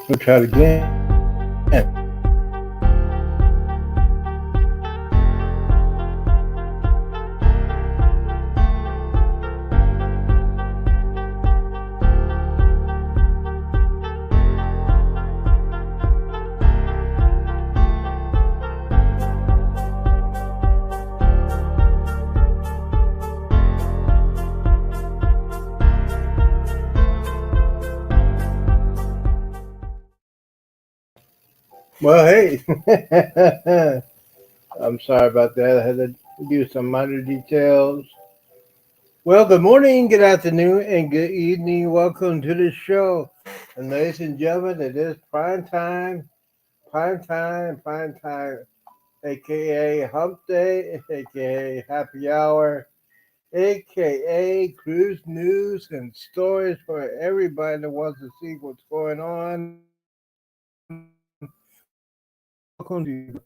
We'll try it again. Well, hey, I'm sorry about that. I had to do some minor details. Well, good morning, good afternoon, and good evening. Welcome to the show. And ladies and gentlemen, it is prime time, aka Hump Day, aka Happy Hour, aka Cruise News and Stories for everybody that wants to see what's going on. Welcome to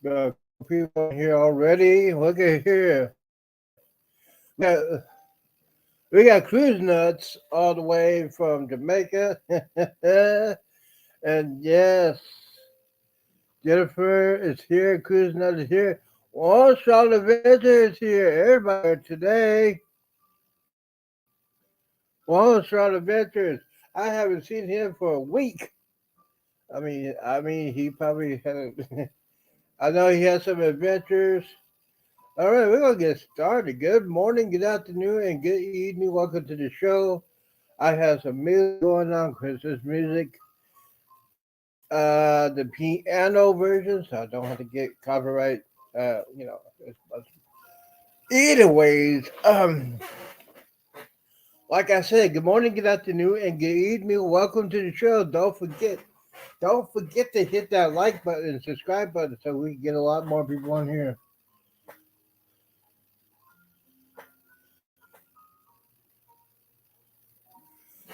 the people on here already. Look at here. We got cruise nuts all the way from Jamaica. And yes, Jennifer is here. Cruise nuts is here. All Charlotte Adventure is here. Everybody today. All Charlotte Adventures. I haven't seen him for a week. He probably had. I know he has some adventures. All right, we're gonna get started. Good morning, good afternoon, and good evening. Welcome to the show. I have some music going on, Christmas music. The piano version, so I don't have to get copyright. You know, either ways. Like I said, good morning, good afternoon, and good evening. Welcome to the show. Don't forget to hit that like button and subscribe button so we can get a lot more people on here.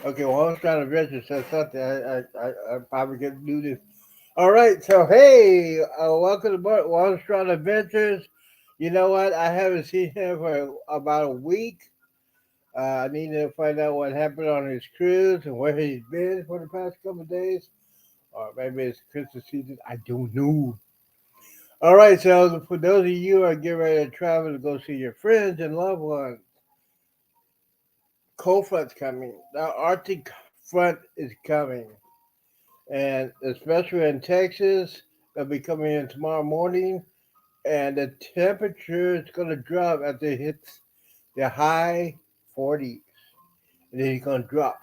Okay, well, I was trying to register something. I probably could do this. All right, so hey, welcome to Wall Street Adventures. You know what? I haven't seen him for about a week. I need to find out what happened on his cruise and where he's been for the past couple of days. Or maybe it's Christmas season. I don't know. All right, so for those of you who are getting ready to travel to go see your friends and loved ones, cold front's coming. The Arctic front is coming. And especially in Texas, it'll be coming in tomorrow morning. And the temperature is going to drop after it hits the high 40s. And then it's going to drop.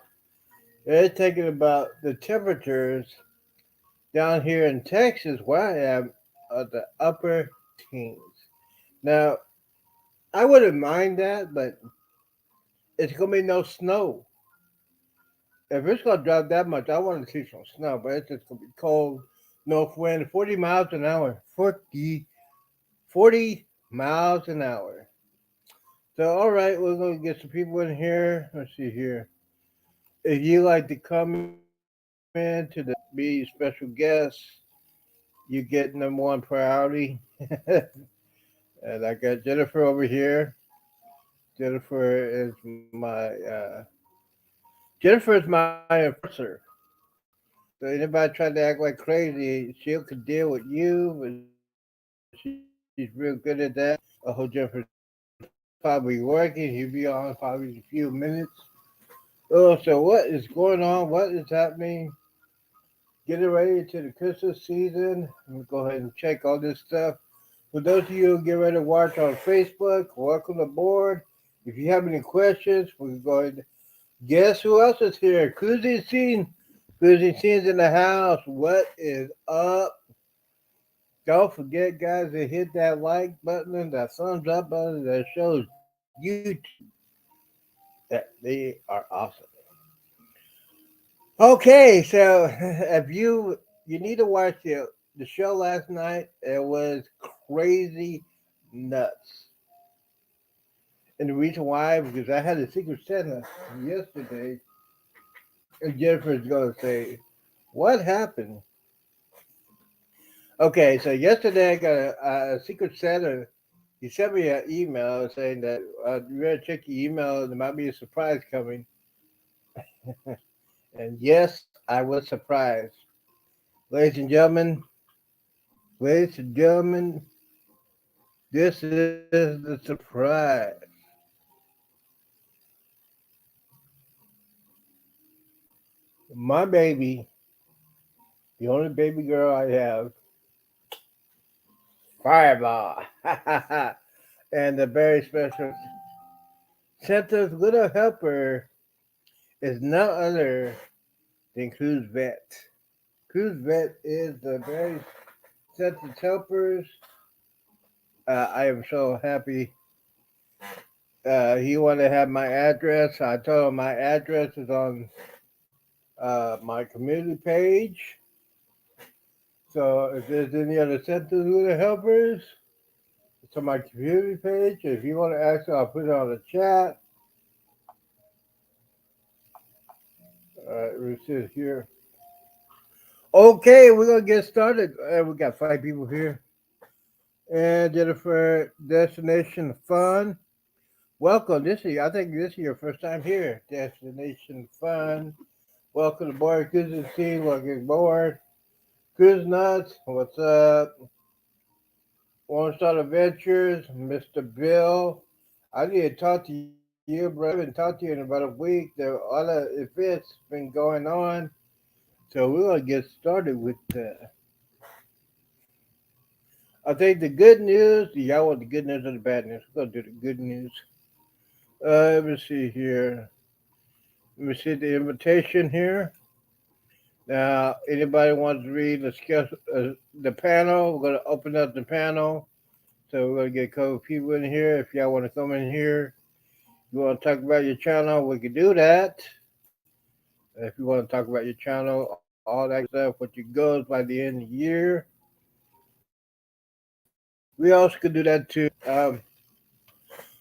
They're taking about the temperatures down here in Texas, where I am, of the upper teens. Now, I wouldn't mind that, but it's going to be no snow. If it's going to drop that much, I want to see some snow, but it's just going to be cold, north wind, 40 miles an hour. 40 miles an hour. So, all right, we're going to get some people in here. Let's see here. If you like to come in to the be special guest, you get number one priority. And I got Jennifer over here. Jennifer is my enforcer. So anybody try to act like crazy, she could deal with you, but she's real good at that. Jeffrey's probably working. He'll be on probably in a few minutes. Oh, so what is going on? What is happening? Getting ready to the Christmas season. Let me go ahead and check all this stuff. For those of you who get ready to watch on Facebook, welcome aboard. If you have any questions, we can go ahead. Guess who else is here? Cruising Scene. Cruising Scene's in the house. What is up? Don't forget, guys, to hit that like button and that thumbs up button that shows YouTube that they are awesome. Okay, so if you need to watch the show last night, it was crazy nuts. And the reason why, because I had a Secret Santa yesterday, and Jennifer's going to say, what happened? Okay, so yesterday I got a Secret Santa. He sent me an email saying that you better check your email. There might be a surprise coming. And yes, I was surprised. Ladies and gentlemen, ladies and gentlemen, this is the surprise. My baby, the only baby girl I have, Fireball. And the very special Santa's little helper is none other than Cruz Vet. Cruz Vet is the very Santa's helpers. I am so happy. He wanted to have my address. I told him my address is on my community page. So if there's any other Santa's little helpers, it's on my community page. If you want to ask, I'll put it on the chat. We sit here. Okay, we're gonna get started. We got 5 people here. And Jennifer, Destination Fun. Welcome. I think this is your first time here. Destination Fun. Welcome aboard, Cruising Team. Welcome aboard. Cruise Nuts. What's up? Want to start adventures, Mr. Bill. I need to talk to you, bro. I haven't talked to you in about a week. There are other events been going on. So we're gonna get started with I think the good news. Y'all want the good news or the bad news? We're gonna do the good news. Let me see here. Let me see the invitation here. Now, anybody wants to read the panel? We're gonna open up the panel. So we're gonna get a couple people in here. If y'all want to come in here, you want to talk about your channel, we can do that. If you want to talk about your channel, all that good stuff, what your goals by the end of the year, we also could do that too. For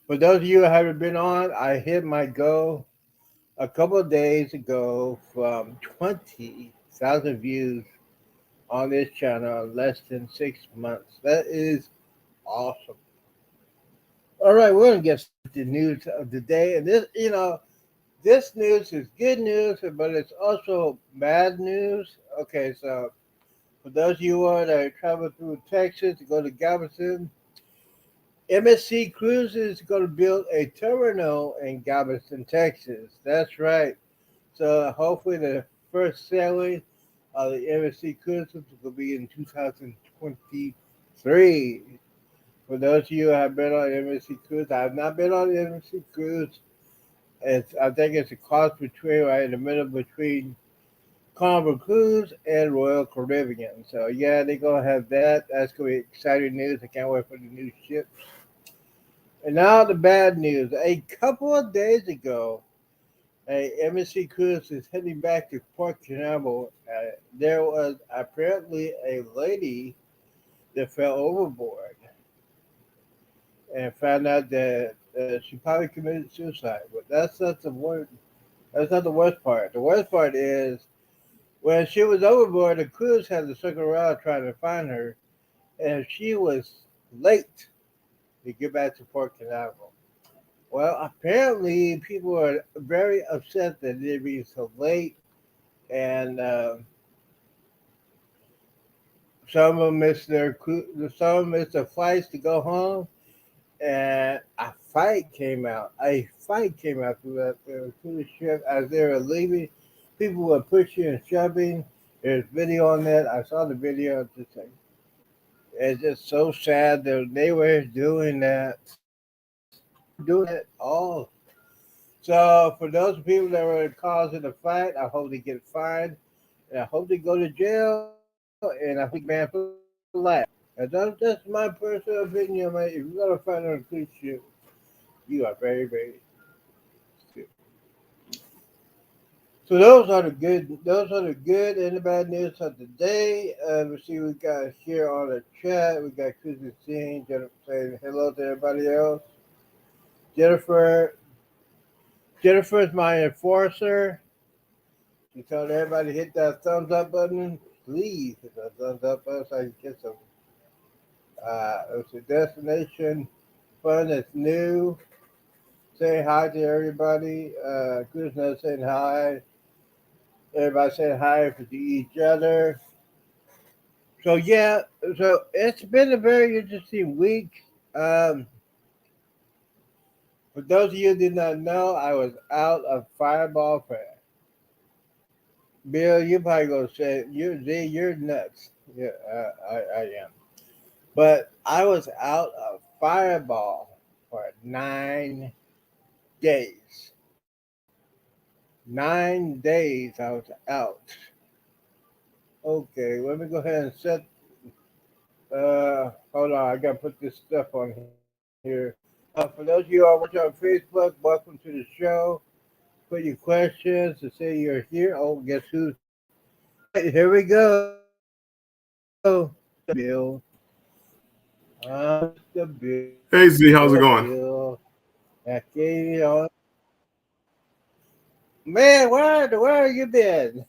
those of you who haven't been on, I hit my goal a couple of days ago from 20,000 views on this channel in less than 6 months. That is awesome. All right, we're gonna get started with the news of the day, and this news is good news, but it's also bad news. Okay, so for those of you that travel through Texas to go to Galveston, MSC Cruises is going to build a terminal in Galveston, Texas. That's right. So hopefully the first sailing of the MSC Cruises will be in 2023. For those of you who have been on MSC Cruise, I have not been on MSC Cruise. I think it's a cross between right in the middle between Carnival Cruise and Royal Caribbean. So yeah, they're gonna have that. That's gonna be exciting news. I can't wait for the new ships. And now the bad news. A couple of days ago, a MSC Cruise is heading back to Port Canaveral. There was apparently a lady that fell overboard and found out that she probably committed suicide. But that's not the worst. That's not the worst part. The worst part is when she was overboard, the cruise had to circle around trying to find her, and she was late to get back to Port Canaveral. Well, apparently people are very upset that they're being so late, and some of them missed some of them missed their flights to go home, and a fight came out. A fight came out through that cruise ship as they were leaving. People were pushing and shoving. There's video on that. I saw the video. It's just so sad that they were doing that. They were doing it all. So for those people that were causing the fight, I hope they get fined, and I hope they go to jail, and I hope they get banned for life. And that's just my personal opinion, man. If you're gonna fight on a cruise ship, you are very, very stupid. So those are the good and the bad news of the day. Let's see, we got here on the chat. We got Christine Jennifer saying hello to everybody else. Jennifer, Jennifer's my enforcer. She told everybody to hit that thumbs up button. Please hit that thumbs up button so I can get some. It's a destination fun that's new. Say hi to everybody. Krishna saying hi. Everybody said hi to each other. So yeah, so it's been a very interesting week. Um, for those of you who did not know, I was out of Fireball for Bill. You probably gonna say you're nuts. Yeah, I am. But I was out of Fireball for 9 days. 9 days I was out. Okay, let me go ahead and set. Hold on, I gotta put this stuff on here. For those of you who are watching on Facebook, welcome to the show. Put your questions to say you're here. Oh, guess who? All right, here we go. Bill. Mr. Bill. Hey Z, how's it going? Okay, man, where you been?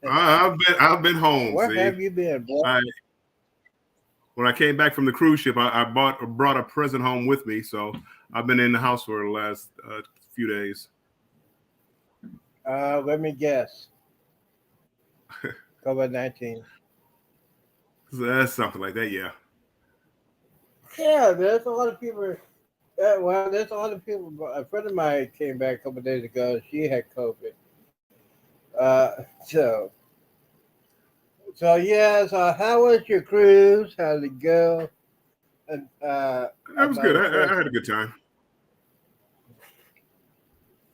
I've been home. Where Z, have you been, boy? I when I came back from the cruise ship, I brought a present home with me, so I've been in the house for the last few days. Let me guess. COVID-19. So that's something like that, yeah. Yeah, there's a lot of people. Well, there's a lot of people. A friend of mine came back a couple of days ago. She had COVID. So yeah. So how was your cruise? How did it go? And That was good. another I had a question. good time.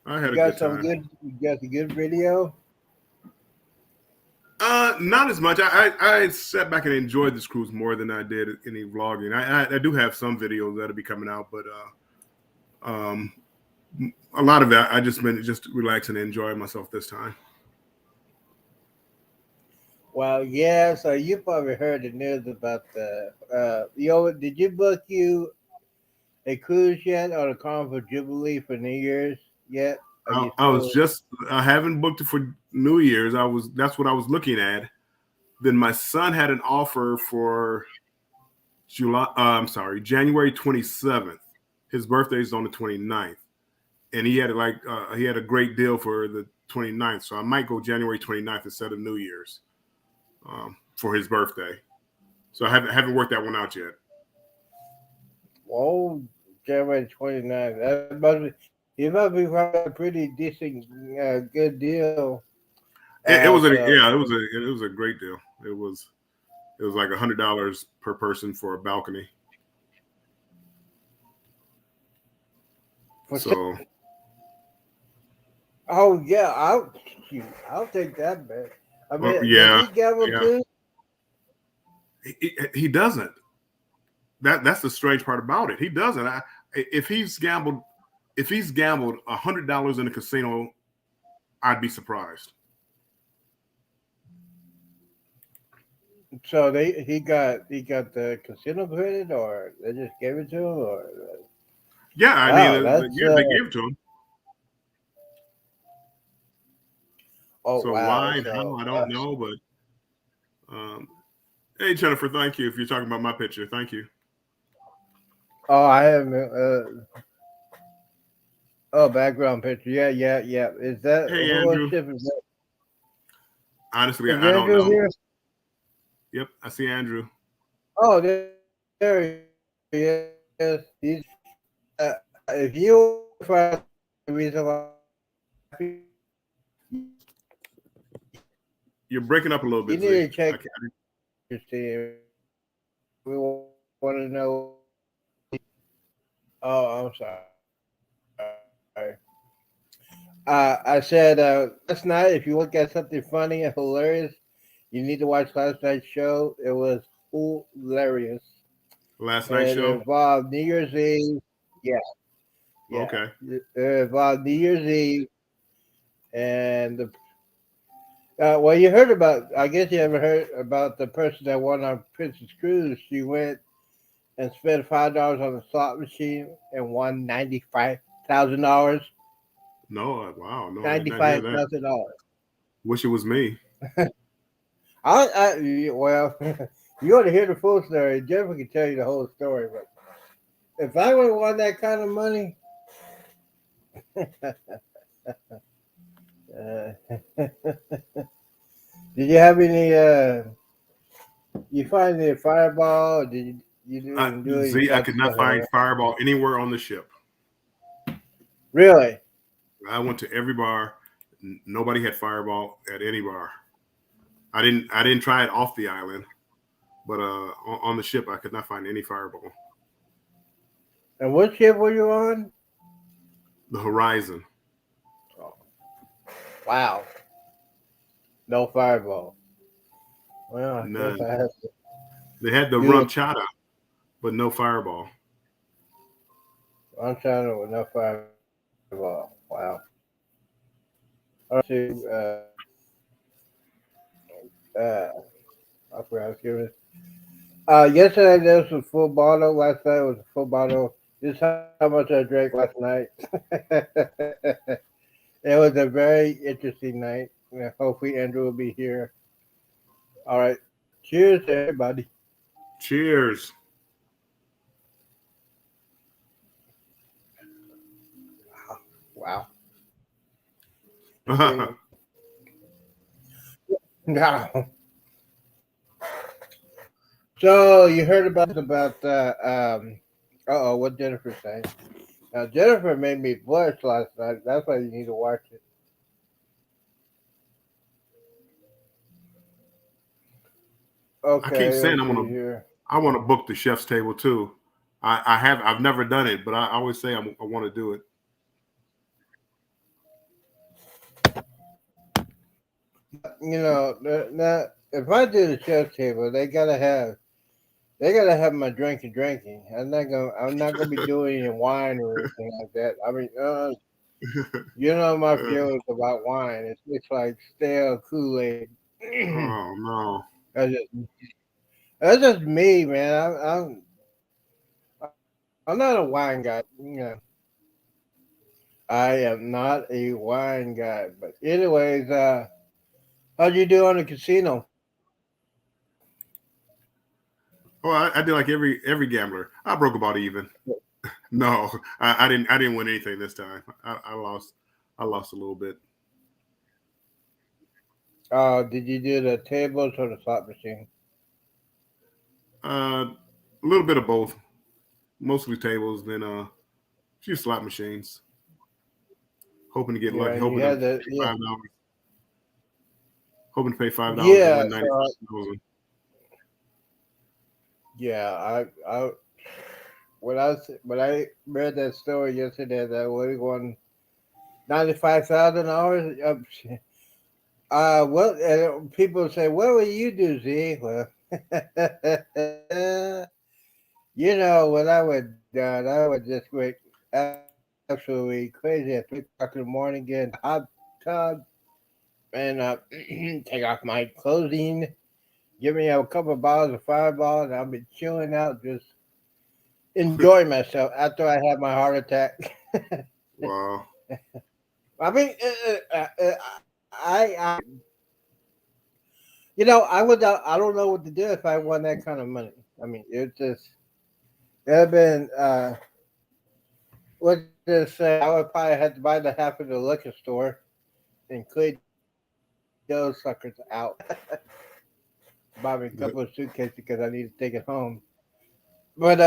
I You had a got good some time. good. You got a good video. Not as much. I sat back and enjoyed this cruise more than I did any vlogging. I do have some videos that'll be coming out, but um, a lot of that I just been just relaxing and enjoying myself this time. Well, yeah. So you probably heard the news about the. Did you book you a cruise yet or the Carnival Jubilee for New Year's yet? Are you still? I haven't booked it for New Year's. That's what I was looking at. Then my son had an offer for January 27th. His birthday is on the 29th. And he had a great deal for the 29th. So I might go January 29th instead of New Year's for his birthday. So I haven't worked that one out yet. Oh, January 29th. That must be, you must be probably a pretty decent, good deal. So, It was a great deal. It was like $100 per person for a balcony. for six, So oh yeah, I'll take that bet. I mean, does yeah, he gamble yeah. too? He doesn't. That's the strange part about it. He doesn't. If he's gambled $100 in a casino, I'd be surprised. So he got the casino credit, or they just gave it to him, or Yeah, I mean, wow, that's yeah, they gave it to him. oh So wow. why and how I don't know, but hey Jennifer, thank you. If you're talking about my picture, thank you. Oh, I have oh, background picture. Yeah, yeah, yeah. Is that Hey who was Andrew. shipping? Honestly, Is I don't Andrew know. here? Yep, I see Andrew. Oh, there he is. He's if you find the reason why You're breaking up a little you bit, Z. need to check I can't, your team. We want to know. Oh, I'm sorry. I said last night, if you look at something funny and hilarious, you need to watch last night's show. It was hilarious. last night's It show. involved New Year's Eve. Yeah, yeah. Okay. It involved New Year's Eve and the. Well, you heard about. I guess you haven't heard about the person that won on Princess Cruise. She went and spent $5 on the slot machine and won $95,000. Wow, no, I did not hear that. $95,000. Wish it was me. Well, you want to hear the full story. Jennifer can tell you the whole story, but if I would have won that kind of money, Uh, did you have any? You find any fireball? Or did you didn't do any Z, I fun could not stuff like find that? Fireball anywhere on the ship. Really? I went to every bar. Nobody had Fireball at any bar. I didn't try it off the island, but on the ship I could not find any Fireball. And what ship were you on? The Horizon, Oh, wow, no fireball. Well, I guess none. I have to They had the do rum it. chata, but no Fireball. I'm trying to with no fireball. Wow. All right, to I forgot I was giving. Yesterday there was a full bottle. Last night was a full bottle. This is how much I drank last night. It was a very interesting night. Hopefully Andrew will be here. All right. Cheers, everybody. Cheers. Wow. I Now, so you heard about what Jennifer saying? Now Jennifer made me blush last night. That's why you need to watch it. keep Okay, saying let's see here. I want to book the chef's table too. I've never done it, but I always say I want to do it. Now if I do the chef's table, they gotta have my drinking. I'm not gonna be doing any wine or anything like that. I mean, you know my feelings about wine. It's like stale Kool Aid. Oh no. that's just that's just me, man. I'm not a wine guy. I am not a wine guy. But anyways, how'd you do on the casino? Oh, I did like every gambler. I broke about even. No, I didn't win anything this time. I lost. I lost a little bit. Did you do the tables or the slot machine? A little bit of both. Mostly tables, then a few slot machines. Hoping to get Yeah, lucky. and you had the yeah $5. Hoping to pay $5 and yeah. win 95,000. Yeah, I when I read that story yesterday that we won $95,000. Well, people say, "What will you do, Z?" Well, what I would do, I would just go absolutely crazy at 3 o'clock in the morning, get in the hot tub, and take off my clothing, give me a couple of bottles of Fireball, and I'll be chilling out, just enjoy myself after I have my heart attack. Wow. I mean, I I would. I don't know what to do if I won that kind of money. I mean, it's just it have been. What to say? I would probably have to buy the half of the liquor store and clean those suckers out. Buy me a couple of suitcases because I need to take it home. But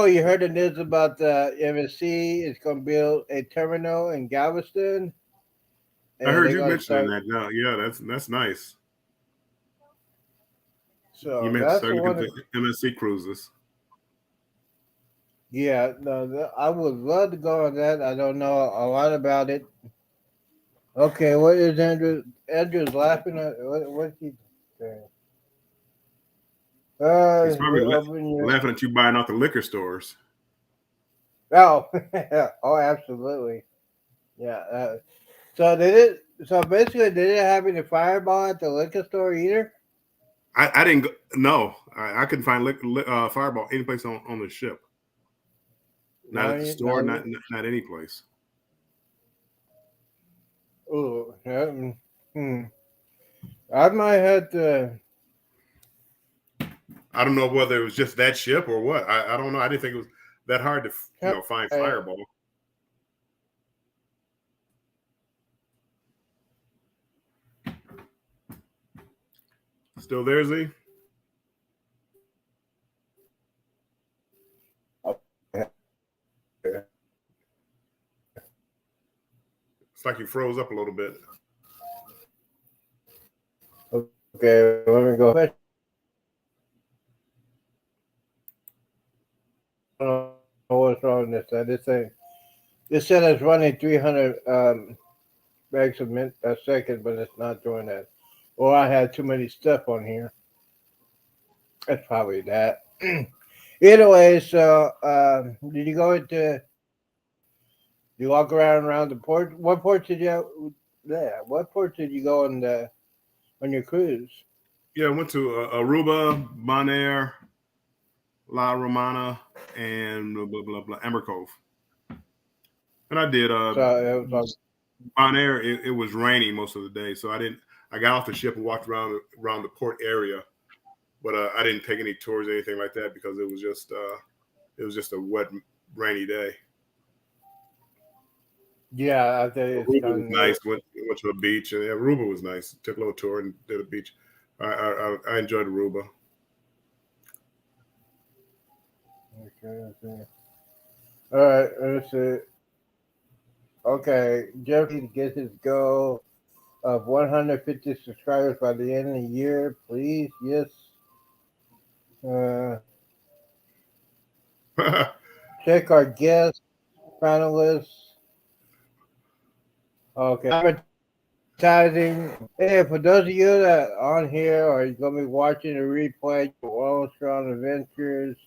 you heard the news about the MSC is going to build a terminal in Galveston, I and heard they're you going to mentioning start. that. No, yeah, that's nice. You So meant to that's start the looking one. for MSC cruises. Yeah, no, I would love to go on that. I don't know a lot about it. Okay, what is Andrew? Andrew's laughing at what's he saying? He's probably Open your. laughing at you buying out the liquor stores. Oh, oh, absolutely. Yeah. So they did. So basically, they didn't have any Fireball at the liquor store either. I didn't go, no. I couldn't find Fireball any place on the ship. Not No, at the store. no. Not any place. Oh, yeah, hmm. I might have to. I don't know whether it was just that ship or what. I don't know. I didn't think it was that hard to find Uh, Fireball. still there, Z? It's like you froze up a little bit. Okay, let me go. I don't know what's wrong with this thing. This said it's running 300 megs a second, but it's not doing that. Or I had too many stuff on here. That's probably that. Anyway, so did you go into? You walk around the port. What port did you? Yeah, what port did you go on your cruise? Yeah, I went to Aruba, Bonaire, La Romana, and blah, blah, blah, blah, Amber Cove. And I did So it was Bonaire. It was raining most of the day, so I didn't. I got off the ship and walked around the port area, but I didn't take any tours or anything like that because it was just a wet, rainy day. yeah, I think it's Aruba was done. nice. Went to a beach, and Aruba was nice. Took a little tour and did a beach. I enjoyed Aruba. Okay. All right, let's see. Okay, Jeffrey gets his goal of 150 subscribers by the end of the year. Please, yes. Check our guest panelists. Okay, advertising. Hey, for those of you that on here or you're gonna be watching the replay, Strong Adventures,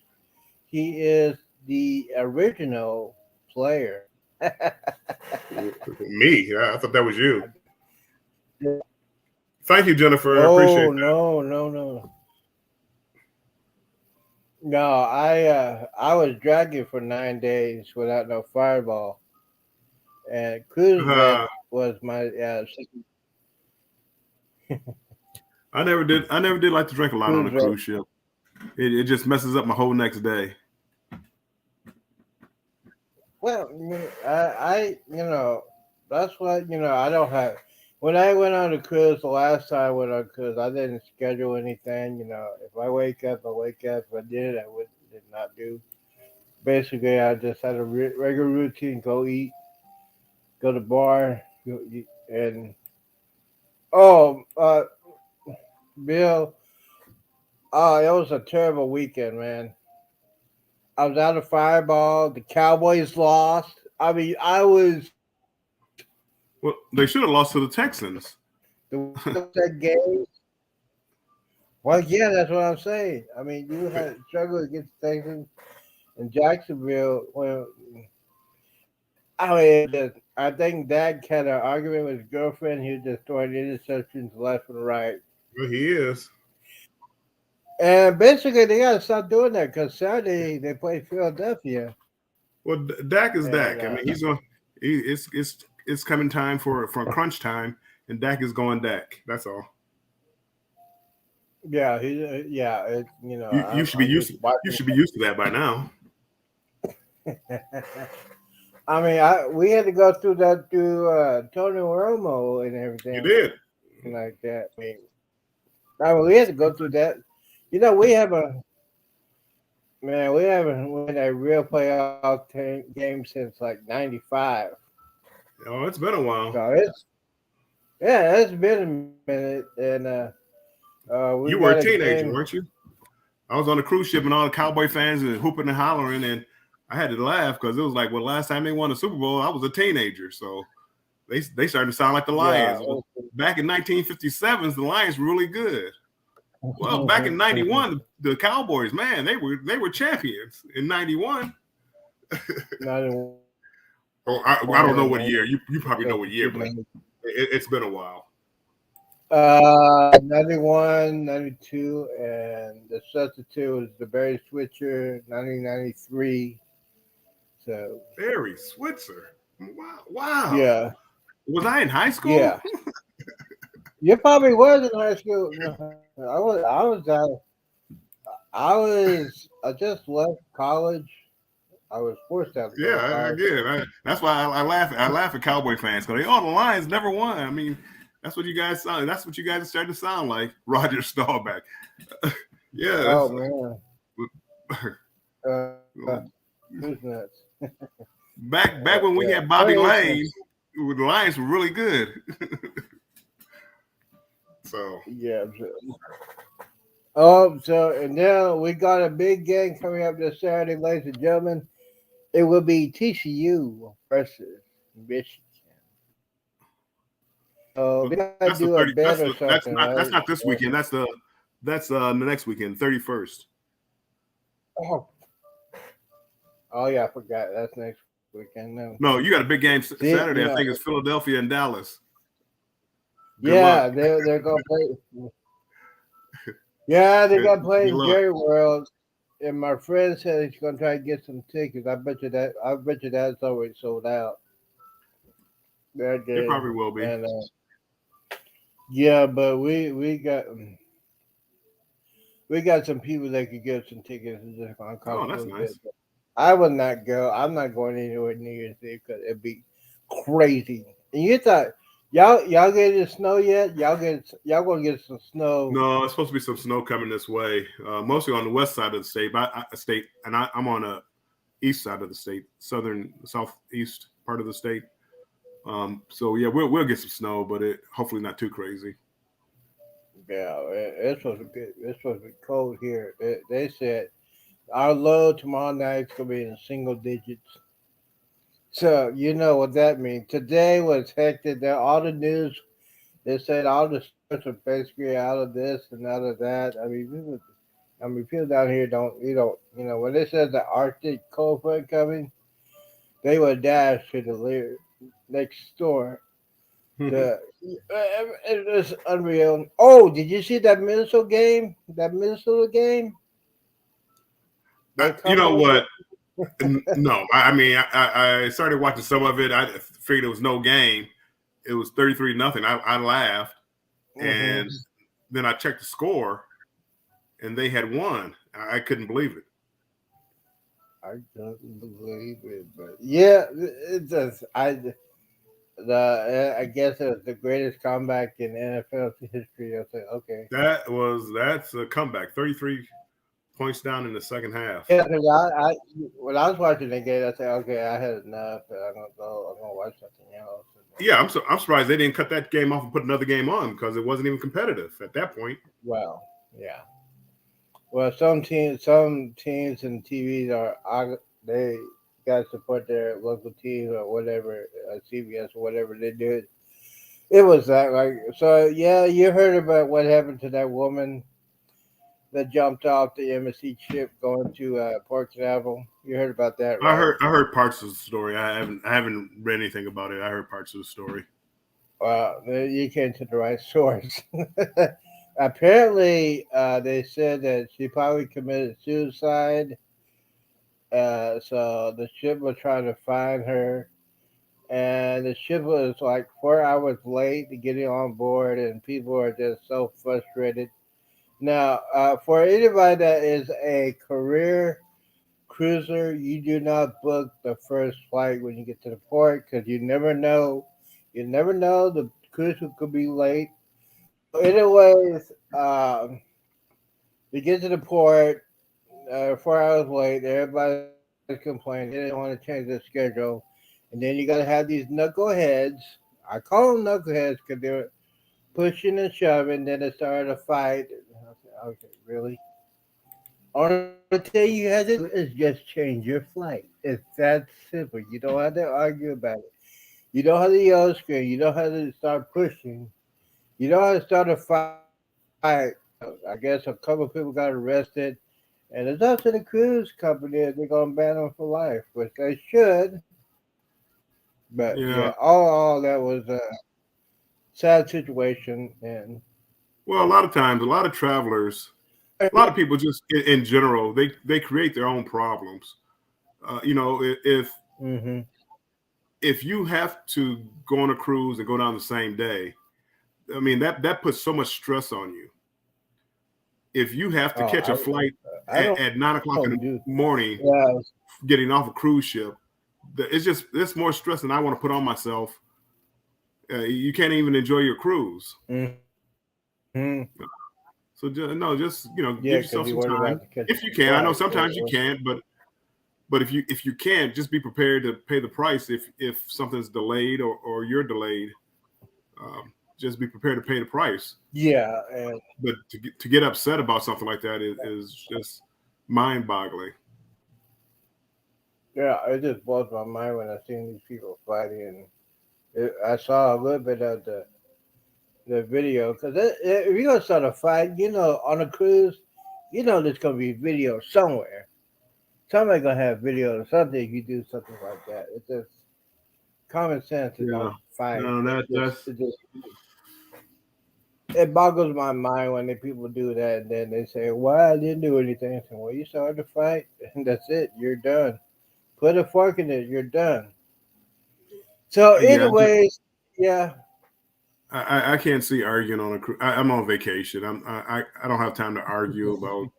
he is the original player. Me? I thought that was you. Thank you, Jennifer. I appreciate that. No. No, I was dragging for 9 days without no fireball, and cruise was my I never did like to drink a lot on a cruise ship. It just messes up my whole next day. Well, I that's what I don't have. When I went on a cruise the last time I went on a cruise, I didn't schedule anything. If I wake up, I wake up. If I did, I did not do. Basically, I just had a regular routine: go eat, go to the bar, go eat, and Bill, it was a terrible weekend, man. I was out of fireball. The Cowboys lost. I mean, I was. Well, they should have lost to the Texans. That game. Well, yeah, that's what I'm saying. I mean, you had struggled against Texans and Jacksonville. Well, I think Dad had an argument with his girlfriend. He was just throwing interceptions left and right. Well, he is. And basically, they got to stop doing that because Saturday they play Philadelphia. Well, Dak is Dak. I mean, he's going. It's coming time for crunch time, and Dak is going Dak. That's all. Yeah, you should be used. You should be used to that by now. I mean, we had to go through that through Tony Romo and everything. You did like that. I mean, we had to go through that. We haven't won a real playoff game since like '95. Oh, it's been a while. So it's been a minute, and you were a teenager, weren't you? I was on a cruise ship and all the Cowboy fans and hooping and hollering, and I had to laugh because it was like, well, last time they won a Super Bowl, I was a teenager, so they started to sound like the Lions. Yeah. Back in 1957, the Lions were really good. Well, back in '91, the Cowboys, man, they were champions in '91. Oh, I don't know what year. You probably know what year, but it's been a while. 91, 92, and the substitute was the Barry Switzer, 1993. So Barry Switzer. Wow. Yeah. Was I in high school? Yeah. You probably was in high school. I just left college. I was forced out. Yeah, I did. That's why I laugh. I laugh at Cowboy fans because the Lions never won. I mean, That's what you guys sound. That's what you guys are starting to sound like. Roger Staubach. Yeah, Oh that's man, uh, who's nuts? back when we Yeah, had Bobby very Lane, interesting. the Lions were really good. So Yeah. Oh, so and now we got a big game coming up this Saturday, ladies and gentlemen. It will be TCU versus Michigan. So they gotta that's the do a 30. bet or something, That's right? not this weekend. That's the next weekend, 31st. Oh, oh yeah, I forgot. That's next weekend. No. No, you got a big game See, Saturday. I think it's Philadelphia and Dallas. Good luck. yeah, they're gonna play. Yeah, they got Good playing luck. Jerry World, and my friend said he's gonna try to get some tickets. I bet you that's already sold out. That It game, probably will be. and yeah, but we got some people that could get some tickets and just gonna cost Oh, a that's little bit. nice. But I would not go. I'm not going anywhere New Year's Eve because it'd be crazy. And you thought y'all getting snow yet? Y'all gonna get some snow? No, it's supposed to be some snow coming this way, mostly on the west side of the state. I'm on the east side of the state, southeast part of the state. So yeah, we'll get some snow, but it hopefully not too crazy. Yeah, it's supposed to be cold here. They said our low tomorrow night's gonna be in single digits. So you know what that means. Today was hectic. There, all the news. They said all the stores are basically out of this and out of that. People down here don't. When they said the Arctic cold front coming, they would dash to the next store. It was unreal. Oh, did you see that Minnesota game? That Minnesota game? They You know comeback. what? No, I mean I started watching some of it. I figured it was no game. It was 33-0. I laughed, and Hmm. then I checked the score, and they had won. I couldn't believe it. I don't believe it, but yeah, it does. I guess it was the greatest comeback in NFL history. I said, okay. That's a comeback. 33 points down in the second half. Yeah, because when I was watching the game, I said, okay, I had enough. I'm gonna go. I'm gonna watch something else. Yeah, I'm surprised they didn't cut that game off and put another game on because it wasn't even competitive at that point. Well, yeah. Well, some teams and TVs they got to support their local team or whatever, CBS or whatever they did. It was that like so. Yeah, you heard about what happened to that woman that jumped off the MSC ship going to Port Canaveral. You heard about that, right? I heard parts of the story. I haven't read anything about it. I heard parts of the story. Well, you came to the right source. Apparently, they said that she probably committed suicide. So the ship was trying to find her, and the ship was like 4 hours late to getting on board, and people are just so frustrated. Now, for anybody that is a career cruiser, you do not book the first flight when you get to the port because you never know. You never know the cruise could be late. So, anyways, you get to the port, 4 hours late. Everybody's complaining. They didn't want to change their schedule, and then you got to have these knuckleheads. I call them knuckleheads because they're pushing and shoving. Then they started a fight. I said, okay, really? Only thing you had to do is just change your flight. It's that simple. You don't have to argue about it. You don't have to yell and scream. You don't have to start pushing. You don't have to start a fight. I guess a couple of people got arrested, and it's up to the cruise company if they're gonna ban them for life, which they should. But yeah, Yeah. all that was a sad situation, and Well, a lot of times, a lot of travelers, a lot of people just in general, they create their own problems. You know, hmm if you have to go on a cruise and go down the same day, I mean that puts so much stress on you. If you have to catch a oh, flight I don't at 9 o'clock in the do. morning, Yeah, getting off a cruise ship, it's more stress than I want to put on myself. You can't even enjoy your cruise. Mm-hmm. So just Yeah, give because yourself you're some worried time about the catch if you can. I know flight. sometimes you can't, but if you can't, just be prepared to pay the price if something's delayed or you're delayed. Just be prepared to pay the price. Yeah, and But to get upset about something like that is just mind-boggling. yeah, it just blows my mind when I seen these people fighting. I saw a little bit of the video because if you're gonna start a fight, on a cruise, there's gonna be video somewhere. Somebody's gonna have video or something if you do something like that. It's just common sense to Yeah. don't fight. No, It boggles my mind when people do that and then they say, "Well, I didn't do anything." I say, "Well, you started the fight, and that's it. You're done. Put a fork in it. You're done." So, yeah. anyways, yeah. I can't see arguing on a cruise. I'm on vacation. I don't have time to argue about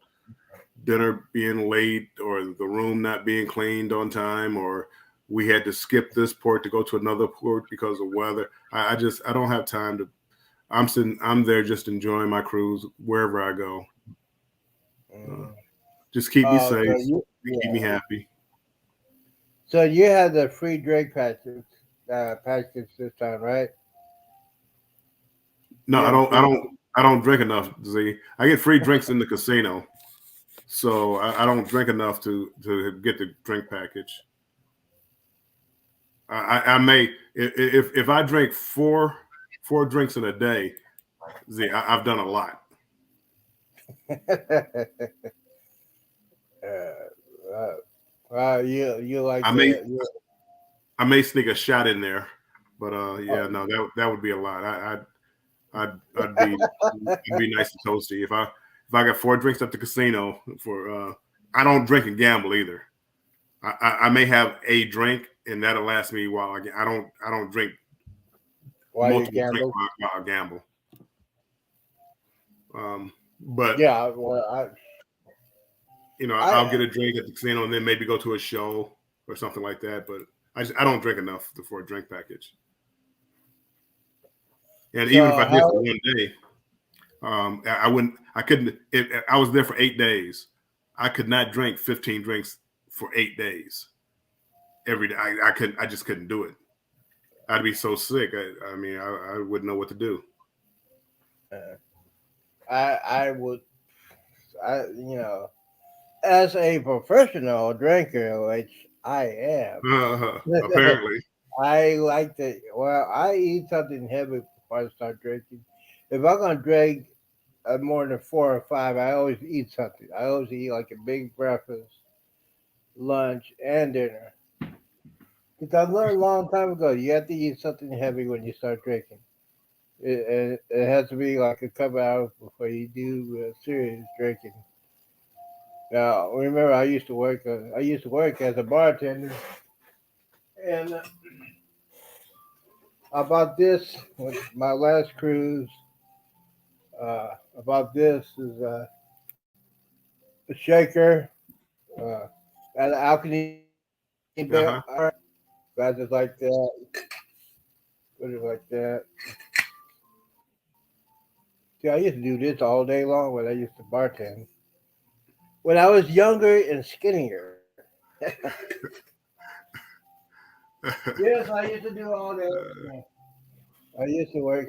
dinner being late or the room not being cleaned on time or we had to skip this port to go to another port because of weather. I don't have time to. I'm there just enjoying my cruise wherever I go. Uh, Mm. just keep me Oh, safe, so you, keep me yeah. happy. So you had the free drink package this time, right? No, You had a free. I don't drink enough. Z. I get free drinks in the casino, so I don't drink enough to get the drink package. I may if I drink four drinks in a day, Z, I've done a lot. You like I may the you, I may sneak a shot in there, but oh, yeah, no, that would be a lot. I'd be nice and toasty if I got four drinks at the casino for I don't drink and gamble either. I may have a drink and that'll last me while I don't drink while you multiple drinks gamble. while I gamble. But Yeah, well, I'll I get a drink at the casino and then maybe go to a show or something like that. But I don't drink enough for a drink package. And even if so I did for how one day, I wouldn't. I couldn't. I was there for 8 days. I could not drink 15 drinks for 8 days every day. I couldn't. I just couldn't do it. I'd be so sick. I mean, I wouldn't know what to do. uh, I would I as a professional drinker, which I am. Apparently, I like to. Well, I eat something heavy before I start drinking. If I'm gonna drink more than 4 or 5, I always eat something. I always eat like a big breakfast, lunch, and dinner. Because I learned a long time ago, you have to eat something heavy when you start drinking. It has to be like a couple hours before you do serious drinking. Now, remember, I used to work. I used to work as a bartender, and about this, with my last cruise, about this is a shaker, uh, and an alchemy belt, uh-huh. guys is like that, put it like that. See, I used to do this all day long when I used to bartend. When I was younger and skinnier. Yes, I used to do all that. Yeah. I used to work.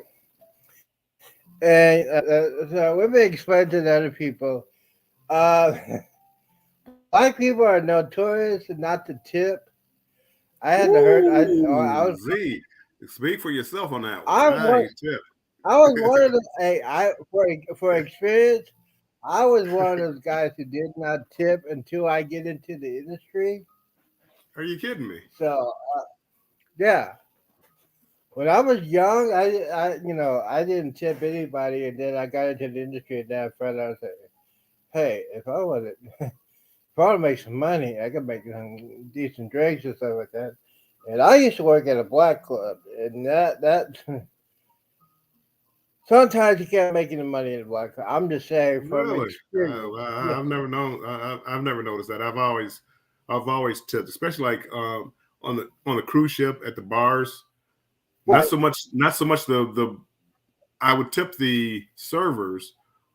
And so let me explain to the other people. Uh, Black people are notorious not to tip. I had to hurt. Ooh, Z, speak for yourself on that one. I was Nice tip. I was one of the. Hey, for experience, I was one of those guys who did not tip until I get into the industry. Are you kidding me? So yeah, when I was young, I didn't tip anybody, and then I got into the industry, and then I found out that hey, if I want to make some money, I could make some decent drinks and stuff like that. And I used to work at a black club, and that sometimes you can't make any money in a black club. I'm just saying from Really? experience. Yeah. I've never known. I've never noticed that. I've always tipped, especially like on the cruise ship at the bars. Not so much. Not so much the. I would tip the servers,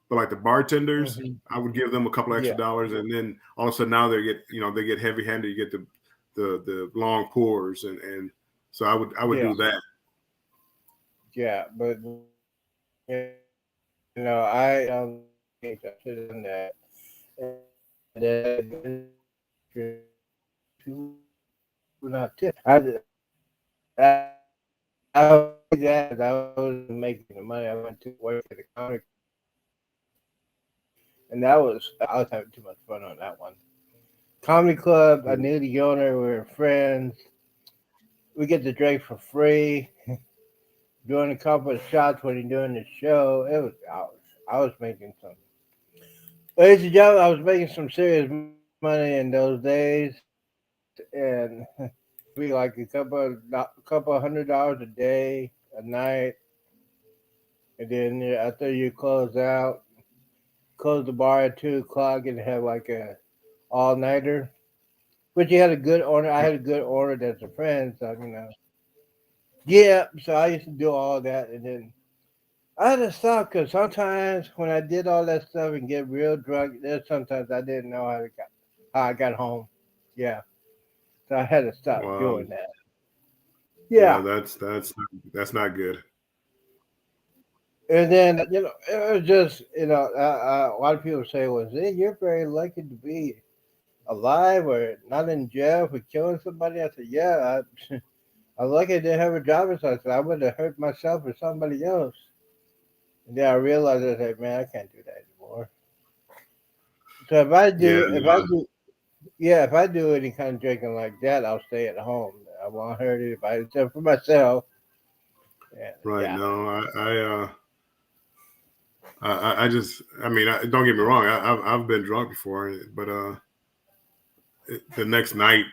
but like the bartenders, Mm-hmm. I would give them a couple Yeah, extra dollars, and then all of a sudden now they get heavy handed. You get the long pours, and so I would yeah, do that. yeah. But I should have done that. And not tip. I was making the money. I went to work at a comic, and I was having too much fun on that one. Comedy club. I knew the owner. We were friends. We get to drink for free. Doing a couple of shots when you're doing the show. It was hours. I was making some. Ladies and gentlemen, I was making some serious money in those days, and be like a couple $100 a day, a night, and then after you close the bar at 2 o'clock, and have like a all nighter. But you had a good owner. I had a good owner that's a friend, so Yeah, so I used to do all that, and then I had to stop because sometimes when I did all that stuff and get real drunk, there's sometimes I didn't know how I got home. Yeah, so I had to stop Wow. doing that. Yeah, Yeah, that's not good. and then it was just a lot of people say, "Well, see, you're very lucky to be alive or not in jail for killing somebody." I said, "Yeah, I'm lucky I didn't have a driver's license. I would have hurt myself or somebody else." And then I realized I said, "Man, I can't do that anymore." So Yeah, no, yeah, if I do any kind of drinking like that, I'll stay at home. I won't hurt anybody except for myself. And right. yeah, No, I just, I mean, don't get me wrong. I've been drunk before, but the next night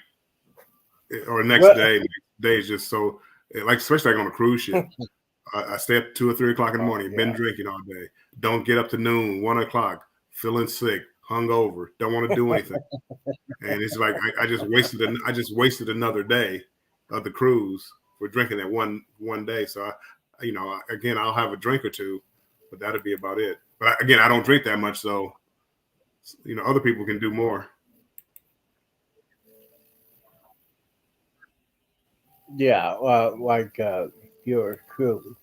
or next well, day is just so like, especially like on a cruise ship. I stay up 2 or 3 o'clock in the oh morning, been yeah, drinking all day. Don't get up to noon, 1 o'clock, feeling sick, hungover, don't want to do anything. And it's like I just wasted another day of the cruise for drinking that one day. So again, I'll have a drink or two, but that'll be about it. But again, I don't drink that much, so other people can do more. yeah. Like yours truly.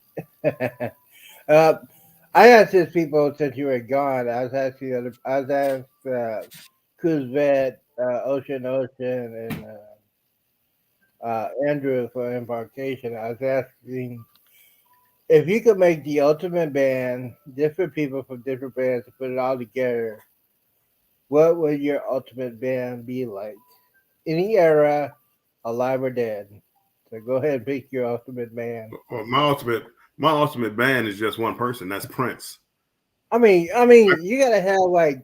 uh, I asked these people since you were gone. I was asked Cruise Vet, Ocean, and Andrew for embarkation. I was asking if you could make the ultimate band, different people from different bands, to put it all together, what would your ultimate band be like? Any era, alive or dead. So go ahead and pick your ultimate band. Well, my ultimate band is just one person. That's Prince. You gotta have like,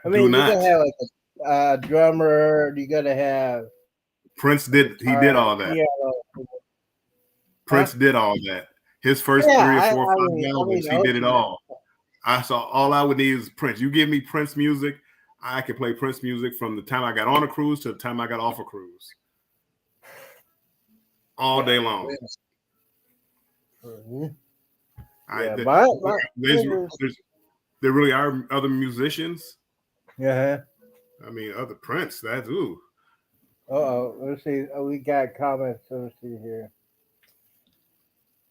Do you not. gotta have like a drummer. You gotta have Prince a did. He did guitar, all that. piano, huh? Prince did all that. His first Yeah, three or four or five albums, the he did it ultimate. all. I saw all I would need is Prince. You give me Prince music, I can play Prince music from the time I got on a cruise to the time I got off a cruise, all Yeah, day long. Prince. Mhm. I Yeah, th- there's, Prince. there's there really are other musicians. Yeah. I mean, other Prince. That's ooh. Oh, let's see. Oh, we got comments. Let's see here.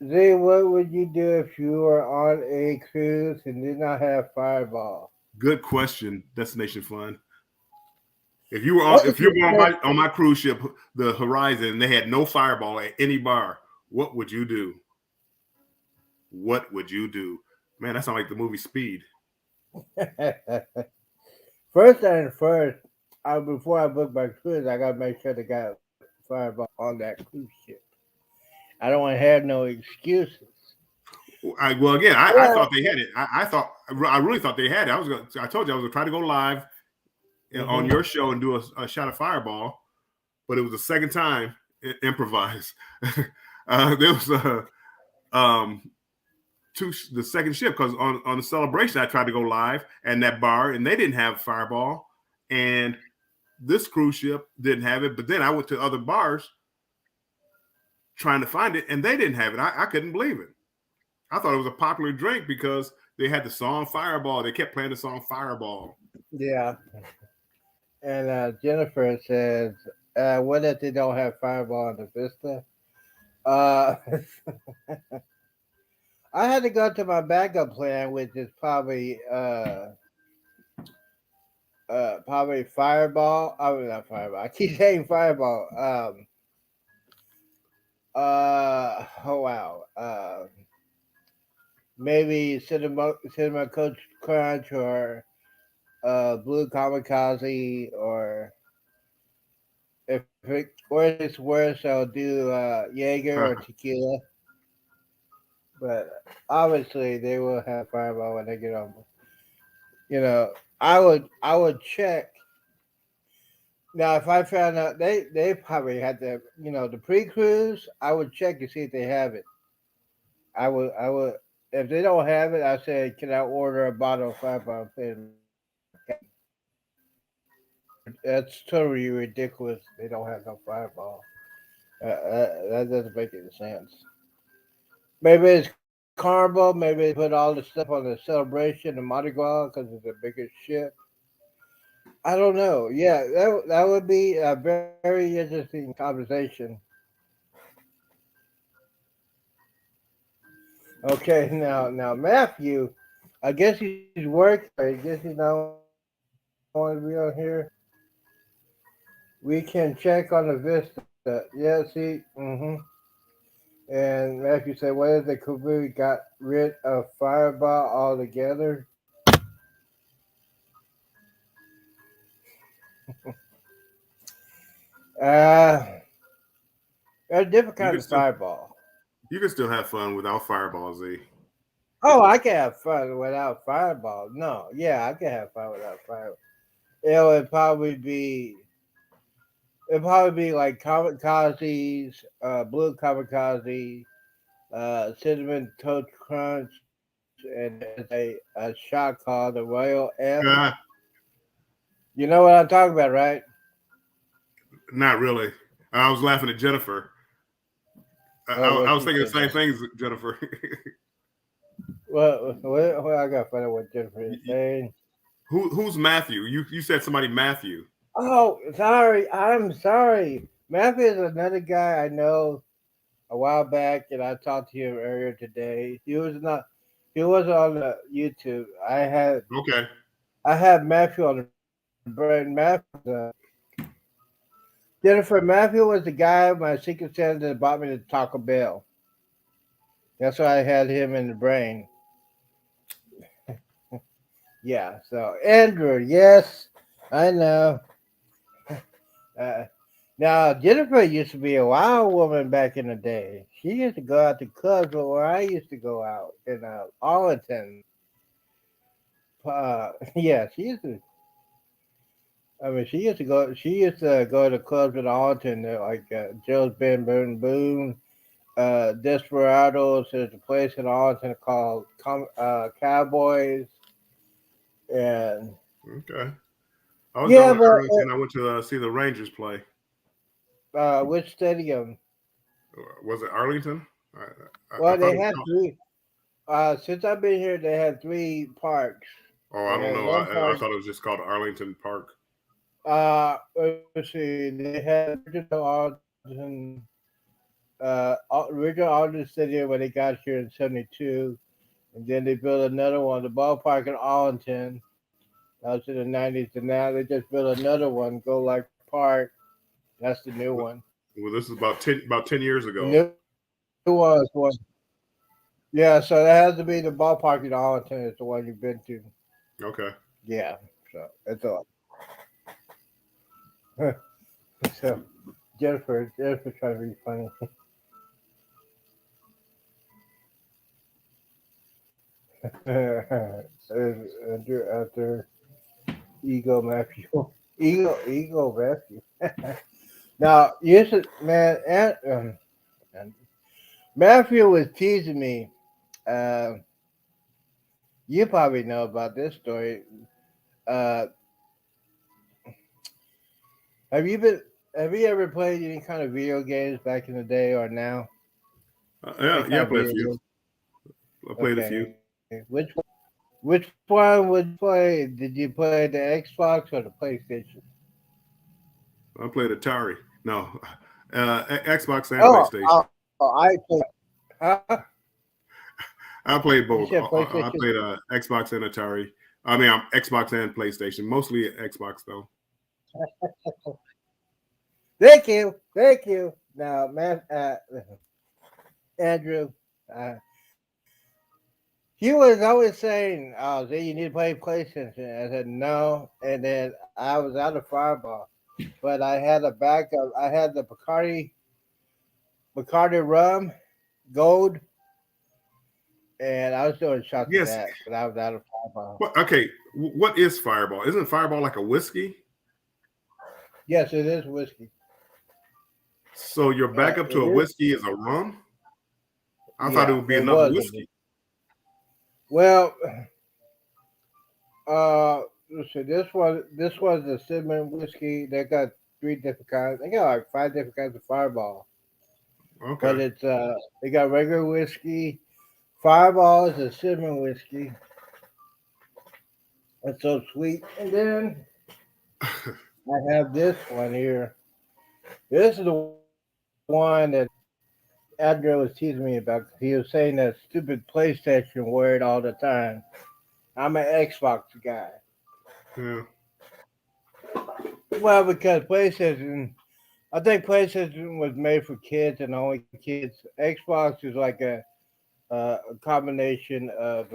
Zay, what would you do if you were on a cruise and did not have Fireball? Good question. Destination Fun. If you were That's on my cruise ship, the Horizon, and they had no Fireball at any bar, what would you do? What would you do? Man, that sounds like the movie Speed. first and first, before I book my cruise, I gotta make sure they got Fireball on that cruise ship. I don't want to have no excuses. Again, I Well, thought they had it. I really thought they had it. I told you I was gonna try to go live on hmm your show and do a shot of Fireball, but it was the second time improvise. There was um the second shift because on the celebration I tried to go live and that bar and they didn't have Fireball, and this cruise ship didn't have it. But then I went to other bars trying to find it, and they didn't have it. I couldn't believe it. I thought it was a popular drink because they had the song Fireball. They kept playing the song Fireball. Yeah. And Jennifer says, what if they don't have Fireball in the Vista? Uh, I had to go to my backup plan, which is probably Fireball. I mean, not Fireball. I keep saying Fireball. Oh wow. Maybe Cinema Coach Crunch or Blue Kamikaze, or if it's worse, I'll do Jaeger or tequila. But obviously, they will have Fireball when they get on. You know, I would check. Now, if I found out they probably had the pre cruise, I would check to see if they have it. I would if they don't have it, I say, can I order a bottle of Fireball and put it in my That's totally ridiculous. They don't have no Fireball. That doesn't make any sense. Maybe it's Carnival. Maybe they put all the stuff on the celebration and Mardi Gras because it's the biggest ship. I don't know. Yeah, that would be a very interesting conversation. Okay, now Matthew, I guess he's working. I guess he's not want to be on here. We can check on the Vista. Yeah, see, And Matthew said, "What if the Kabul got rid of Fireball altogether?" Uh, there's different You kinds can of still Fireball. have fun without Fireball Z. Oh, I can have fun without Fireball. No, yeah, I can have fun without Fireball. It would probably be like kamikazes, blue kamikaze, cinnamon toast crunch, and there's a shot called the Royal F. You know what I'm talking about, right? Not really. I was laughing at Jennifer. I What was she thinking the said same that. things, Jennifer. What I got funny what Jennifer is saying. Who's Matthew? You said somebody Matthew. Oh, sorry. I'm sorry. Matthew is another guy I know a while back, and I talked to him earlier today. He was on the YouTube. Okay. I had Matthew on the brain. Jennifer Matthew was the guy my Secret Santa that brought me to Taco Bell. That's why I had him in the brain. Yeah. So Andrew, yes, I know. Uh, Now Jennifer used to be a wild woman back in the day. She used to go out to clubs where I used to go out in Arlington. Yeah, she used to. I mean, she used to go. She used to go to clubs in Arlington, like Joe's Ben Boom Boom, Desperados. There's a place in Arlington called Cowboys, and Okay. I was yeah, down in but Arlington. I went to see the Rangers play. which stadium? Was it Arlington? I Well, thought they it was had called. three. Since I've been here, they had three parks. Oh, I They don't had know. one I park. thought it was just called Arlington Park. Let's see. They had original Arlington Stadium when they got here in '72, and then they built another one, the ballpark in Arlington. That was in the '90s, and now they just built another one, Go Like Park. That's the new one. Well, this is about 10 years The ago. new one is one. Yeah, so that has to be the ballpark in Arlington. Is the one you've been to. Okay. Yeah, so it's all. So Jennifer trying to be funny. After ego Matthew, ego Matthew. Now, yes, man, and Matthew was teasing me. Uh, you probably know about this story. Uh, have you been? Have you ever played any kind of video games back in the day or now? Yeah, Any yeah, I kind of played a video few. game? I played a few. Okay. Which one would you play? Did you play the Xbox or the PlayStation? I played Atari. No, Xbox and Oh, PlayStation. I played. Huh? I played You both. said I PlayStation. played Xbox and Atari. I mean, Xbox and PlayStation. Mostly Xbox though. Thank you, thank you. Now, man, Andrew, uh, he was always saying, "Oh, so you need to play PlayStation." I said no, and then I was out of Fireball, but I had a backup. I had the Bacardi rum, gold, and I was doing shots of Yes. that, but I was out of Fireball. Okay. What is Fireball? Isn't Fireball like a whiskey? Yes, it is whiskey. So your backup to It a is. whiskey is a rum? I thought it Yeah, would be it another was. whiskey. Well, let's see. This was the cinnamon whiskey. They got three different kinds. They got like five different kinds of Fireball, but Okay. it's they got regular whiskey. Fireball is a cinnamon whiskey. It's so sweet. And then I have this one here. This is the one that Andrew was teasing me about. He was saying that stupid PlayStation word all the time. I'm an Xbox guy. Yeah. Well, because PlayStation, I think PlayStation was made for kids and only kids. Xbox is like a combination of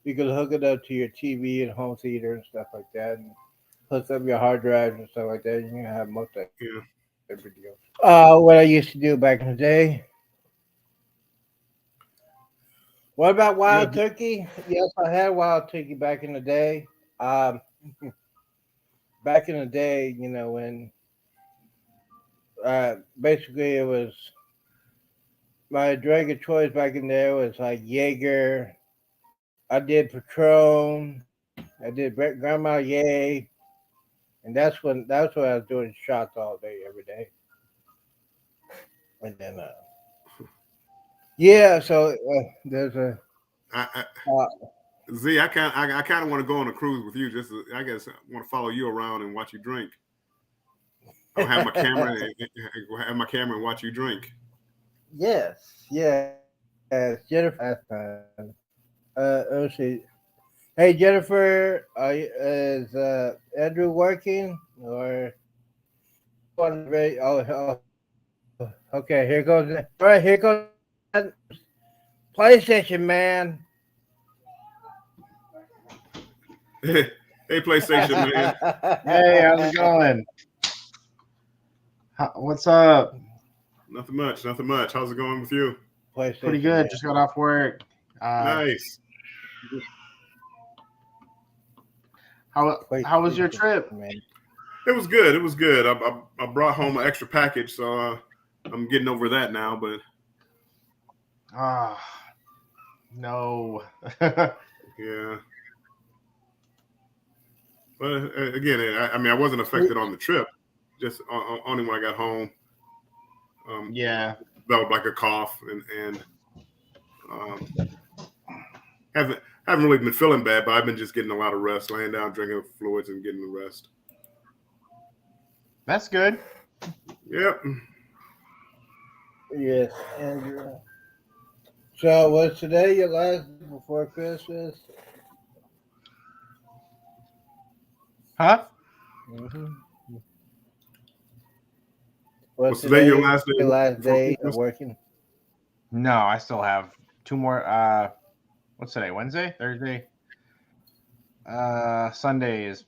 you can hook it up to your TV and home theater and stuff like that, and hook up your hard drives and stuff like that. You can have most of Yeah. every deal. What I used to do back in the day. What about Yeah. wild turkey? Yes, I had wild turkey back in the day. Um, back in the day, when basically it was my drug of choice back in there was like Jaeger. I did Patron. I did Grandma Ye, and that's when I was doing shots all day every day. And then yeah, so there's a I, uh, Z, I kind of want to go on a cruise with you. I guess I want to follow you around and watch you drink. I'll have my camera and watch you drink. yes, yes. Jennifer asked me that last time. Let's see. Hey Jennifer, is Andrew working or on ready? Okay. Here goes. All right, here goes PlayStation man. Hey, PlayStation man. Hey, how's it going? What's up? Nothing much. Nothing much. How's it going with you? PlayStation Pretty man. good. Just got off work. Nice. How was your trip? Man. It was good. It was good. I brought home an extra package, so I'm getting over that now. But Ah, no. yeah. But again, I mean, I wasn't affected on the trip. Just only when I got home, Yeah. developed like a cough and um, haven't really been feeling bad, but I've been just getting a lot of rest, laying down, drinking fluids, and getting the rest. That's good. Yep. Yes, Andrew. So was today your last day before Christmas? Huh? Mm-hmm. Was Was today your today last your day last before day of Christmas? working? No, I still have two more. What's today? Wednesday? Thursday? Sunday is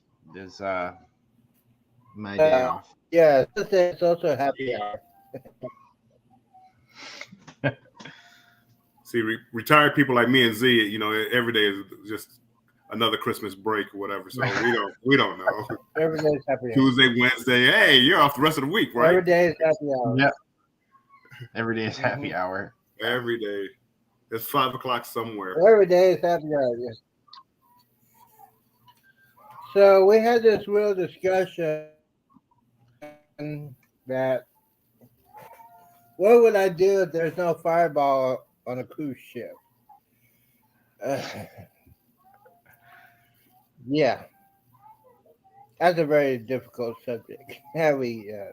my day off. Yeah, it's also happy hour. See, retired people like me and Z, every day is just another Christmas break or whatever. So we don't know. Every day is happy hour. Tuesday, Wednesday, hey, you're off the rest of the week, right? Every day is happy hour. Yep. Every day is happy hour. Every day. It's 5:00 somewhere. Every day is happy hour. Yes. So we had this real discussion that what would I do if there's no fireball on a cruise ship? Uh, yeah, that's a very difficult subject. Have we? I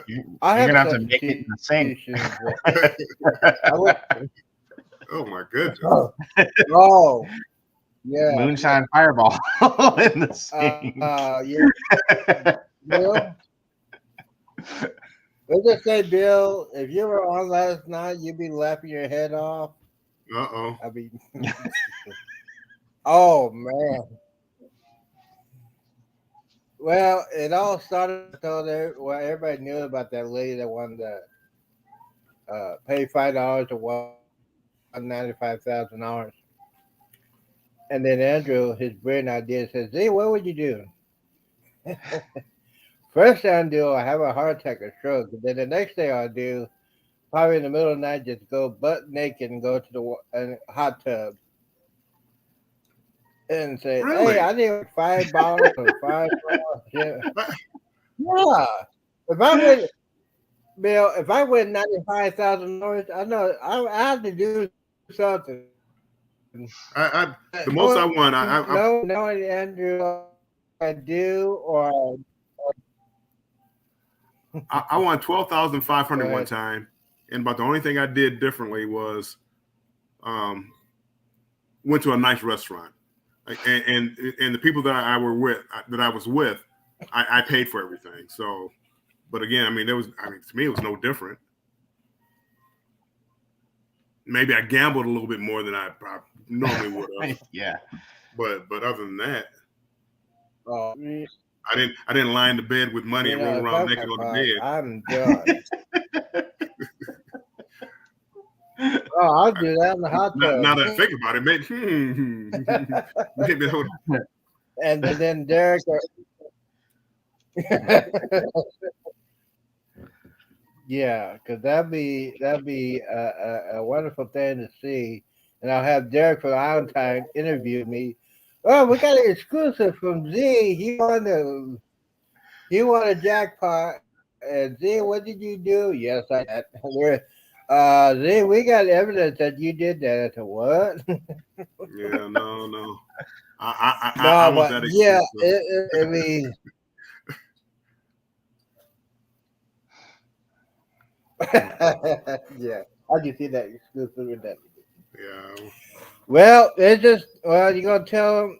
You're have gonna have to make it in the sink. substitutions. I would. Oh my goodness. Oh, yeah. Moonshine fireball in the sink. Yeah, Bill. Let's just say, Bill, if you were on last night, you'd be laughing your head off. Uh-oh. I mean, oh man. Well, it all started so there. Well, everybody knew about that lady that wanted to pay $5 to $195,000, and then Andrew, his brilliant idea, says, "Hey, what would you do?" First thing I do, I have a heart attack or stroke. And then the next thing I do, probably in the middle of the night, just go butt naked and go to the hot tub and say, "Hey, Really? I need like $5 or $5." Yeah, yeah. If I win, Bill, if I win $95,000, I know I have to do something. The most I won, No, Andrew, I do or I won 12,500 go one ahead. time, and about the only thing I did differently was went to a nice restaurant, and the people that I was with, I paid for everything. So, but again, to me it was no different. Maybe I gambled a little bit more than I normally would have, Yeah. but other than that, Oh, I didn't lie in the bed with money and roll if around naked on the bed. I'm done. Oh, I'll do that in the hot Now tub. that I think about it, maybe that would. And then Derek. Yeah, because that'd be a wonderful thing to see, and I'll have Derek from Valentine interview me. Oh, we got an exclusive from Z. He won a jackpot. And Z, what did you do? Yes, I did that. Z, we got evidence that you did that. I said, what? Yeah, no. I No, want but that yeah, exclusive. I mean, yeah, I can see that exclusive with that. Yeah. Well, it's just you gonna tell him,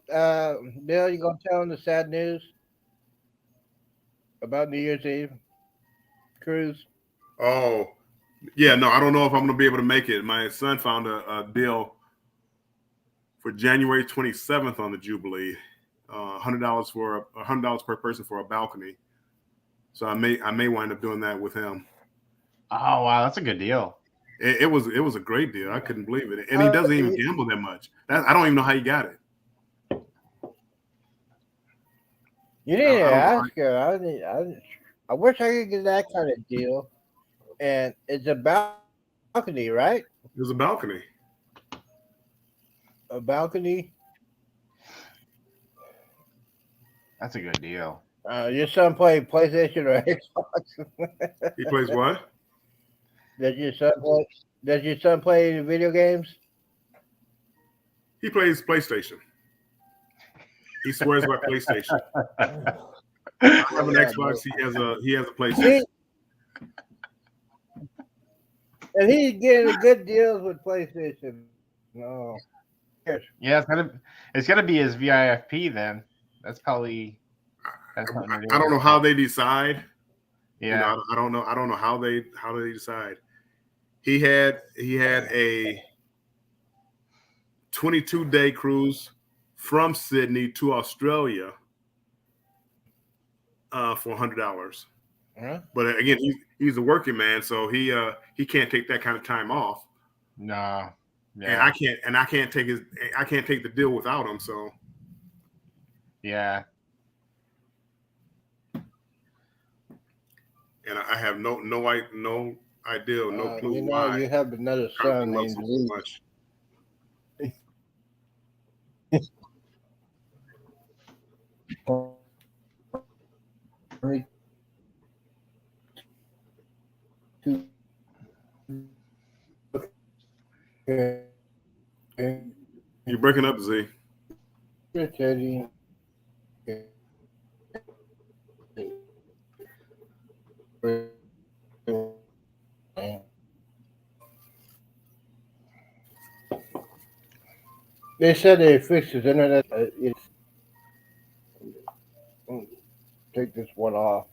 Bill. You gonna tell him the sad news about New Year's Eve cruise? Oh, yeah. No, I don't know if I'm going to be able to make it. My son found a deal for January 27th on the Jubilee, $100 per person for a balcony. So I may wind up doing that with him. Oh wow, that's a good deal. It was a great deal. I couldn't believe it, and he Uh, doesn't even you, gamble that much. I don't even know how he got it. you need to I don't know. ask her. I wish I could get that kind of deal. And it's a balcony, right? There's a balcony. A balcony. That's a good deal. Your son play PlayStation or Xbox? He plays what? Does your son play? Does your son play any video games? He plays PlayStation. He swears by PlayStation. I have an Yeah, Xbox. He has a PlayStation. he, and he's getting good deals with PlayStation. Oh, yes. Yeah, it's gotta be his VIFP then. That's probably has something to do I with don't know it. how they decide. Yeah. I don't know. I don't know how they decide. He had a 22-day cruise from Sydney to Australia for $100. Huh? But again, he's a working man, so he can't take that kind of time off. No. And Yeah. I can't take the deal without him. So Yeah. and I have no idea, no clue why You have another Jonathan son loves named him Z. so much. breaking up, Z. irritating. They said they fixed his internet. Take this one off.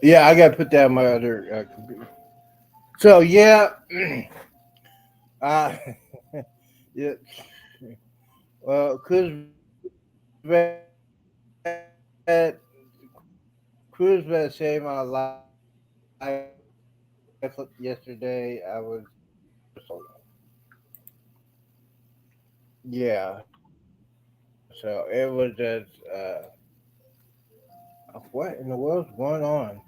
Yeah, I gotta put that on my other computer. So yeah, uh, yeah. Well, Cruz vet saved my life yesterday. I was yeah. So it was just what in the world's going on?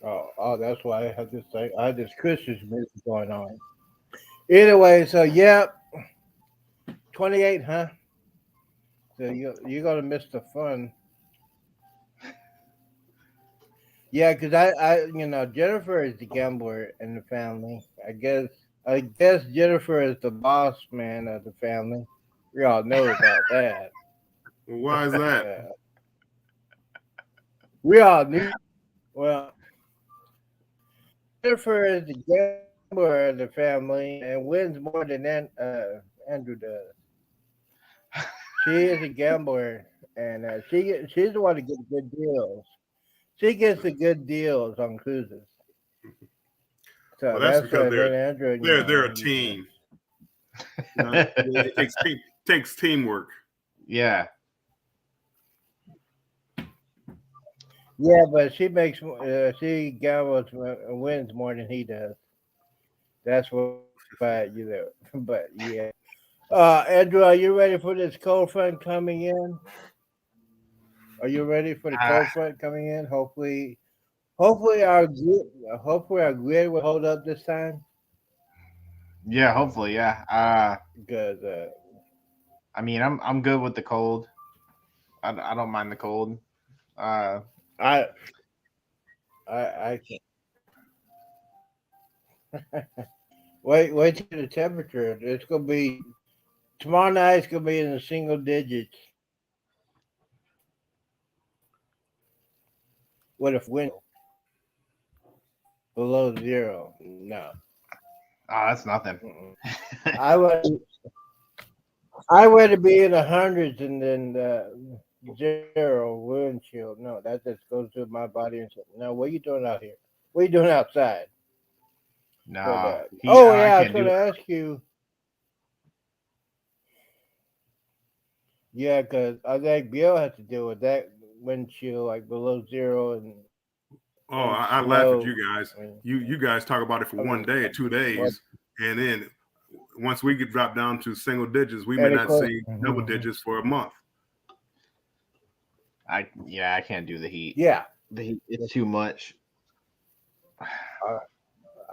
Oh, that's why I have this thing. I had this Christmas music going on. Anyway, so yeah, 28, huh? So you're gonna miss the fun. Yeah, because Jennifer is the gambler in the family. I guess Jennifer is the boss man of the family. We all know about that. Well, why is that? We all knew. Well, Jennifer is the gambler of the family and wins more than Andrew does. She is a gambler, and she's the one that gets good deals. She gets the good deals on cruises. So Well, that's that's because why then Andrew, they're a team. It takes teamwork. Yeah. Yeah, but she gambles wins more than he does. That's why But yeah, Andrew, are you ready for this cold front coming in? Are you ready for the cold front coming in? Hopefully our grid will hold up this time. Yeah, hopefully, yeah. Because I mean, I'm good with the cold. I don't mind the cold. I I can wait till the temperature. It's gonna be tomorrow night. It's gonna be in the single digits with a wind below zero. No, that's nothing. I would I would to be in the hundreds and then zero wind chill. No, that just goes through my body and says, "No, what are you doing out here? What are you doing outside?" No, I Yeah, I was can't going do to it. ask you. Yeah, because I think Bill has to deal with that wind chill like below zero Oh, and I laugh at snow. you guys. I mean, You guys talk about it for I one mean, day or 2 days, and then once we get dropped down to single digits, we may and of not course, see double digits for a month. I can't do the heat. yeah, The heat, it's too much. I,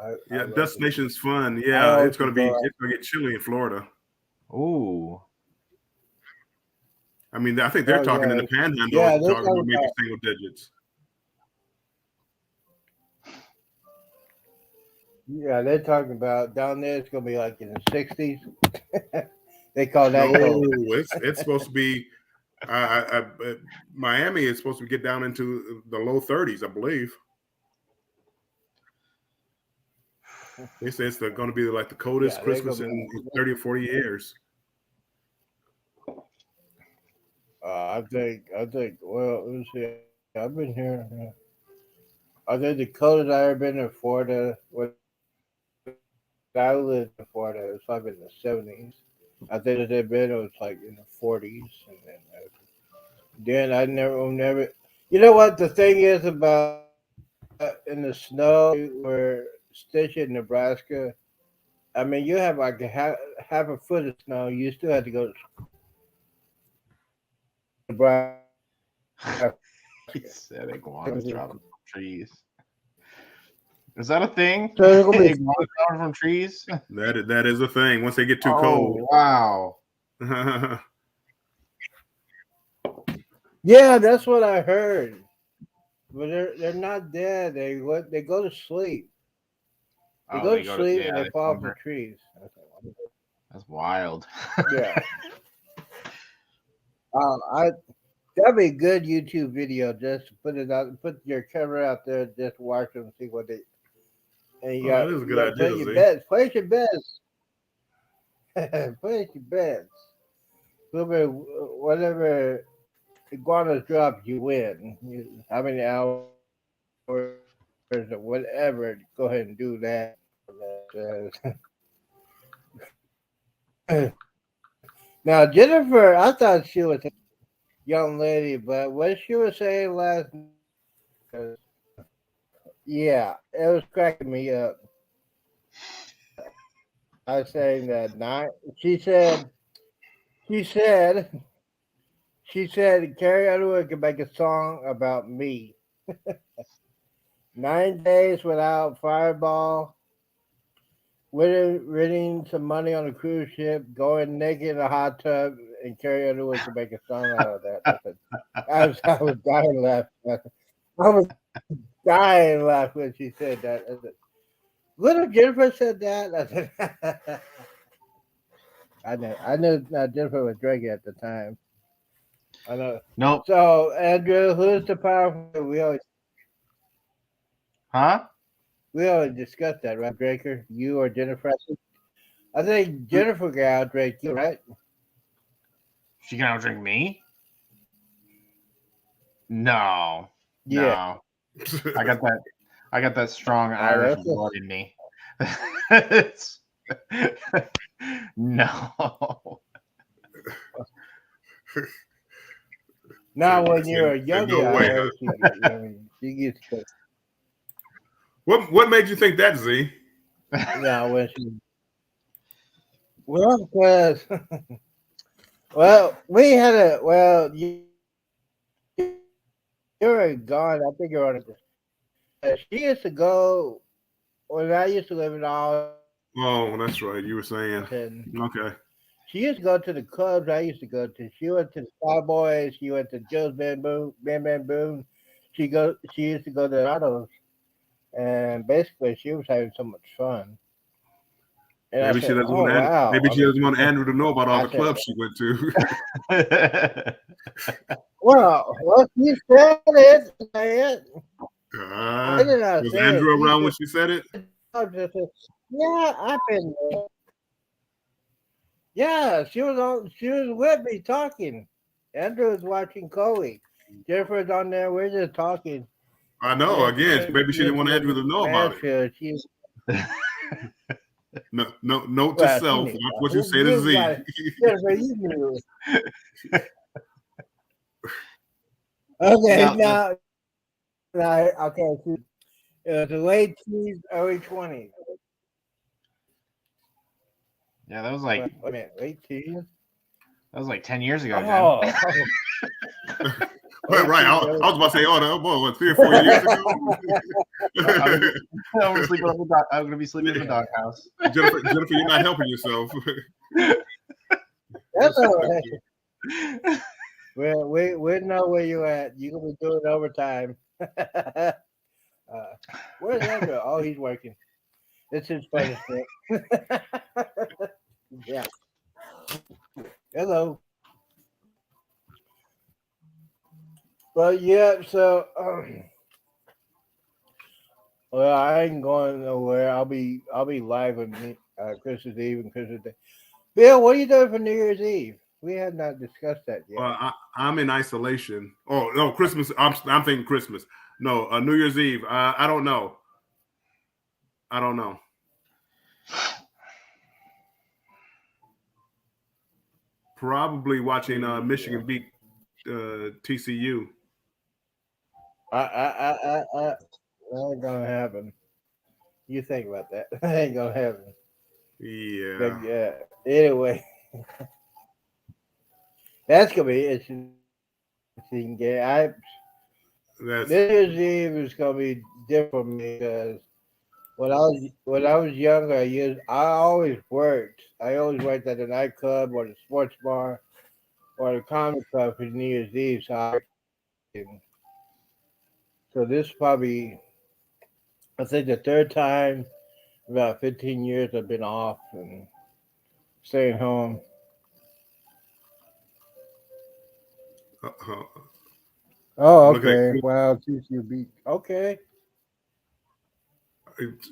I Yeah, love it. destination's fun. I Yeah, always go out. it's gonna get chilly in Florida. Ooh. I mean, I think they're Oh talking in yeah, the Panhandle, yeah. They're talking talking about maybe about single digits. they're talking about down there. It's gonna be like in the 60s. They call No, that cold. it's supposed to be. Miami is supposed to get down into the low 30s, I believe. They say it's going to be like the coldest Yeah, they're Christmas gonna in be. 30 or 40 years. I think. Well, let's see. I've been here. I think the coldest I ever been in Florida. When I lived in Florida, it was like in the 70s. I think that they've been. It was like in the 40s, and then I never. You know what the thing is about in the snow? Where stationed in Nebraska. I mean, you have like half a foot of snow. You still have to go to Nebraska. He said iguanas dropping from trees. Is that a thing? So it's gonna be. Iguanas dropping from trees? That is a thing. Once they get too cold. Oh, wow. Yeah, that's what I heard. But they're not dead. They go to sleep. They Oh, go they to go to sleep and yeah, they they fall off the slumber. trees. That's wild. Yeah. I That'd be a good YouTube video. Just put it out, put your camera out there, just watch them, see what they. And Oh, that is a you good got to idea, put your Z. bets. Place your bets. Place your bets. Whatever iguanas drop, you win. How many hours or whatever? Go ahead and do that. Now Jennifer, I thought she was a young lady, but what she was saying last night, yeah, it was cracking me up. I was saying that nine. She said, she said, Carrie Underwood could make a song about me. 9 days without Fireball, winning some money on a cruise ship, going naked in a hot tub, and Carrie Underwood could make a song out of that. I was dying laughing. I was dying laughing when she said that. I said, what if Jennifer said that? I said, I knew Jennifer was drinking at the time. I know. Nope. So, Andrew, who's the powerful? Huh? We always discuss that, right, Draker? You or Jennifer? I think Jennifer can outdrink you, right? She can outdrink me? No. Yeah. No. I got that strong Oh, Irish that's blood in me. It's- no. now when you're a There's younger no way, huh? she gets What made you think that, Z? now when she because well we had a you're gone. I think you're on a. She used to go when I used to live in Oh, that's right. You were saying. Austin. Okay. She used to go to the clubs I used to go to. She went to the Cowboys. She went to Joe's Bam Boom. She used to go to autos, and basically she was having so much fun. And I Maybe she said, doesn't "Oh want wow!" maybe she doesn't want Andrew to know about all I the said, clubs she went to. well, she said it. Say it. I did not Was say it. Andrew She around when said, she said it? "Yeah, I've been there." Yeah, she was on. She was with me talking. Andrew was watching Chloe. Jennifer's on there. We're just talking. I know. And Again, maybe she didn't want Andrew to know about it. Mansfield. She No, note to well, she self: knew. watch what you say to Z. Jennifer, you knew. Okay, now, okay. It was the late teens, early 20s. Yeah, that was Wait like a minute, late teens. 10 years ago, Jen. Oh, Right. I was about to say, what, 3 or 4 years ago? I'm gonna be sleeping in the doghouse. Jennifer, you're not helping yourself. that's all right. We know where you at. You gonna be doing overtime. Where's Andrew? Oh, he's working. It's his punishment. Yeah. Hello. But yeah, so well, I ain't going nowhere. I'll be live on Christmas Eve and Christmas Day. Bill, what are you doing for New Year's Eve? We have not discussed that yet. I'm in isolation. Oh no, Christmas. I'm thinking Christmas. No, New Year's Eve. I don't know. I don't know. Probably watching Michigan beat TCU. That ain't gonna happen. You think about that. That ain't gonna happen. Yeah. But yeah. Anyway, that's gonna be interesting. New Year's Eve is gonna be different for me because when I was younger, I always worked. I always worked at the nightclub or the sports bar or the comic club for New Year's Eve. So this is probably I think the third time About 15 years I've been off and staying home. Uh, Oh, look like okay. Wow, TCU beat. Okay.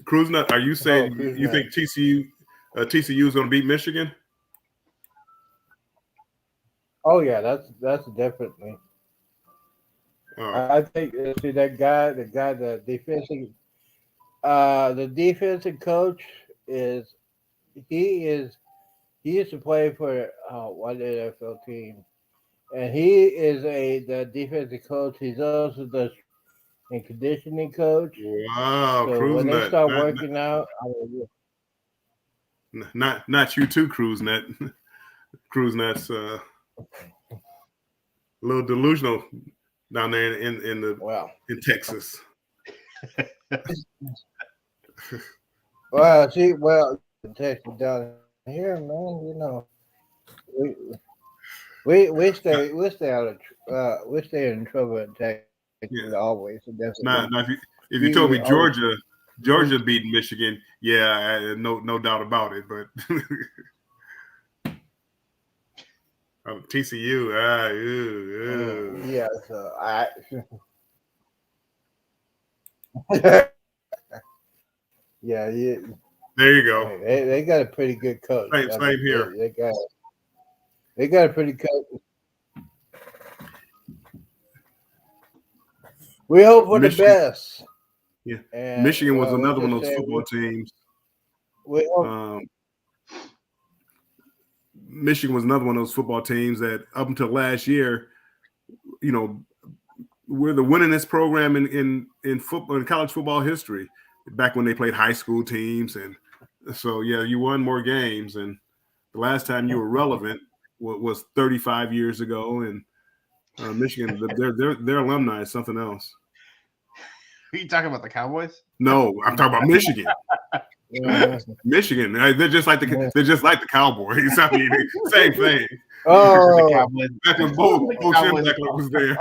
Cruz Nut. Are you Oh, saying cruising you that. think TCU is going to beat Michigan? Oh yeah, that's definitely. Uh, I think see that guy, the defensive coach is he is he used to play for one NFL team, and he is the defensive coach. He's also the strength and conditioning coach. wow, So Cruz when they Nut. start working out, I mean, Not you too, Cruz Nut. Cruz Nut's a little delusional down there well, in Texas. well, Texas down here, man. We we stay out of we stay in trouble in Texas Yeah. always. So definitely, Now if you told me always Georgia beat Michigan, yeah, no doubt about it. But TCU, yeah. So I yeah, there you go. they got a pretty good coach. I Same mean, here. they got a pretty coach. We hope for the Michigan, best. yeah. And Michigan was we'll another one just of those say football teams. we hope. Michigan was another one of those football teams that up until last year, you know, we're the winningest program in football in college football history. Back when they played high school teams, and so yeah, you won more games. And the last time you were relevant was 35 years ago, and Michigan, their alumni is something else. Are you talking about the Cowboys? No, I'm talking about Michigan. Michigan, they're just like the Cowboys. I mean, same thing. The Oh, Cowboys. Back when Bo The Cowboys Schembechler was there,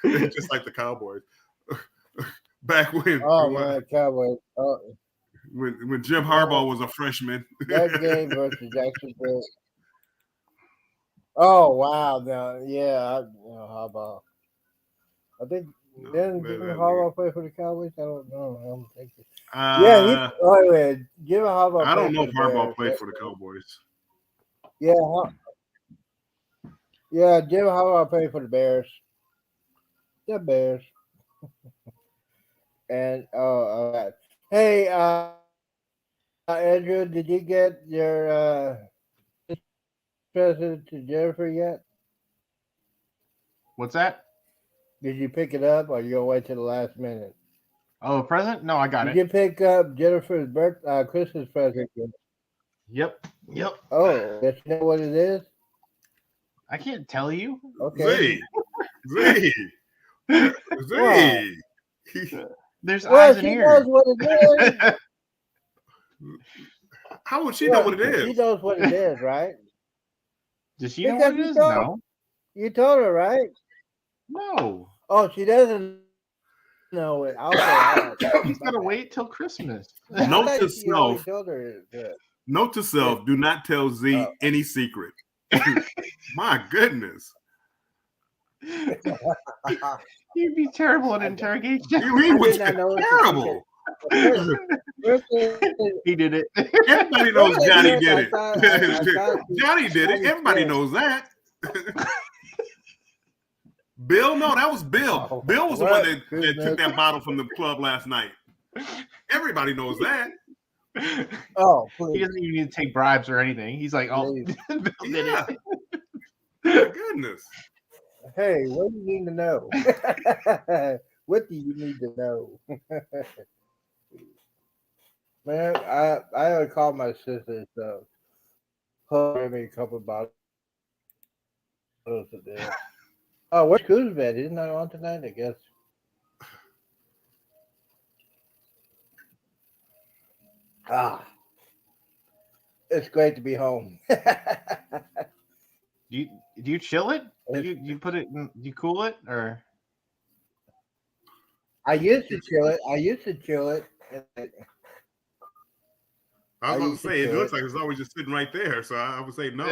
they're just like the Cowboys. Back oh man, Cowboys. Oh, when Jim Harbaugh was a freshman. that game versus Jacksonville. Oh wow! Now, yeah, how about? I think didn't Harbaugh play for the Cowboys? I don't know. I don't think. Yeah, wait, wait. Jim Harbaugh. I don't know played if for the Harbaugh Bears. played for the Cowboys. Yeah, yeah. Jim Harbaugh played for the Bears. The Bears. And all right. Hey, Andrew, did you get your present to Jennifer yet? What's that? Did you pick it up, or you gonna wait till the last minute? Oh, a present? No, I got Did it. you pick up Jennifer's Christmas present? Yep. Oh, does she know what it is? I can't tell you. Okay. Z. Wow. There's Well, eyes and she ears. knows what it is. How would she know what it is? She knows what it is, right? Does she know what it is? No. You told her, right? No. Oh, she doesn't know it. Okay. She's gotta wait till Christmas. Note to self. Told her Note to self: do not tell Z any secret. My goodness. You'd be terrible at interrogation. He was terrible. He did it. Everybody knows Johnny did it. Johnny did it. Everybody knows that. Bill? No, that was Bill. Oh, Bill was the one that took that bottle from the club last night. Everybody knows that. Oh, he doesn't even need to take bribes or anything. He's like, oh, Bill did it. My goodness. Hey, what do you need to know? What do you need to know? Man, I would call my sister, so pour me a couple bottles a day. Oh, where's Kuzbet? Isn't that on tonight? I guess. It's great to be home. Do you chill it? Do you put it? Do you cool it or? I used to chill it. I was going to say, it looks like it's always just sitting right there. So I would say no.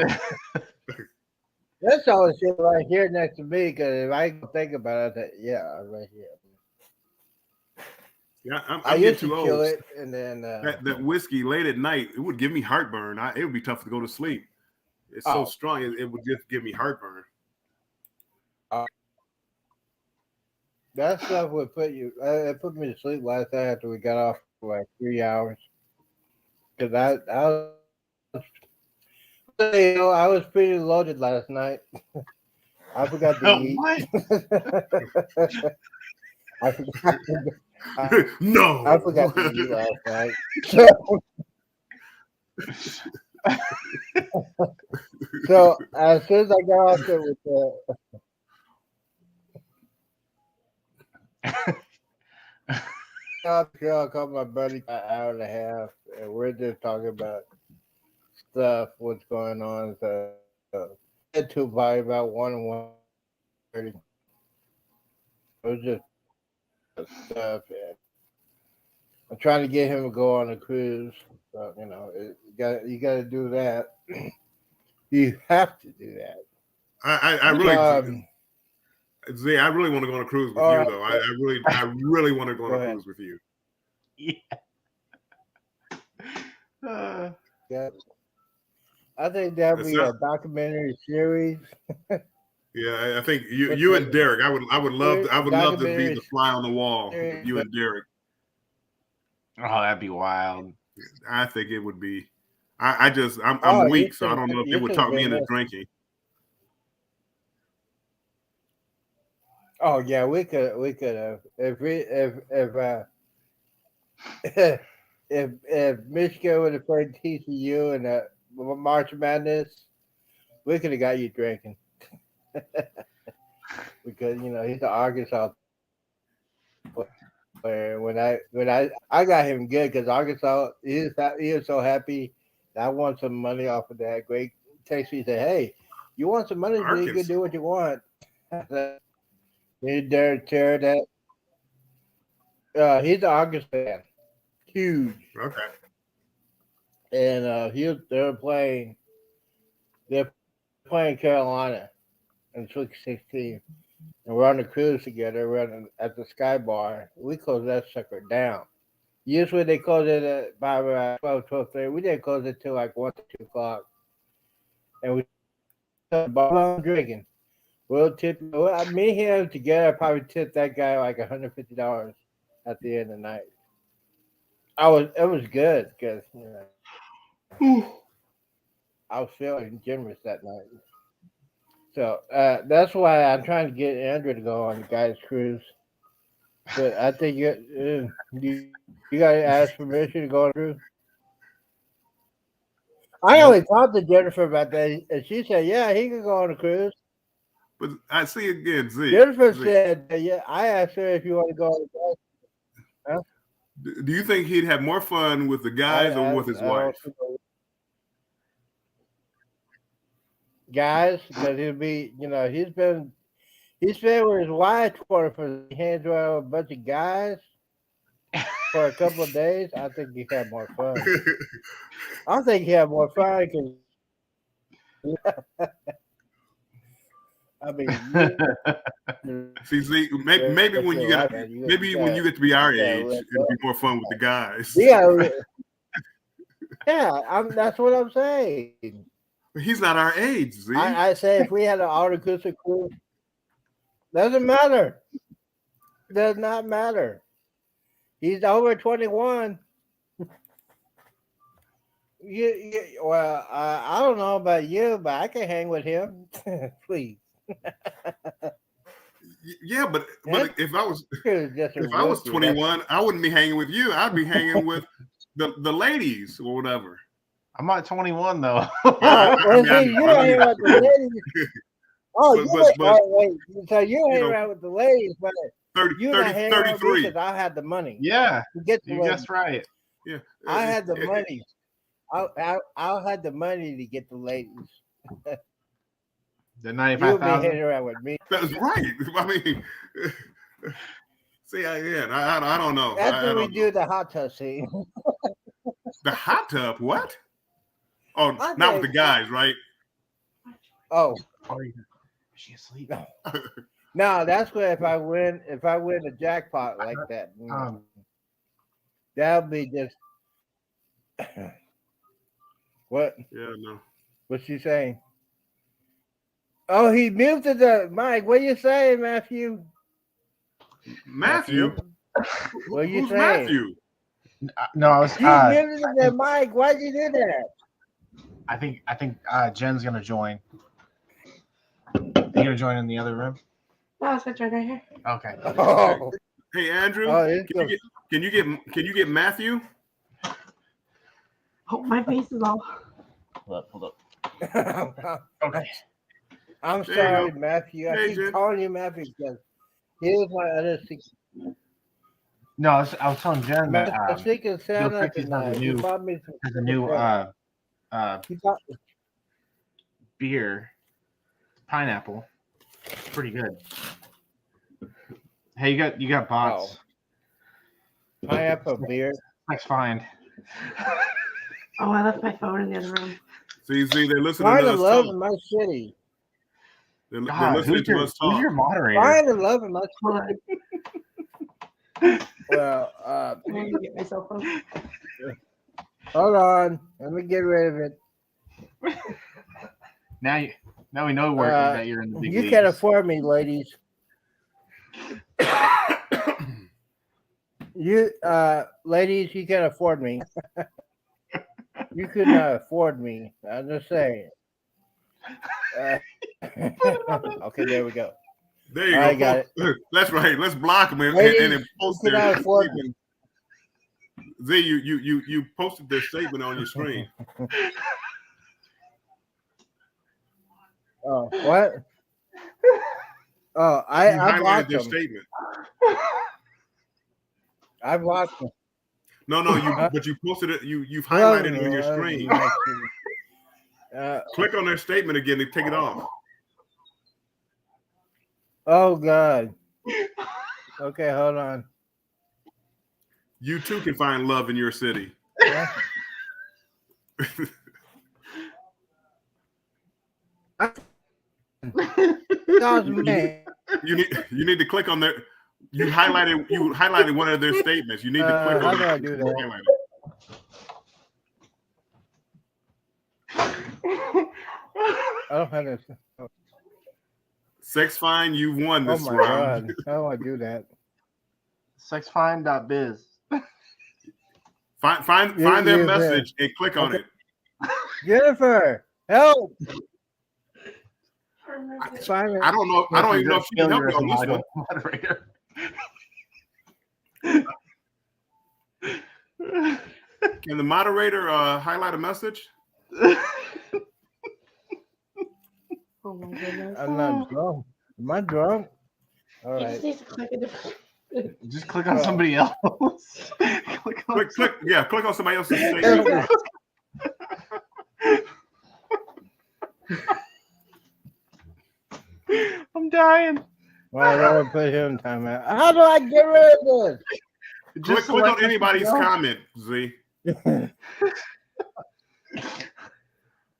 That's always sitting right here next to me because if I think about it, right here. Yeah, I I'm used getting too to kill old. it, and then That whiskey late at night, it would give me heartburn. It would be tough to go to sleep. It's so strong, it would just give me heartburn. That stuff would put you. It put me to sleep last night after we got off for like 3 hours. Because I was pretty loaded last night. I forgot to eat. What? I forgot. No, I forgot to eat last night. So as soon as I got off there with I called my buddy an hour and a half, and we're just talking about stuff, what's going on. So get to by about 1:30. It was just stuff. And I'm trying to get him to go on a cruise. So, you got to do that. You have to do that. I really. Zay, I really want to go on a cruise with you, though. I really want to go on a cruise with you. Yeah. Yeah. I think that'd be a documentary series. Yeah, I think you and Derek. I would love to be the fly on the wall. You and Derek. Oh, that'd be wild. I think it would be. I'm weak, so I don't know if it would talk me into drinking. Oh yeah, we could have if Michigan would have played TCU in the March Madness, we could have got you drinking. Because he's an Arkansas player. When I got him good because Arkansas, he was so happy that I won some money off of that. Great text me, said, "Hey, you want some money? So you can do what you want." He dare tear that. He's an Arkansas fan, huge. Okay. And they're playing Carolina in Sweet 16, and we're on the cruise together. We're at the Sky Bar. We closed that sucker down. Usually they close it at by 12:30. We didn't close it till like 1 to 2 o'clock, and we drinking. We'll tip. Me and him together probably tipped that guy like $150 at the end of the night. It was good because I was feeling generous that night. So that's why I'm trying to get Andrew to go on the guys' cruise. But I think you got to ask permission to go on a cruise. I only talked to Jennifer about that, and she said, "Yeah, he could go on a cruise." But I see again, Z. Jennifer said, "Yeah." I asked her if you want to go on a cruise. Huh? Do you think he'd have more fun with the guys or with his wife? Guys, because he'll be, he's been with his wife for hands around a bunch of guys for a couple of days. I think he had more fun. I think he had more fun because I mean, see, maybe when you get when you get to be our age, it'll be more fun with the guys. Yeah, that's what I'm saying. He's not our age, Z. I say if we had an all-inclusive cruise, doesn't matter. Does not matter. He's over 21. Well, I don't know about you, but I can hang with him. Please. Yeah, but if I was 21, I wouldn't be hanging with you. I'd be hanging with the ladies or whatever. I'm not 21 though. You hang out with the ladies. Wait. So you hang around with the ladies, but 33 because I had the money. Yeah, you guessed right. Yeah, I had the money. I had the money to get the ladies. The 95,000. You'll be hanging around with me. That's right. I mean, see, I don't know. After we do the hot tub scene. The hot tub? What? Oh, I not with the think- guys, right? Oh, Is she asleep? no, that's what if I win a jackpot like that, that'll be just what? Yeah, no. What's she saying? Oh, he muted the mic. What are you saying, Matthew? Matthew? What are you Who's saying? Matthew? No, I was. You muted the mic. Why'd you do that? I think Jen's gonna join. You gonna join in the other room? No, it's right here. Okay. Oh, Hey, Andrew. Oh, Can you get Matthew? Oh, my face is all. Hold up. okay. I'm There you sorry, go. Matthew. I Hey, keep Jen. calling you Matthew because he was my other secret. No, I was telling Jen that My secret Santa 50's not tonight. the He new- bought me some. there's a new He bought, beer, pineapple. It's pretty good. Hey, you got bots. pineapple beer. Nice find. Oh, I left my phone in the other room. See, they're listening Find to a us love talk. in my city. They're God, listening to us who's talk. your moderator? Find a love in my Hold city. on. Well, I want to get my cell phone. hold on. Let me get rid of it. Now we know where that you're in the big You leagues. can afford me, ladies. Ladies, you can afford me. You could not afford me. I'm just saying. Okay, there we go. There you I go. got it. That's right. Let's block them and Ladies, then post you their cannot afford me. statement. Z, you posted their statement on your screen. Oh, what? Oh, You I highlighted blocked their them. statement. I blocked them. No, but you posted it. You've Well, highlighted it on your screen. Click on their statement again and take it off. Oh God. Okay, hold on. You too can find love in your city. Yeah. That was me. You need to click on their. You highlighted one of their statements. You need to click How on do it. I do that? Highlight it. I don't have this. Sex fine, you won Oh this my round. God. How do I do that? Sexfind.biz. Find You- their you message and click on Okay. it. Jennifer, help! Find it. I don't know. I don't even know if she can help you on this one. Moderator. Can the moderator highlight a message? Oh my goodness. I'm not drunk. Am I drunk? All He right. just needs to click a different. Just click on somebody else. click on Click on somebody else's statement. I'm dying. Well, I gotta put him in timeout. How do I get rid of Click on anybody's comment, Z. this?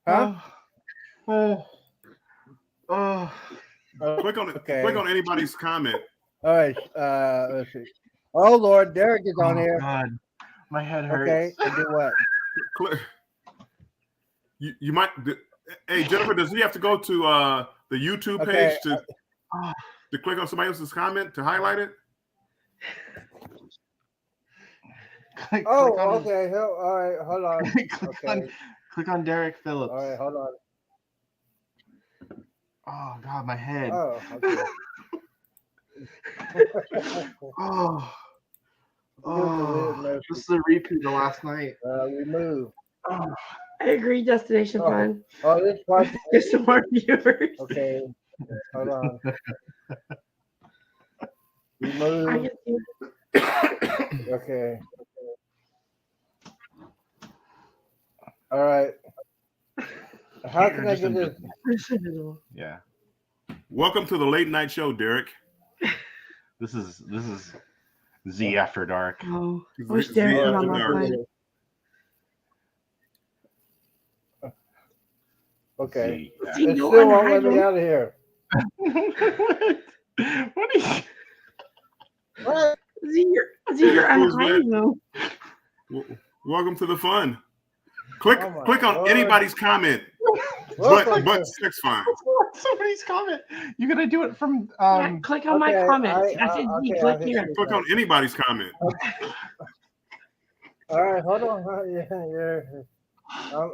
Huh? Click on it. Okay. Click on anybody's comment. All right. Let's see. Oh Lord, Derek is on here. God. My head hurts. Okay. And do what? Click. You might. Hey Jennifer, does he have to go to the YouTube page Okay. to click on somebody else's comment to highlight it? Click Oh, on, okay. All right. Hold on. Okay. click on Derek Phillips. All right. Hold on. Oh God, my head. Oh, okay. This is a repeat of last night. Remove. Oh, I agree. Destination Oh. fun. Oh, this part. Just some more viewers. Okay. Hold on. I Remove. get you. Okay. All right. How can I get this? yeah. Welcome to the late night show, Derek. This is Z After Dark. Oh, I Z- wish Derek Z was after on dark. my side. Okay. See, It don't still won't let unhide me them. out of here. What are you? What? See, you're Who's unhiding them. Welcome to the fun. Click Oh my on Lord. anybody's comment. Welcome But to- sex fine. Somebody's comment. You're gonna do it from Yeah, click on my okay, comments. I said, okay, click I'll hit here. you Click on anybody's comment. All right, hold on.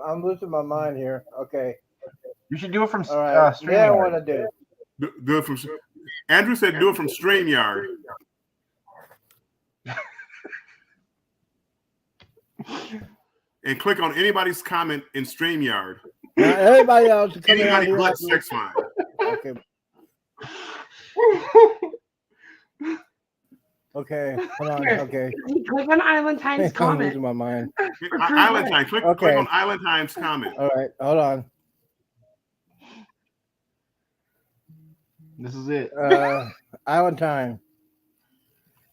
I'm losing my mind here. Okay. You should do it from All right. Yeah, what I StreamYard. do? Do it from. Andrew said do it from StreamYard. And click on anybody's comment in StreamYard. Now, everybody else is coming out Anybody here. but sex fine. Okay. Okay. Hold on. Here. Okay. Click on Island Times I'm comment. losing my mind. Island Time. Click Okay. on Island Time's comment. All right. Hold on. This is it. Island time.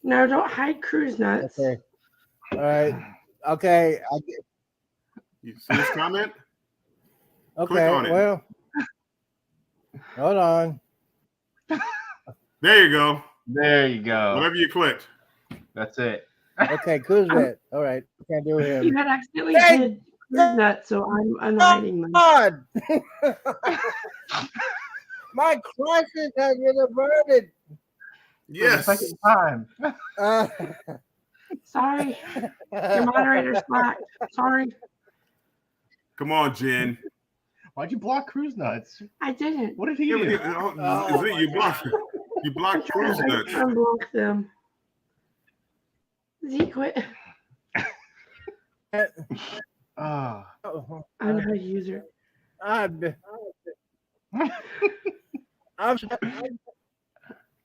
No, don't hide cruise nuts. Okay. All right. Okay. You see his comment? Okay. on it. Well. Hold on. There you go. There you go. Whatever you clicked. That's it. Okay. Who's that? All right. Can't do him. You had accidentally Thank hid cruise nuts, so I'm unhiding them. God. My crisis has been averted. Yes. For the second time. Sorry, your moderator's black. Sorry, Come on, Jen. Why'd you block Cruise Nuts? I didn't. What did he You do? blocked Cruise I Nuts. unblocked them. Z quit. Oh. Unhide user. I'm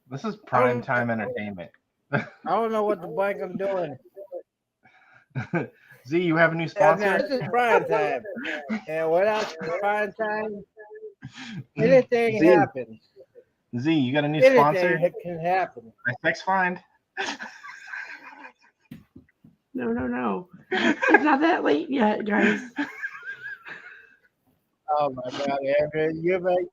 This is Primetime Entertainment. I don't know what the blank I'm doing. Z, you have a new Now, sponsor? this is prime time. And without prime time, anything Z, happens. Z, you got a new sponsor? Anything can happen. My sex find? No. It's not that late yet, guys. Oh my God, Andrew, you make.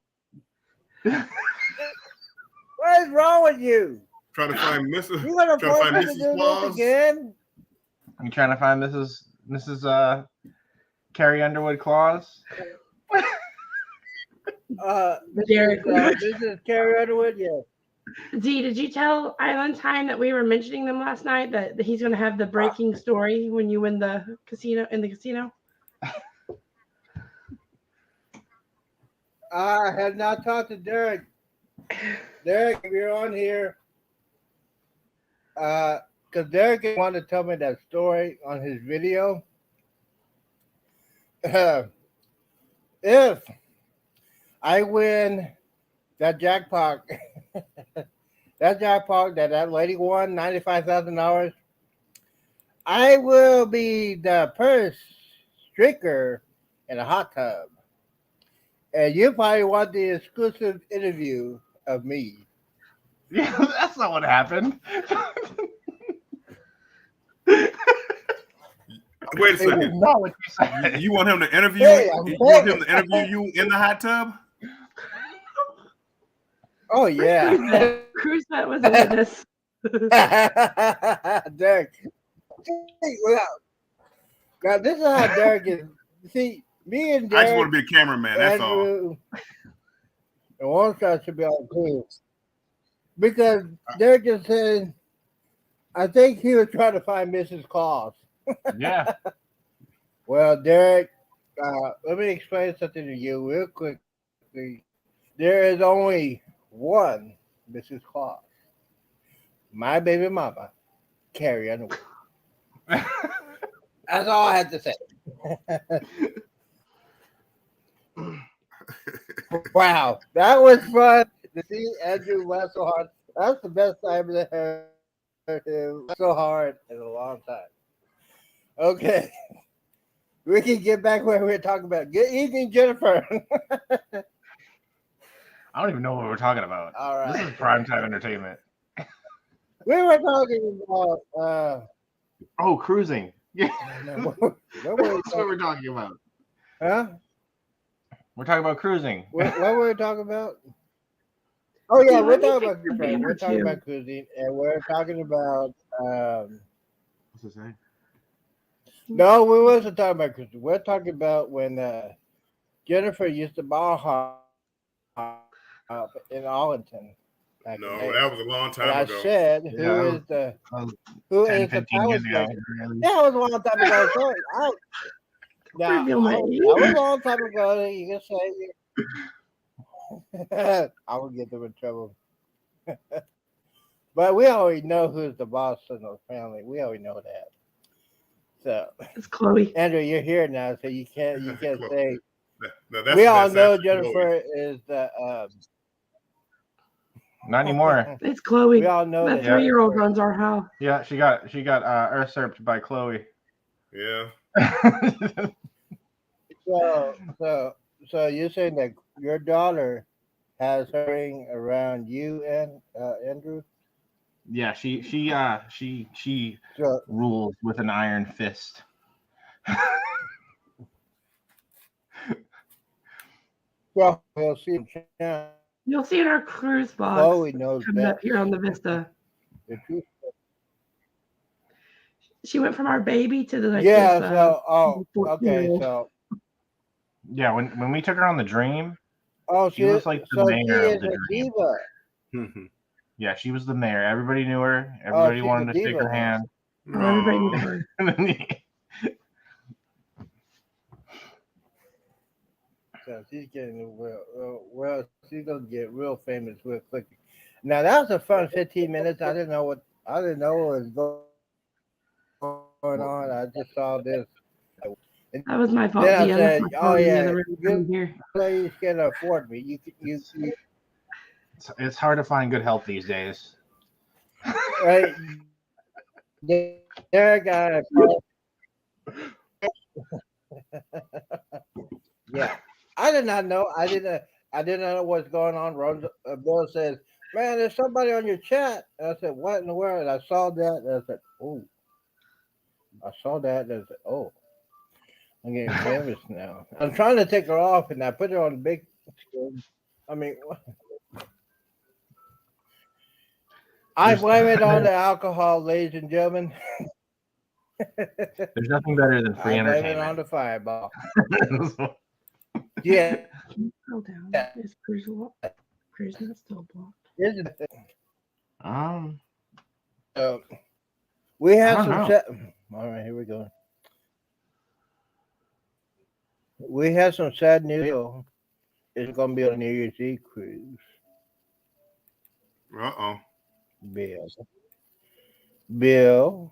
What is wrong with you? Try to find Mrs. You gonna Trying to find force me to Mrs. do Claus? this again? You trying to find Mrs. Carrie Underwood Claus? Derek. This is Carrie Underwood, yes. Z, did you tell Island Time that we were mentioning them last night? That he's going to have the breaking story when you win the casino in the casino? I have not talked to Derek. Derek, if you're on here, because Derek wanted to tell me that story on his video. If I win that jackpot, that lady won $95,000, I will be the first streaker in a hot tub. And you probably want the exclusive interview of me. Yeah, that's not what happened. Wait a It's second. not what you said. You want him to interview? Hey, you want him to interview you in the hot tub? Oh yeah. Cruz that was a witness. Derek. God, this is how Derek is. See, me and Derek. I just want to be a cameraman. That's all. Andrew, and one shot should be on too. Because Derek just said, I think he was trying to find Mrs. Claus. Yeah. Well, Derek, let me explain something to you real quickly. There is only one Mrs. Claus. My baby mama, Carrie Underwood. That's all I have to say. Wow, that was fun to see Andrew laugh so hard. That's the best time to heard him so hard in a long time. Okay, we can get back where we were talking about. Good evening, Jennifer. I don't even know what we're talking about. All right. This is Primetime Entertainment. We were talking about. Oh, cruising. Yeah. What were we That's what we're talking about. Huh? We're talking about cruising. What were we talking about? Oh yeah, Let me we're fix the banner, talking too. about cruising, and we're talking about. What's it say? No, we wasn't talking about cruising. We're talking about when Jennifer used to ball hop in Arlington. Back in the No, day. that was a long And time I ago. said, Yeah, who is the 10, 15 pilot years ago. breaker? Yeah, it was a long time ago. So Reveal my age. that was a long time ago. You can say I will get them in trouble. But we already know who's the boss in the family. We already know that. So It's Chloe. Andrew, you're here now, so you can't say. No, We all know actually Jennifer is the. Not anymore. It's Chloe. We all know That that 3-year-old Jennifer- runs our house. Yeah, she got usurped by Chloe. Yeah. So you're saying that your daughter has her ring around you and Andrew? Yeah, she So rules with an iron fist. well, we'll see. Now, You'll see in our cruise box Chloe knows coming that. up here on the Vista. If you- She went from our baby to the yeah. this, So 14-year-old. So Yeah, when we took her on the Dream, she was like the so she mayor is of the a Dream. diva. Yeah, she was the mayor. Everybody knew her. Oh, Everybody she's wanted a to shake diva her now. hand. Oh, everybody knew her. So she's getting well. She's gonna get real famous real quick. Now that was a fun 15 minutes. I didn't know what was going on. I just saw this. That was my fault, Then I Gia. said, That's my "Oh phone in the yeah, other room coming here. you can afford me. You It's hard to find good help these days. right there, guy." Yeah, I did not know. I didn't know what's going on. Bill says, "Man, there's somebody on your chat." And I said, "What in the world?" And I saw that. And I said, "Oh." I saw that. And I said, "Oh, I'm getting famous now." I'm trying to take her off, and I put her on the big screen. I mean, I blame it on the alcohol, ladies and gentlemen. There's nothing better than free I blame it on entertainment. the fireball. Yeah. Scroll down. Yeah. Is cruise not still blocked? Isn't it? We have I some. don't All right, here we go. We have some sad news. It's going to be on a New Year's Eve cruise. Bill.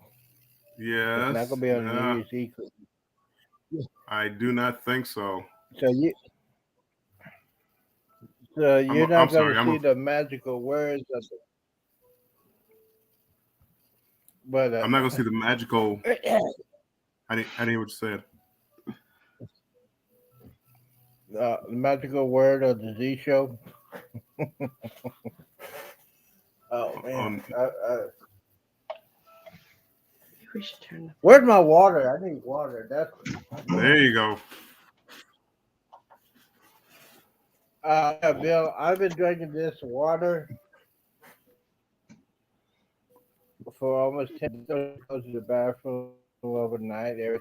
Yes. It's not going to be on a New Year's Eve cruise. I do not think so. So you're not going to see the magical words of it. But I'm not going to see the magical. I didn't hear what you said. The magical word of the Z show. Oh man! We should turn. Where's my water? I need water. There you go. Bill, I've been drinking this water for almost 10 minutes. Go to the bathroom overnight every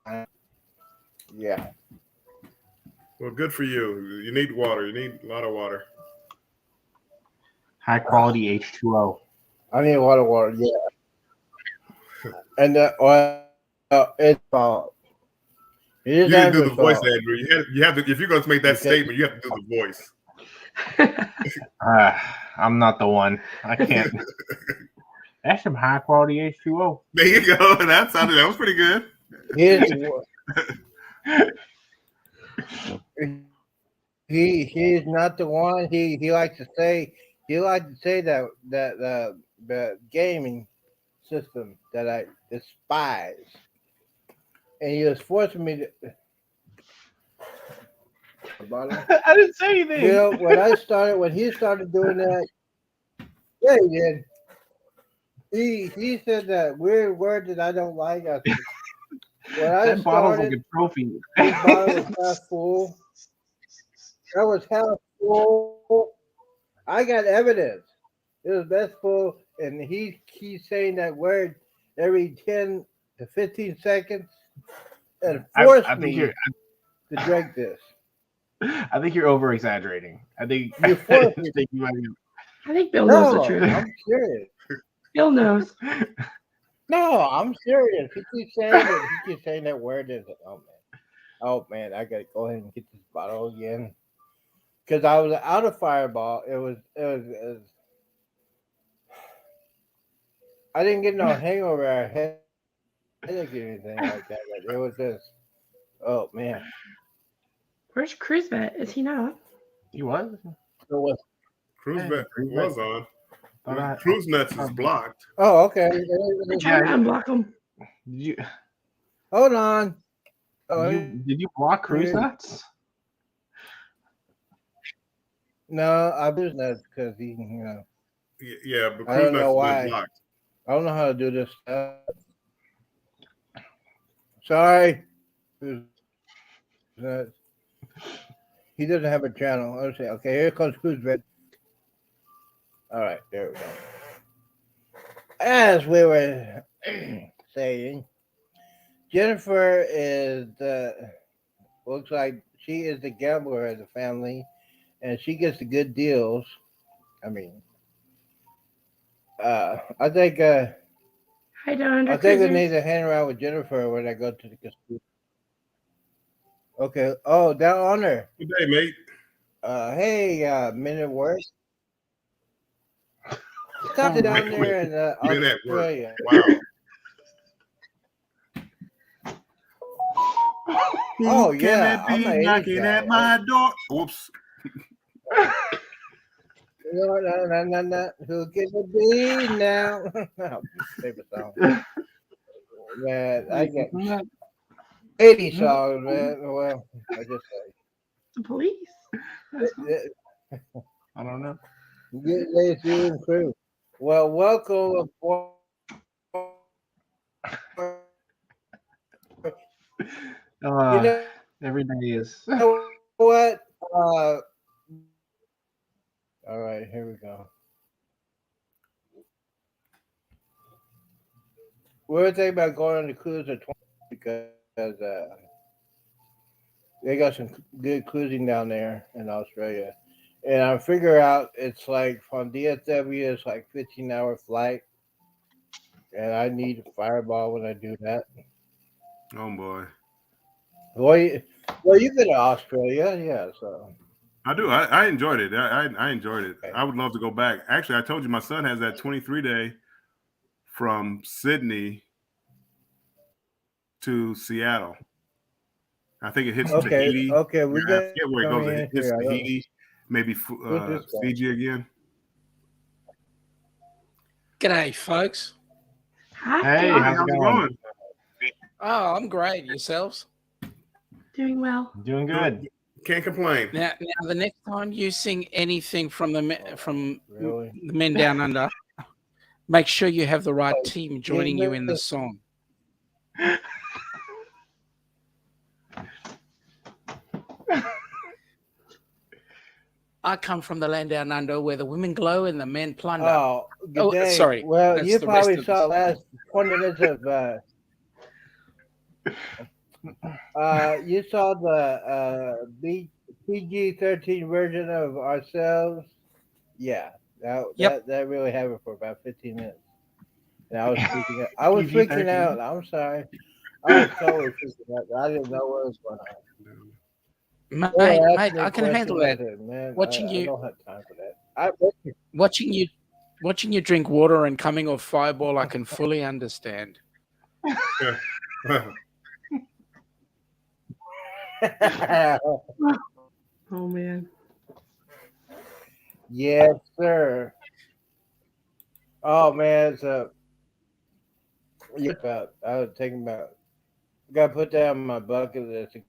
time. Yeah. Well, good for you. You need water. You need a lot of water. High quality H2O. I need a lot of water. Yeah. And it's You didn't do the voice, Andrew. You have to. If you're going to make that statement, you have to do the voice. I'm not the one. I can't. That's some high quality H2O. There you go. That was pretty good. He's not the one. He likes to say that the gaming system that I despise, and he was forcing me to. I didn't say anything. Bill, when he started doing that, yeah, he did. He said that weird word that I don't like. I said, when I that bottle's like started, a trophy. this bottle was half full. That was hell full. I got evidence. It was best full, and he keeps saying that word every 10 to 15 seconds and forced I think me you're. to drink this. I think you're over exaggerating. I think You forced I me. think you might be. I think Bill knows the No, truth. I'm serious. Bill knows. No, I'm serious. He keeps saying it. He keeps saying that word. Is oh man, I gotta go ahead and get this bottle again because I was out of Fireball. It was. I didn't get no hangover or headache or anything like that. But it was just, oh man, Where's Cruise Vet? Is he not? He was. it was. Cruise Hey, Vet Cruise was Vet. on. Cruise Nets is blocked. Oh, okay. I tried to unblock him. Did you Hold on. Oh, did you block Cruise Nuts? no, I was nuts because he. Yeah, but I Cruise don't Nets know has why. been blocked. I don't know how to do this stuff. Sorry. Cruise Nuts. He doesn't have a channel. Let's see. Okay, here comes Cruise Vet. All right, there we go. As we were saying, Jennifer is looks like she is the gambler of the family, and she gets the good deals. I mean, I think Hi, Don. I think I need to hang around with Jennifer when I go to the casino. Okay. Oh, down on her. Good day, mate. Hey, Men at Work. Stop it down there in Men at Work. Australia. Wow. Oh Who can yeah, it I'm be an 80s knocking guy. at my door? Whoops. No. Who can it be now? Favorite song. Man, I get 80 songs, man. Well, I just The police. say, I don't know. get lazy and crew. Well, welcome aboard. You know Every day is. what? All right, here we go. We were thinking about going on the cruise at 20 because they got some good cruising down there in Australia. And I figure out it's like from DSW, it's like 15-hour flight. And I need a Fireball when I do that. Oh boy. Well, you've been to Australia, yeah. So I do. I enjoyed it. I enjoyed it. I would love to go back. Actually, I told you my son has that 23-day from Sydney to Seattle. I think it hits Tahiti. Okay, we I got. forget where it goes. It hits Tahiti, maybe Fiji again. G'day, folks. Hi. Hey, Don. how's it going? Oh, I'm great. Yourselves? Doing well. Doing good. Can't complain. Now, the next time you sing anything from the Really? the Men Down Under, make sure you have the right team joining you in the song. I come from the land down under where the women glow and the men plunder. Oh, good day. Sorry. Well, That's you the probably rest of saw the- the last 20 minutes of. You saw the PG-13 version of Ourselves. Yeah, that really happened for about 15 minutes. And I was freaking out. I was freaking out. I'm sorry. I was totally freaking out. I didn't know what was going on. Mate, I can handle that. Man, Watching I you, don't have time for that. watching you drink water and coming off Fireball, I can fully understand. Oh man. Yes, sir. Oh man, so I was thinking about. Got to put that on my bucket list to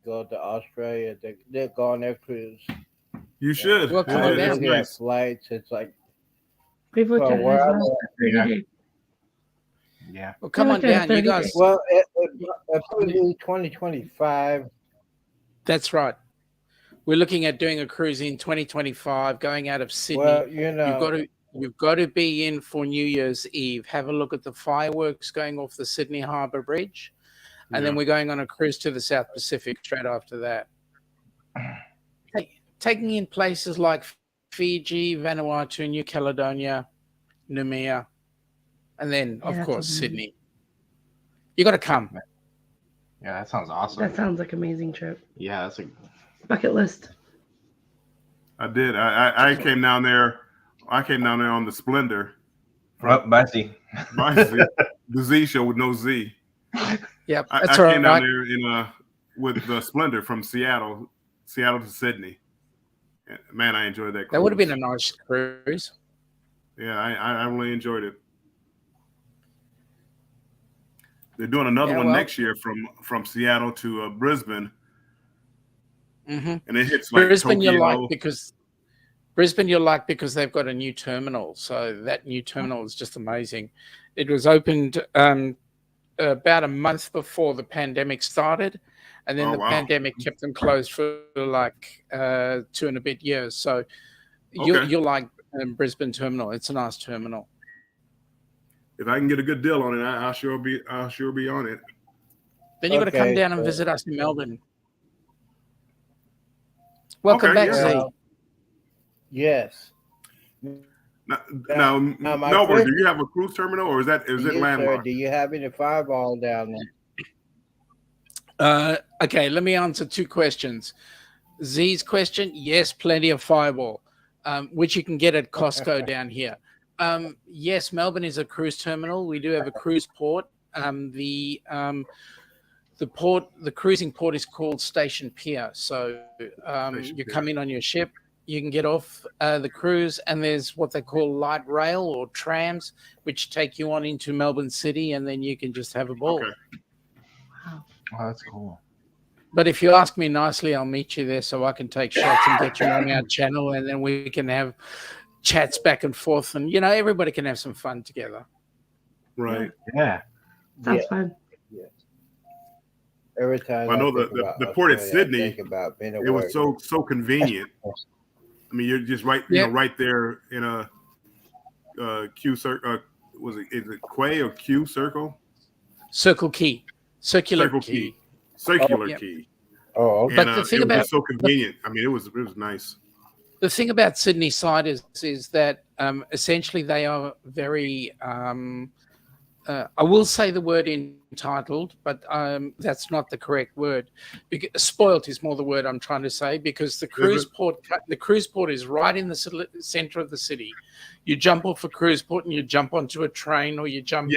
go to Australia. They're go on their cruise. You should. Well, come on down. It's nice. Flights. It's like We've looked at it as well. Yeah. Well, come on down. You guys. Well, it probably be 2025. That's right. we're looking at doing a cruise in 2025, going out of Sydney. Well, You've got to be in for New Year's Eve. Have a look at the fireworks going off the Sydney Harbour Bridge, and then we're going on a cruise to the South Pacific straight after that. Taking in places like Fiji, Vanuatu, New Caledonia, Noumea, and then of course Sydney. You got to come. Yeah, that sounds awesome. That sounds like an amazing trip. Yeah, that's a Bucket list. I did. I came down there. I came down there on the Splendor. Bye, Z. The Z show with no Z. Yep, I that's came down right. there with the Splendor from Seattle to Sydney. Man, I enjoyed that cruise. That would have been a nice cruise. Yeah, I really enjoyed it. They're doing another one next year from Seattle to Brisbane. Mm-hmm. And it hits like Brisbane. Tokyo. Brisbane you like because they've got a new terminal. So that new terminal is just amazing. It was opened about a month before the pandemic started, and then pandemic kept them closed for like 2 and a bit years. So you'll like Brisbane terminal. It's a nice terminal. If I can get a good deal on it, I'll sure be on it. Then you got to come down and visit us in Melbourne. Welcome back, Z. Yes. Now Melbourne, do you have a cruise terminal, or is it landlocked? Do you have any Fireball down there? Okay, let me answer 2 questions. Z's question: yes, plenty of Fireball, which you can get at Costco down here. Yes, Melbourne is a cruise terminal. We do have a cruise port. The cruising port is called Station Pier. So you come in on your ship, you can get off the cruise, and there's what they call light rail or trams, which take you on into Melbourne City, and then you can just have a ball. Okay. Wow. Oh, that's cool. But if you ask me nicely, I'll meet you there so I can take shots and get you on our channel, and then we can have chats back and forth, and everybody can have some fun together. Right. Yeah. Sounds fun. Yes. Every time I know the port at Sydney, it was so convenient. I mean, you're just right there in a Q circle. Is it Quay or Q circle? Circular key. Oh, okay. But the thing about it was so convenient. I mean, it was nice. The thing about Sydney side is that essentially they are very. I will say the word entitled, but that's not the correct word. Spoilt is more the word I'm trying to say, because the cruise port is right in the center of the city. You jump off a cruise port and you jump onto a train, or you jump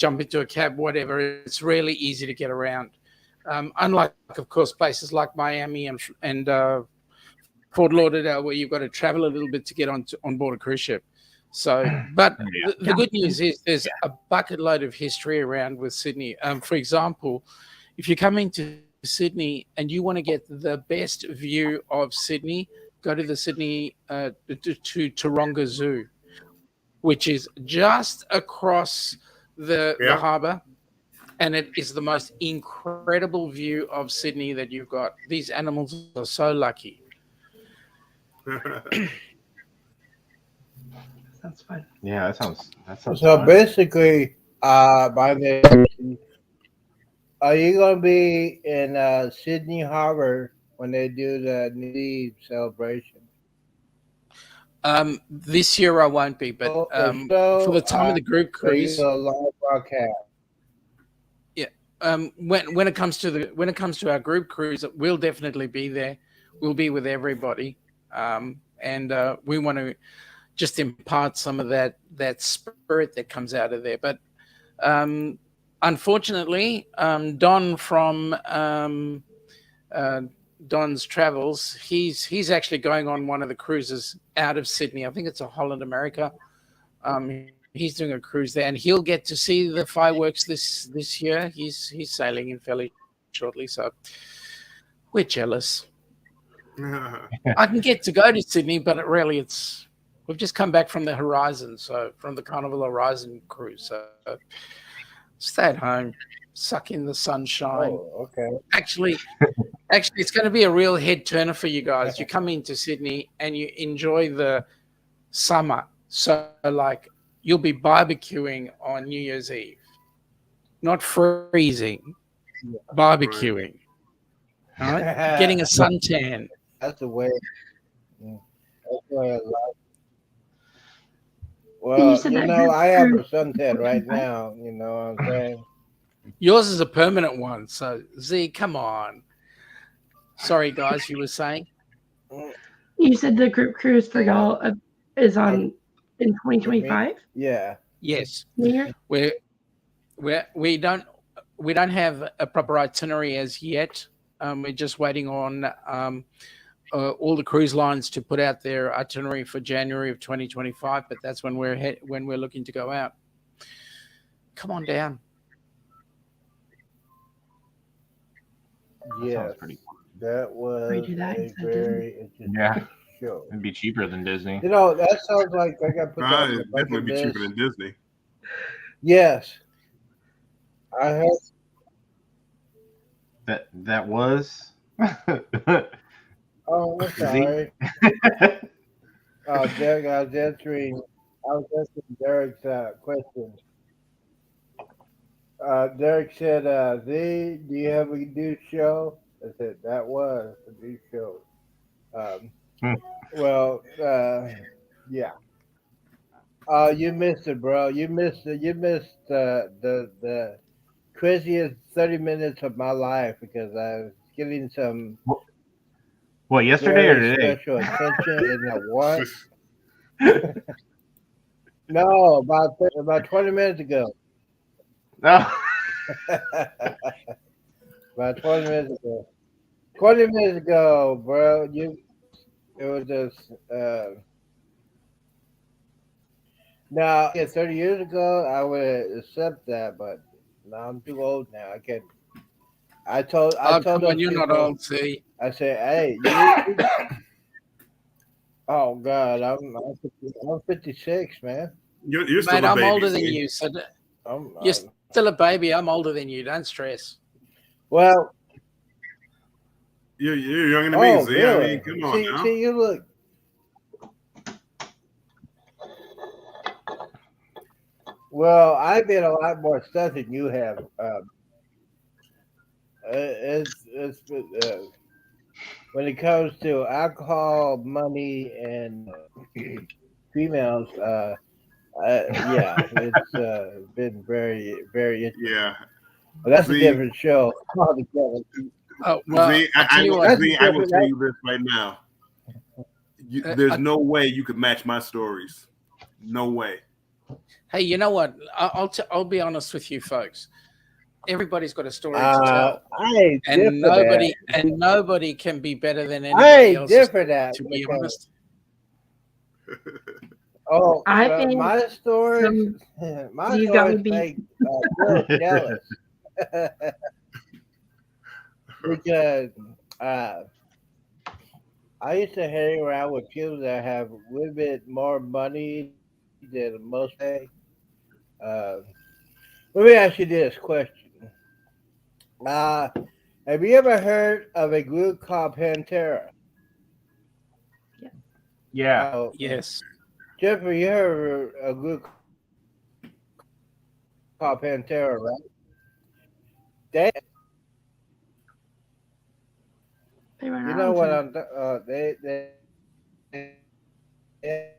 into a cab, whatever. It's really easy to get around. Unlike, of course, places like Miami and Fort Lauderdale, where you've got to travel a little bit to get on board a cruise ship. So, but the good news is there's a bucket load of history around with Sydney. For example, if you come into Sydney and you want to get the best view of Sydney, go to the Sydney to Taronga Zoo, which is just across the harbour, and it is the most incredible view of Sydney that you've got. These animals are so lucky. Sounds fun. Yeah, that sounds So fun. basically, my name, are you going to be in Sydney Harbour when they do the New Year's celebration? This year I won't be, but for the time of the group cruise, live broadcast. when it comes to our group cruise, we'll definitely be there. We'll be with everybody, and we want to just impart some of that spirit that comes out of there. But unfortunately, Don from Don's Travels, he's actually going on one of the cruises out of Sydney. I think it's a Holland America. He's doing a cruise there, and he'll get to see the fireworks this year. He's sailing in fairly shortly, so we're jealous. I can get to go to Sydney, but we've just come back from the Horizon, so from the Carnival Horizon cruise. So stay at home. suck in the sunshine. Oh, okay. Actually, it's going to be a real head turner for you guys. You come into Sydney and you enjoy the summer. So, like, you'll be barbecuing on New Year's Eve, not freezing, barbecuing. All right, getting a suntan. That's the way. Mm, That's the way I like. You Well, said you that know, group I have a cruise. suntan right now. You know what I'm saying? Yours is a permanent one. So, Z, come on. Sorry, guys, you were saying? You said the group cruise for y'all is Uh, on in for me, 2025 yeah. Yes. New Year. We don't have a proper itinerary as yet. We're just waiting on all the cruise lines to put out their itinerary for January of 2025. But that's when we're looking to go out. Come on down. That Yes. sounds pretty cool. That We was do that a instead of Disney. very interesting Yeah, show. it'd be cheaper than Disney. You know, that sounds like I got to put that on the It'd bucket definitely be cheaper list. than Disney. Yes, I heard. That was. Oh, I'm Z. sorry. Derek, I was answering Derek's question. Derek said, Z, do you have a new show? I said, that was a new show. Um, Hmm. well, yeah. You missed it, bro. You missed it. You missed the craziest 30 minutes of my life because I was getting some What, yesterday or very today? special attention in the what? No, about 20 minutes ago. No. About 20 minutes ago. 20 minutes ago, bro. It was just now. Yeah, 30 years ago, I would accept that, but now I'm too old now. I can't. I Oh, told come on, those you're not people. old, Z. I said, hey, you. Oh God, I'm 56, man. You're still Mate, a I'm baby. older than See? you. So I'm you're still a baby. I'm older than you. Don't stress. well. You're younger than me. Oh, See, I mean, really? come on now. See, you look. Well, I did a lot more stuff than you have. It's when it comes to alcohol, money, and females. Yeah, it's been very interesting. Yeah. But that's a Z, different show altogether. Oh, well, Z, I tell you what. That's a Z, I will different. tell you this right now. There's I, no way you could match my stories. No way. hey, you know what? I'll be honest with you, folks. Everybody's got a story to tell, I ain't and different nobody can be better than at. I anybody ain't else's. different at To be because honest, oh, I think my stories, some my these got me stories beat. make Bill jealous because uh, I used to hang around with people that have a little bit more money than most pay. Uh, Let me ask you this question: uh, Have you ever heard of a group called Pantera? Yeah. yes. Jeffrey, you heard of a group called Pantera, right? They, They run you know around what too. I'm. They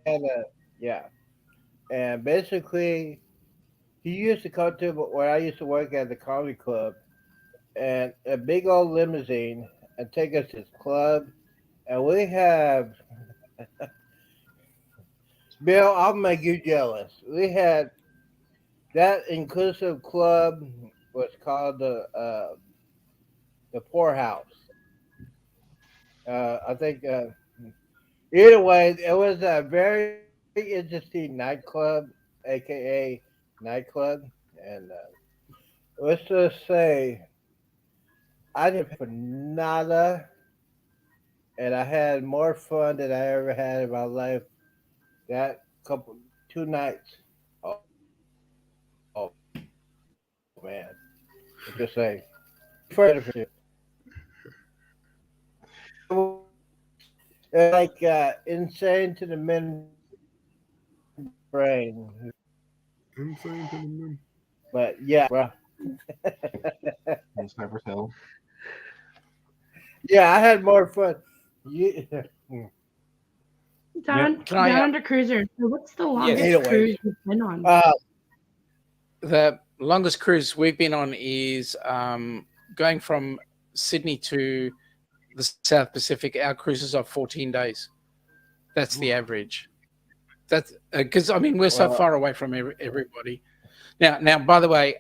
had a yeah, and basically he used to come to where I used to work at the comedy club, and a big old limousine, and take us to this club, and we have Bill. I'll make you jealous. We had that inclusive club was called the poorhouse. I think either way, it was a very interesting nightclub, aka nightclub, and let's just say I didn't pay for nada, and I had more fun than I ever had in my life. That couple 2 nights. Oh, oh man, Just say, for like insane to the men brain. Insane to the men. But yeah, bro. On Cypress Hill. Yeah, I had more fun. Yeah. Down, Can I, down under cruiser. So what's the longest Either way. cruise you've been on? The longest cruise we've been on is going from Sydney to the South Pacific. Our cruises are 14 days. That's the average. That's because I mean we're so far away from everybody. Now, by the way,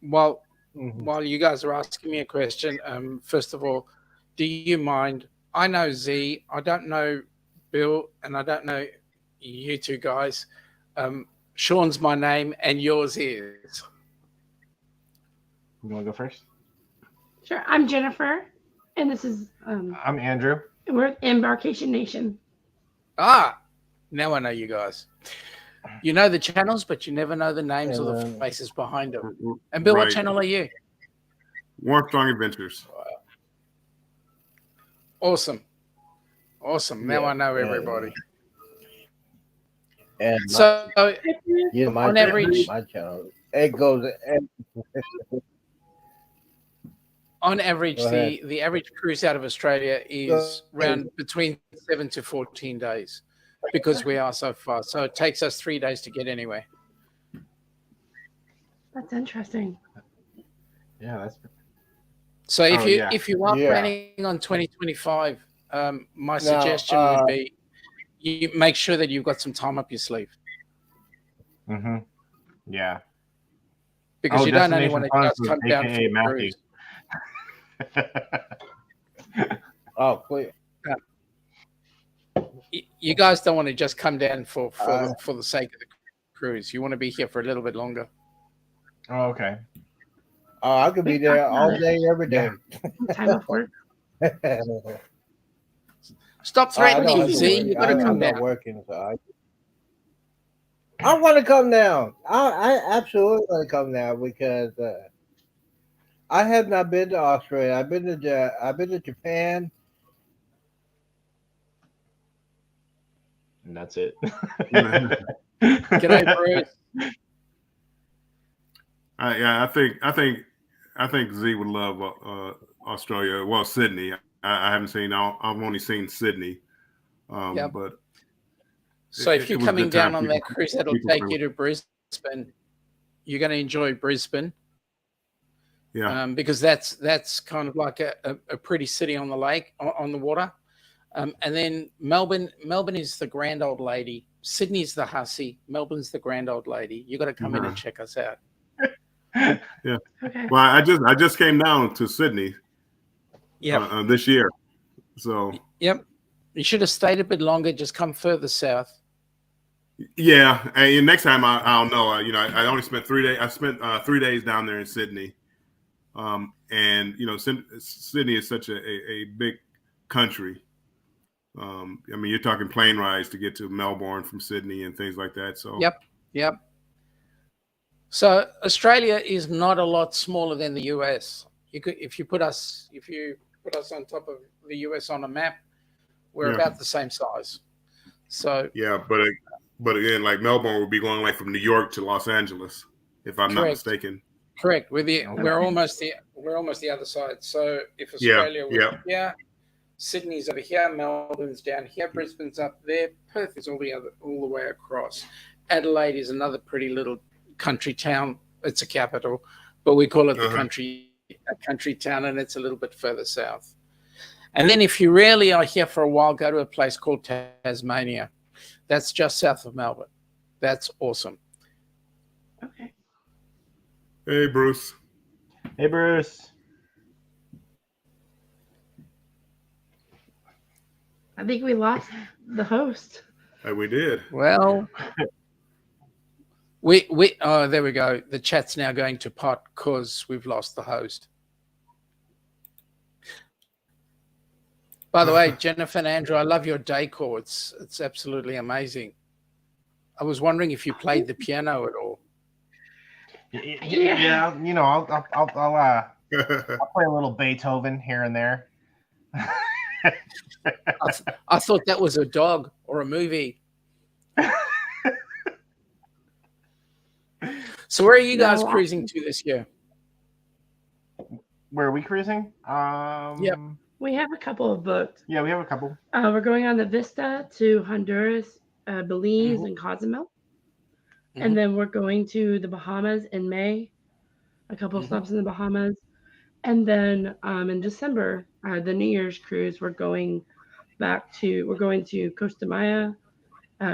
while you guys are asking me a question, first of all, do you mind? I know Z. I don't know Bill, and I don't know you two guys. Sean's my name, and yours is. You want to go first? Sure. I'm Jennifer, and this is I'm Andrew. we're Embarkation Nation. Ah, now I know you guys. You know the channels, but you never know the names or the faces behind them. And Bill, what channel are you? Warm Strong Adventures. Awesome. Now I know everybody. And So my on average, my channel, it goes. on average, Go ahead. the average cruise out of Australia is around between 7 to 14 days because we are so far. So it takes us 3 days to get anywhere. That's interesting. Yeah, that's. So if you are Yeah. planning on 2025, my suggestion would be you make sure that you've got some time up your sleeve Mm-hmm. Yeah. because you don't only want to Destination just come Funds, down AKA for a cruise. Oh, please. You guys don't want to just come down for the sake of the cruise. You want to be here for a little bit longer. Oh, okay. Oh, I could be there all day, every day. Time off work. Stop I don't threatening, have to Z. work. You got to come I'm down. not working, so I want to come down. I absolutely want to come down because I have not been to Australia. I've been to Japan. And that's it. G'day, Bruce. I think Z would love Australia. Well, Sydney. I haven't seen. I've only seen Sydney. Yep. But So if you're was coming good time. down on that cruise, that'll take you to Brisbane. You're going to enjoy Brisbane. Yeah. Because that's kind of like a pretty city on the lake, on the water. And then Melbourne is the grand old lady. Sydney's the hussy. Melbourne's the grand old lady. You got to come in and check us out. Yeah. Okay. Well, I just came down to Sydney. Yeah. This year. So. Yep. You should have stayed a bit longer. Just come further south. Yeah, and next time I'll know. I only spent 3 days. I spent 3 days down there in Sydney, and Sydney is such a big country. I mean, you're talking plane rides to get to Melbourne from Sydney and things like that. So Yep. So Australia is not a lot smaller than the US. If you put us on top of the US on a map, we're about the same size. So yeah, but again, like Melbourne would be going like from New York to Los Angeles, if I'm not mistaken. Correct. We're almost the other side. So if Australia was here, Sydney's over here, Melbourne's down here, Brisbane's up there, Perth is all the way across. Adelaide is another pretty little country town. It's a capital, but we call it a country town, and it's a little bit further south. And then if you really are here for a while, go to a place called Tasmania. That's just south of Melbourne. That's awesome. Okay. Hey, Bruce. Hey, Bruce. I think we lost the host. We did. Well, there we go. The chat's now going to pot because we've lost the host. By the way, Jennifer and Andrew, I love your decor. It's absolutely amazing. I was wondering if you played the piano at all. Yeah, you know, I'll play a little Beethoven here and there. I thought that was a dog or a movie. So where are you guys cruising to this year? Where are we cruising? Yep. We have a couple of booked. Yeah, we have a couple. We're going on the Vista to Honduras, Belize, and Cozumel. And then we're going to the Bahamas in May, a couple of stops in the Bahamas. And then in December, the New Year's cruise, we're going to Costa Maya,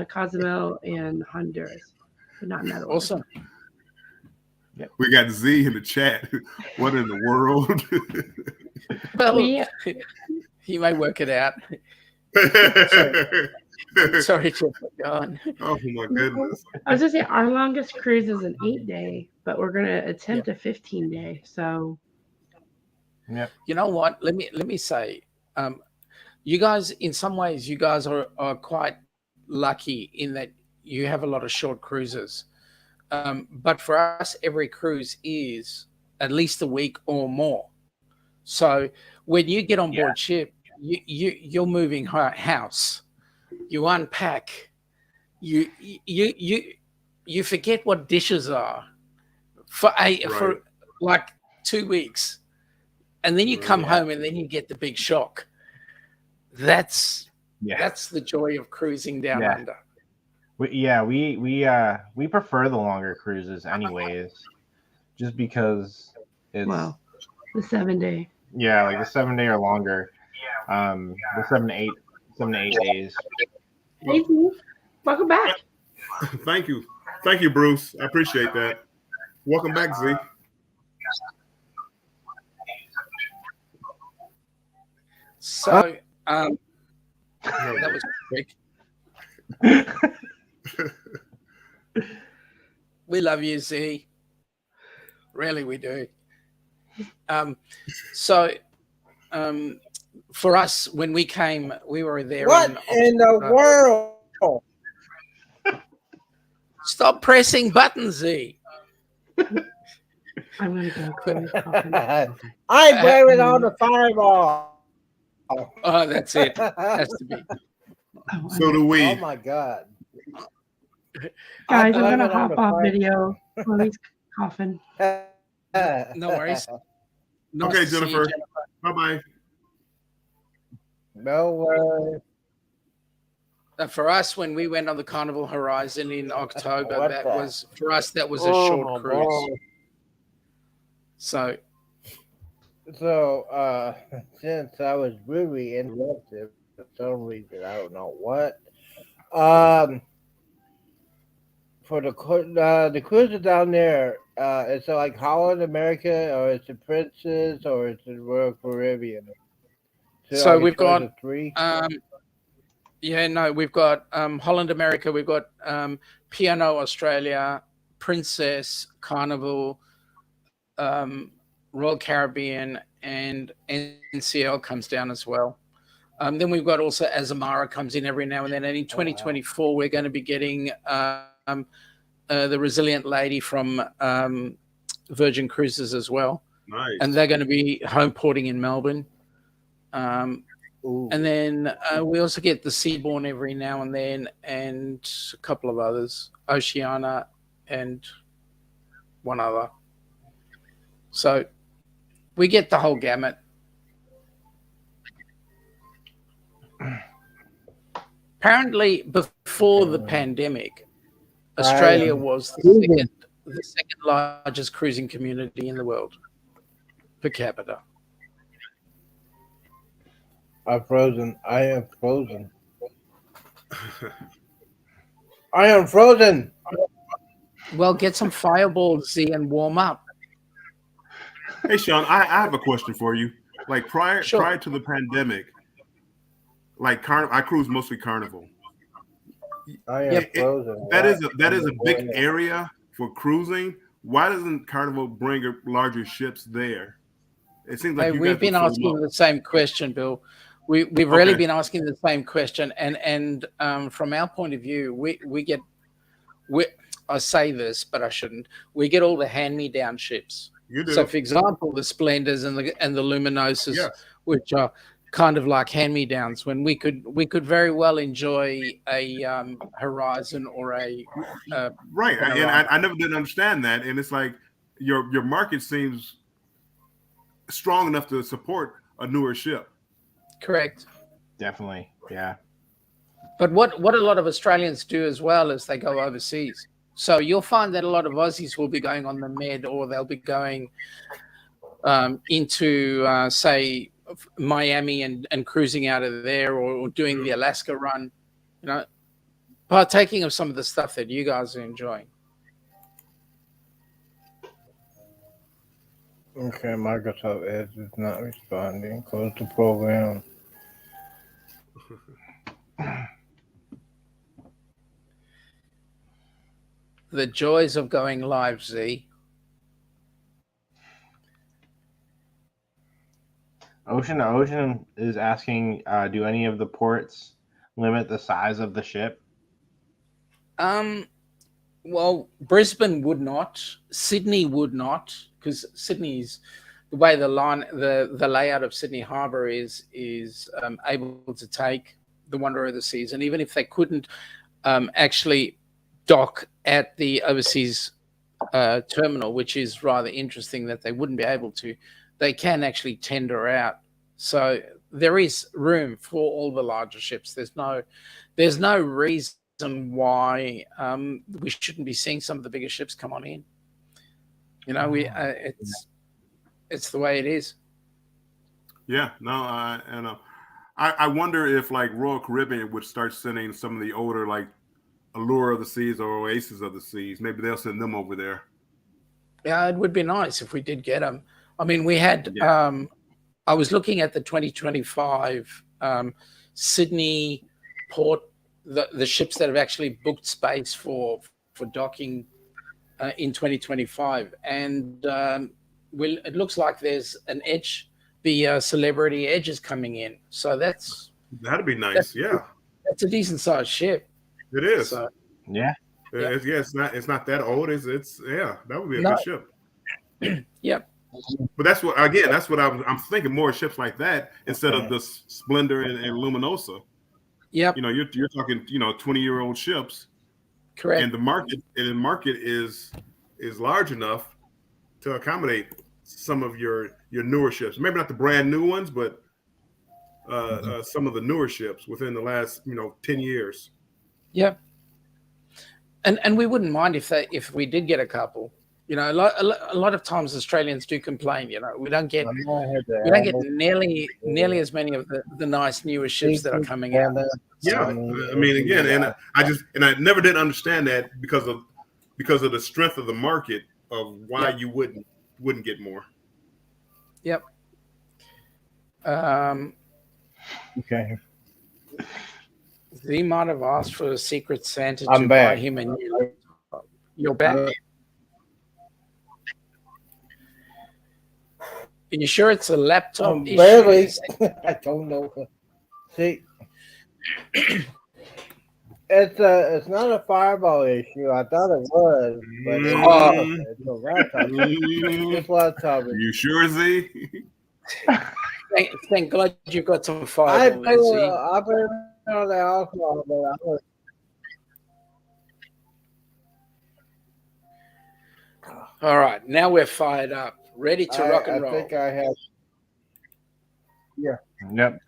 Cozumel, and Honduras, but not in that order. Awesome. We got Z in the chat. What in the world? Well, he may work it out. Sorry to put you on. Oh my goodness. I was gonna say our longest cruise is an 8-day, but we're gonna attempt a 15-day. So, you know what? Let me say, you guys, in some ways, you guys are quite lucky in that you have a lot of short cruises. But for us, every cruise is at least a week or more. So when you get on board ship, you're moving house. You unpack. You forget what dishes are for like 2 weeks, and then you come home and then you get the big shock. That's the joy of cruising down under. We prefer the longer cruises anyways, just because it's the 7-day. Yeah, like the 7-day or longer. The 7 to 8 days. Hey, welcome back. Thank you, Bruce. I appreciate that. Welcome back, Z. So that was quick. We love you, Z. Really, we do. For us, when we came, we were there. What in the world? Stop pressing buttons, Z. I'm gonna go. I blame it on the fireball. Oh, that's it. Has to be. So do we. Oh my God. Guys, I'm gonna hop off video while he's coughing. No worries. Nice okay, to see you, Jennifer. Bye-bye. No worries. For us, when we went on the Carnival Horizon in October, that was a short cruise. God. So since I was really interrupted for some reason, I don't know what. For the cruises down there, is it like Holland, America, or is it Princess, or is it Royal Caribbean? So we've got 3. we've got Holland, America, we've got P&O Australia, Princess, Carnival, Royal Caribbean, and NCL comes down as well. Then we've got also Azamara comes in every now and then. And in 2024, we're going to be getting the Resilient Lady from Virgin Cruises as well. Nice. And they're going to be home porting in Melbourne. And then we also get the Seabourn every now and then, and a couple of others, Oceania and one other. So we get the whole gamut. Apparently, before the pandemic, Australia was the second largest cruising community in the world per capita. I'm frozen. I am frozen. I am frozen. Well, get some fireballs, Z, and warm up. Hey, Sean, I have a question for you. Like prior to the pandemic, like I cruise mostly Carnival. I am frozen. That is a big area for cruising. Why doesn't Carnival bring larger ships there? It seems like we've been asking the same question, Bill. We've really been asking the same question, and from our point of view, I say this, but I shouldn't. We get all the hand-me-down ships. You do. So, for example, the Splendors and the Luminosas, Yes. which are kind of like hand-me-downs, when we could very well enjoy a Horizon or a Right. And Panorama. I never did understand that. And it's like your market seems strong enough to support a newer ship. Correct. Definitely. Yeah. But what a lot of Australians do as well is they go overseas. So you'll find that a lot of Aussies will be going on the Med, or they'll be going into, say, Miami and cruising out of there, or doing the Alaska run, partaking of some of the stuff that you guys are enjoying. Okay, Microsoft Edge is not responding. Close the program. The joys of going live, Z. Ocean to Ocean is asking, do any of the ports limit the size of the ship? Well, Brisbane would not. Sydney would not, because Sydney's the way the layout of Sydney Harbour is able to take the Wonder of the Seas, and even if they couldn't actually dock at the overseas terminal, which is rather interesting that they wouldn't be able to, they can actually tender out. So there is room for all the larger ships. There's no reason why we shouldn't be seeing some of the bigger ships come on in. It's the way it is. Yeah, no, I wonder if like Royal Caribbean would start sending some of the older like Allure of the Seas or Oasis of the Seas. Maybe they'll send them over there. Yeah, it would be nice if we did get them. I mean, we had. I was looking at the 2025 Sydney port, the ships that have actually booked space for docking in 2025, and it looks like there's an Edge, the Celebrity Edge is coming in. So that'd be nice. That's a decent sized ship. It is. So, yeah. It's not that old. It's that would be a good ship. Yep. But that's what I'm thinking, more ships like that instead of the Splendor and Luminosa. Yep. You're talking 20-year-old ships. Correct. And the market is large enough to accommodate some of your newer ships. Maybe not the brand new ones, but some of the newer ships within the last 10 years. Yep. And we wouldn't mind if we did get a couple. A lot of times Australians do complain. We don't get nearly as many of the nice newer ships that are coming out. Yeah, I mean, again, and I never did understand that because of the strength of the market of why you wouldn't get more. Yep. Okay. They might have asked for a Secret Santa I'm to back. buy him a new. You're back. Are you sure it's a laptop issue? Barely. I don't know. See, it's not a Fireball issue. I thought it was, but it's a laptop. This laptop is. You sure, Z? Thank God you've got some Fireball. I put it on the alcohol, but I was. All right, now we're fired up, ready to rock and roll. I think I have. Yeah. Yep.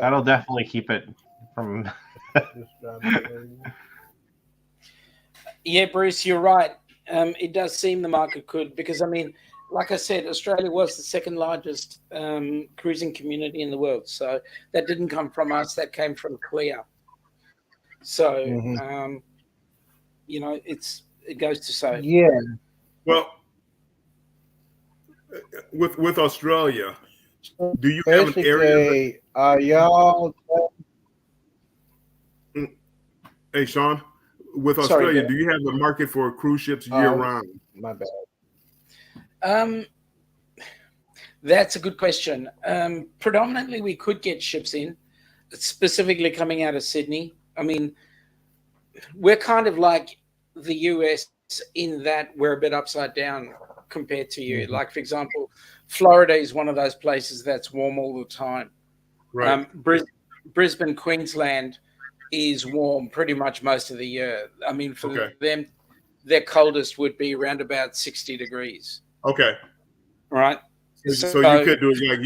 That'll definitely keep it from. Yeah, Bruce, you're right. It does seem the market could, because I mean, like I said, Australia was the second largest cruising community in the world. So that didn't come from us; that came from Clear. So it goes to say. Yeah. Well, with Australia, do you have an area? Y'all. Hey, Sean, with Australia, do you have a market for cruise ships year round? My bad. That's a good question. Predominantly, we could get ships in, specifically coming out of Sydney. I mean, we're kind of like the US in that we're a bit upside down compared to you. Like, for example, Florida is one of those places that's warm all the time. Right. Brisbane, Queensland is warm pretty much most of the year. I mean, for them, their coldest would be around about 60 degrees. Okay. Right. So you could do it like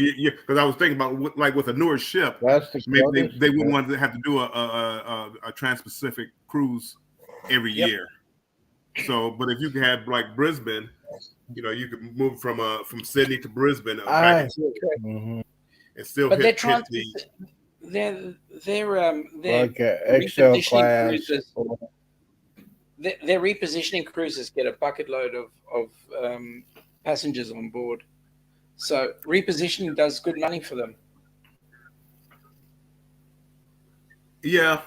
because I was thinking about like with a newer ship, maybe they wouldn't want to have to do a Trans-Pacific cruise every year. So, but if you can have like Brisbane, you could move from Sydney to Brisbane back and still but hit they're like XL class. Cruises. Their repositioning cruises get a bucket load of passengers on board. So repositioning does good money for them. Yeah.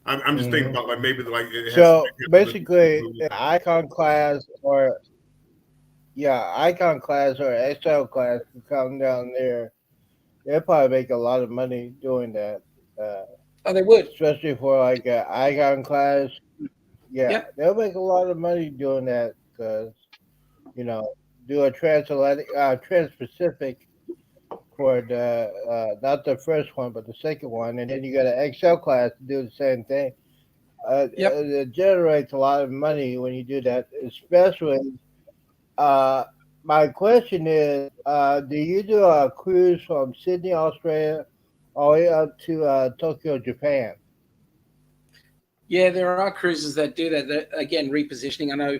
I'm just thinking about like maybe like so basically icon class or XL class can come down there. They'll probably make a lot of money doing that. They would, especially for like an icon class. Yeah, they'll make a lot of money doing that because do a transatlantic, trans-Pacific for the not the first one, but the second one, and then you got an XL class to do the same thing. It generates a lot of money when you do that, especially. My question is, do you do a cruise from Sydney, Australia, all the way up to Tokyo, Japan? Yeah, there are cruises that do that. Again, repositioning. I know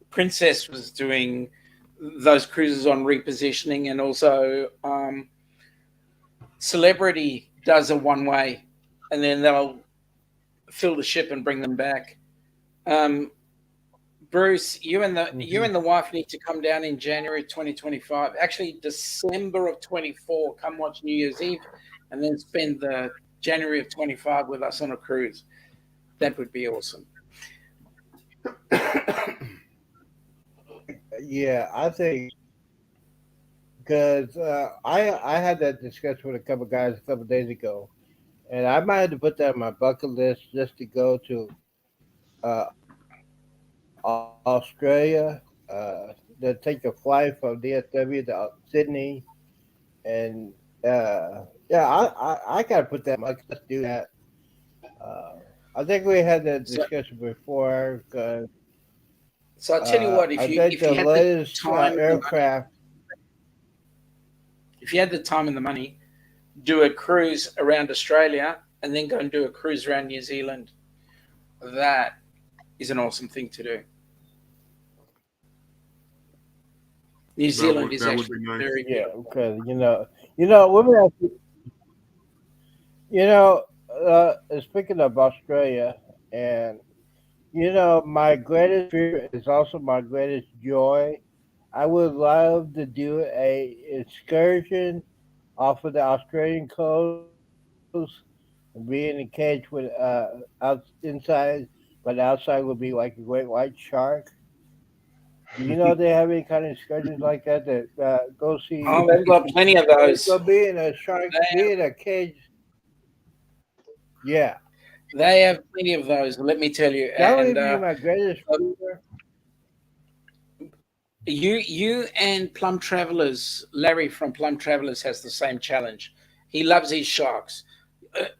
Princess was doing those cruises on repositioning, and also Celebrity does a one-way, and then they'll fill the ship and bring them back. Bruce, you and the wife need to come down in January 2025. Actually, December of 24. Come watch New Year's Eve, and then spend the January of 25 with us on a cruise. That would be awesome. Yeah, I think because I had that discussion with a couple guys a couple days ago, and I might have to put that on my bucket list just to go to uh, Australia. To take a flight from DSW to Sydney, and I gotta put that. Let's do that. I think we had that discussion before. So I'll tell you what, if you had the time aircraft, if you had the time and the money, do a cruise around Australia and then go and do a cruise around New Zealand. That is an awesome thing to do. New Zealand is actually very because women have speaking of Australia, and my greatest fear is also my greatest joy. I would love to do a excursion off of the Australian coast and be in a cage with inside, but outside would be like a great white shark. Do you know they have any kind of excursions like that go see? Oh, they've got plenty of those. Go be in a shark, be in a cage. Yeah. They have plenty of those, let me tell you. That would be my greatest fear. You and Plum Travelers, Larry from Plum Travelers has the same challenge. He loves his sharks.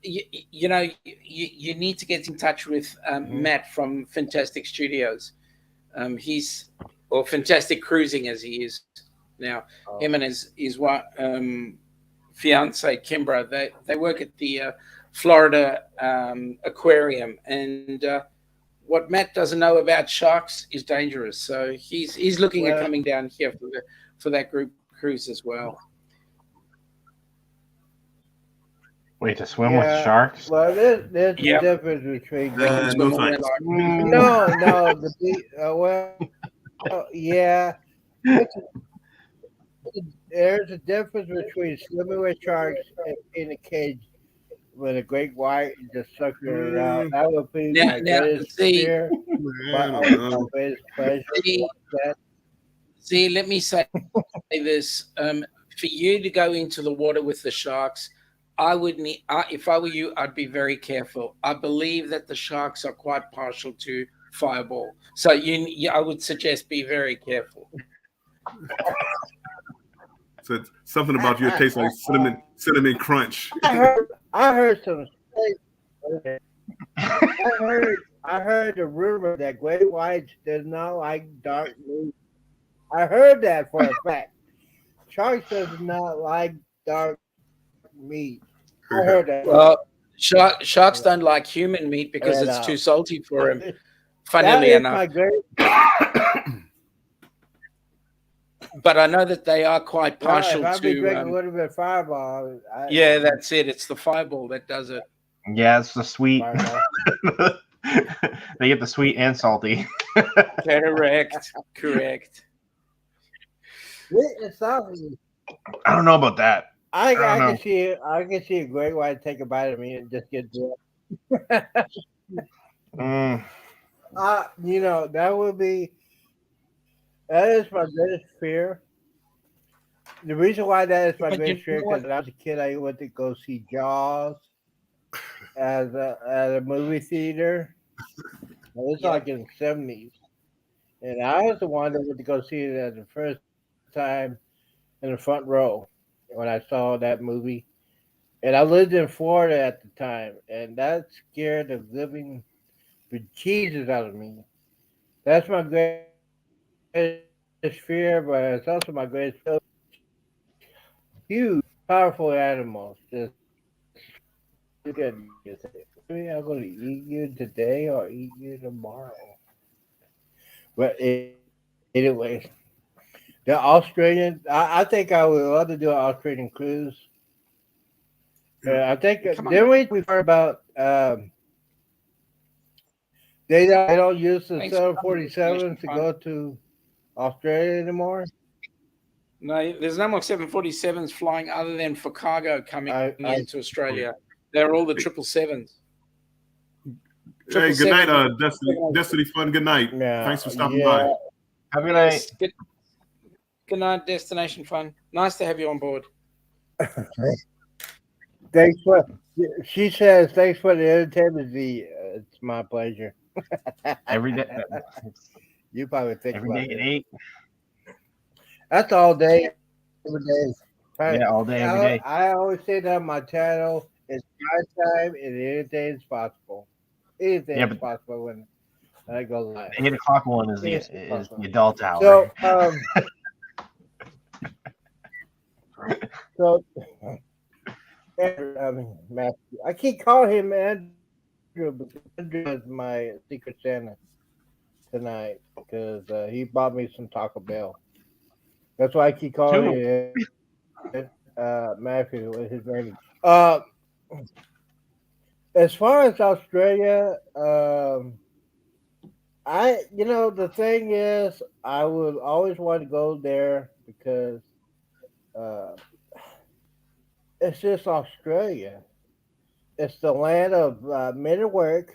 You need to get in touch with Matt from Fantastic Studios. Or Fantastic Cruising as he is now. Him and his fiance Kimbra, they work at the Florida aquarium, and what Matt doesn't know about sharks is dangerous. So he's looking at coming down here for that group cruise as well. Wait, to swim with sharks? Well, there's a difference between no thanks. There's a difference between swimming with sharks and in a cage with a great white and just sucking it around. That would be my greatest fear. My greatest pleasure. See, let me say this. For you to go into the water with the sharks, I would need, if I were you, I'd be very careful. I believe that the sharks are quite partial to Fireball, so I would suggest be very careful. So it's something about you. It tastes like cinnamon crunch. I heard some. Okay. I heard the rumor that great whites does not like dark meat. I heard that for a fact. Sharks does not like dark meat. I heard that. Well, sharks don't like human meat because And, it's too salty for them. that Funnily is enough, my great. but I know that they are quite partial If I've been drinking a to. little bit of Fireball, Yeah, that's it. It's the Fireball that does it. Yeah, it's the sweet. Fireball. They get the sweet and salty. Correct. It's salty. I don't know about that. I don't know. can see it. I can see a great white take a bite of me and just get drunk. That is my greatest fear. The reason why that is my But greatest you know fear because when I was a kid, I went to go see Jaws at a movie theater. It was like in the 70s, and I was the one that went to go see it at the first time in the front row when I saw that movie. And I lived in Florida at the time, and that scared the living bejesus out of me. That's my greatest fear, but it's also my greatest fear. Huge, powerful animals. Just look at me and say, maybe I'm going to eat you today or eat you tomorrow. But anyway, the Australian, I think I would love to do an Australian cruise. I think, didn't we heard about, they don't use the 747 to go to Australia anymore? No, there's no more 747s flying other than for cargo coming into Australia. They're all the 777s. Hey, good night, Destiny Fun. Good night. Yeah, Thanks for stopping by. Have a good night. Good night, Destination Fun. Nice to have you on board. She says, thanks for the entertainment. It's my pleasure. Every day. You probably think Every about day at it. 8. That's all day, every day. Yeah, all day, every day. I always say that on my channel. It's my time and anything is possible. Anything is possible when I go live. The 8 o'clock one is the adult hour. So, Matthew. I keep calling him Andrew because Andrew is my Secret Santa tonight because he bought me some Taco Bell. That's why I keep calling him Matthew with his name. As far as Australia, the thing is, I would always want to go there because it's just Australia. It's the land of Men at Work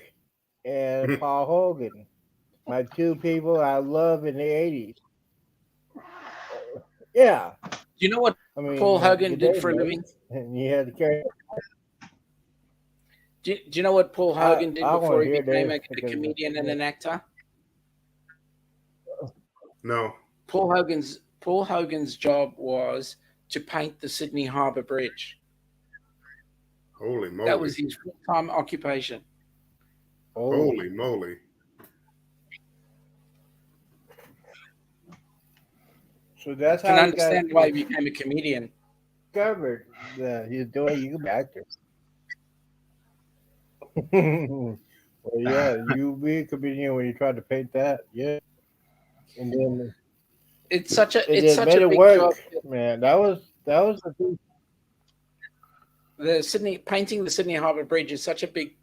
and Paul Hogan, my two people I love in the 80s. Yeah. Do you know what Paul Hogan did for a living? And you had to carry. Do you know what Paul Hogan did before he became a comedian and an actor? No. Paul Hogan's job was to paint the Sydney Harbour Bridge. Holy moly. That was his full-time occupation. Holy moly. So that's how I can understand why he became a comedian. Discovered that he's doing you actor. Well, yeah, you be a comedian when you try to paint that, yeah. And then it's such a big job, man. That was the thing. Painting the Sydney Harbour Bridge is such a big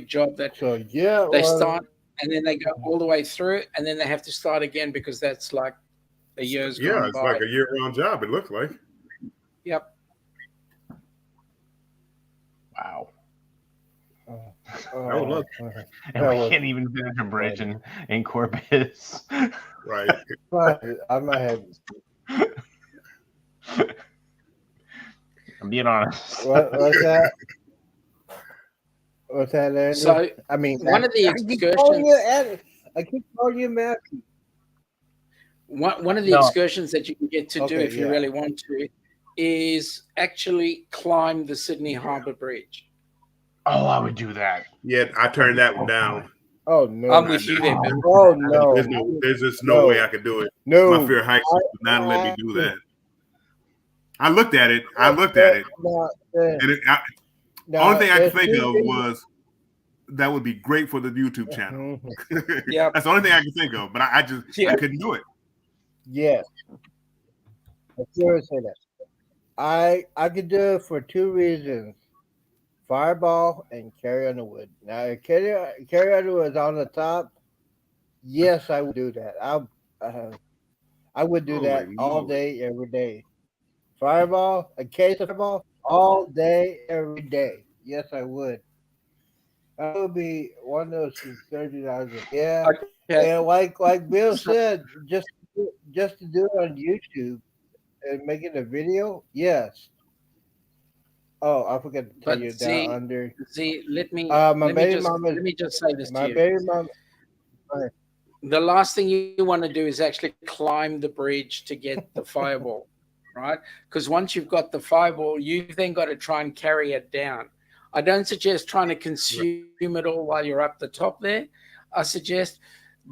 job that they start and then they go all the way through and then they have to start again because that's like a year's gone it's by. like a year-round job. It looks like. Yep. Wow. Look. And we can't even finish a bridge in Corpus. Right. I might have. I'm being honest. What's that? What's that, Andy? So I mean, one of the I keep calling you excursions, Andy. I keep calling you Matthew. one of the No. excursions that you can get to do Okay, if you yeah. really want to, is actually climb the Sydney Harbour Bridge. Oh, I would do that. Yeah, I turned that one down. Oh no! I'm with you there, Bill. Oh no! There's just no way I could do it. No. My fear of heights would not let me do that. I looked at it. And No, only thing I could there's think two of reasons. was that would be great for the YouTube channel. Yep. That's the only thing I could think of, but I couldn't do it. Yes. I seriously say that. I could do it for two reasons: Fireball and Carry on the Wood. Now, if Carry on the Wood is on the top, yes, I would do that. I would do that Holy all moly. day, every day. Fireball, a case of Fireball, all day, every day. Yes, I would. That would be one of those $30. Yeah, Okay. and like Bill said, just to do it on YouTube and making a video. Yes. Oh, I forgot to tell But you see, down under. let me My let me baby just mama. let me just say this to My you. baby mama. The last thing you want to do is actually climb the bridge to get the fireball, right? Because once you've got the fireball, you've then got to try and carry it down. I don't suggest trying to consume it all while you're up the top there. I suggest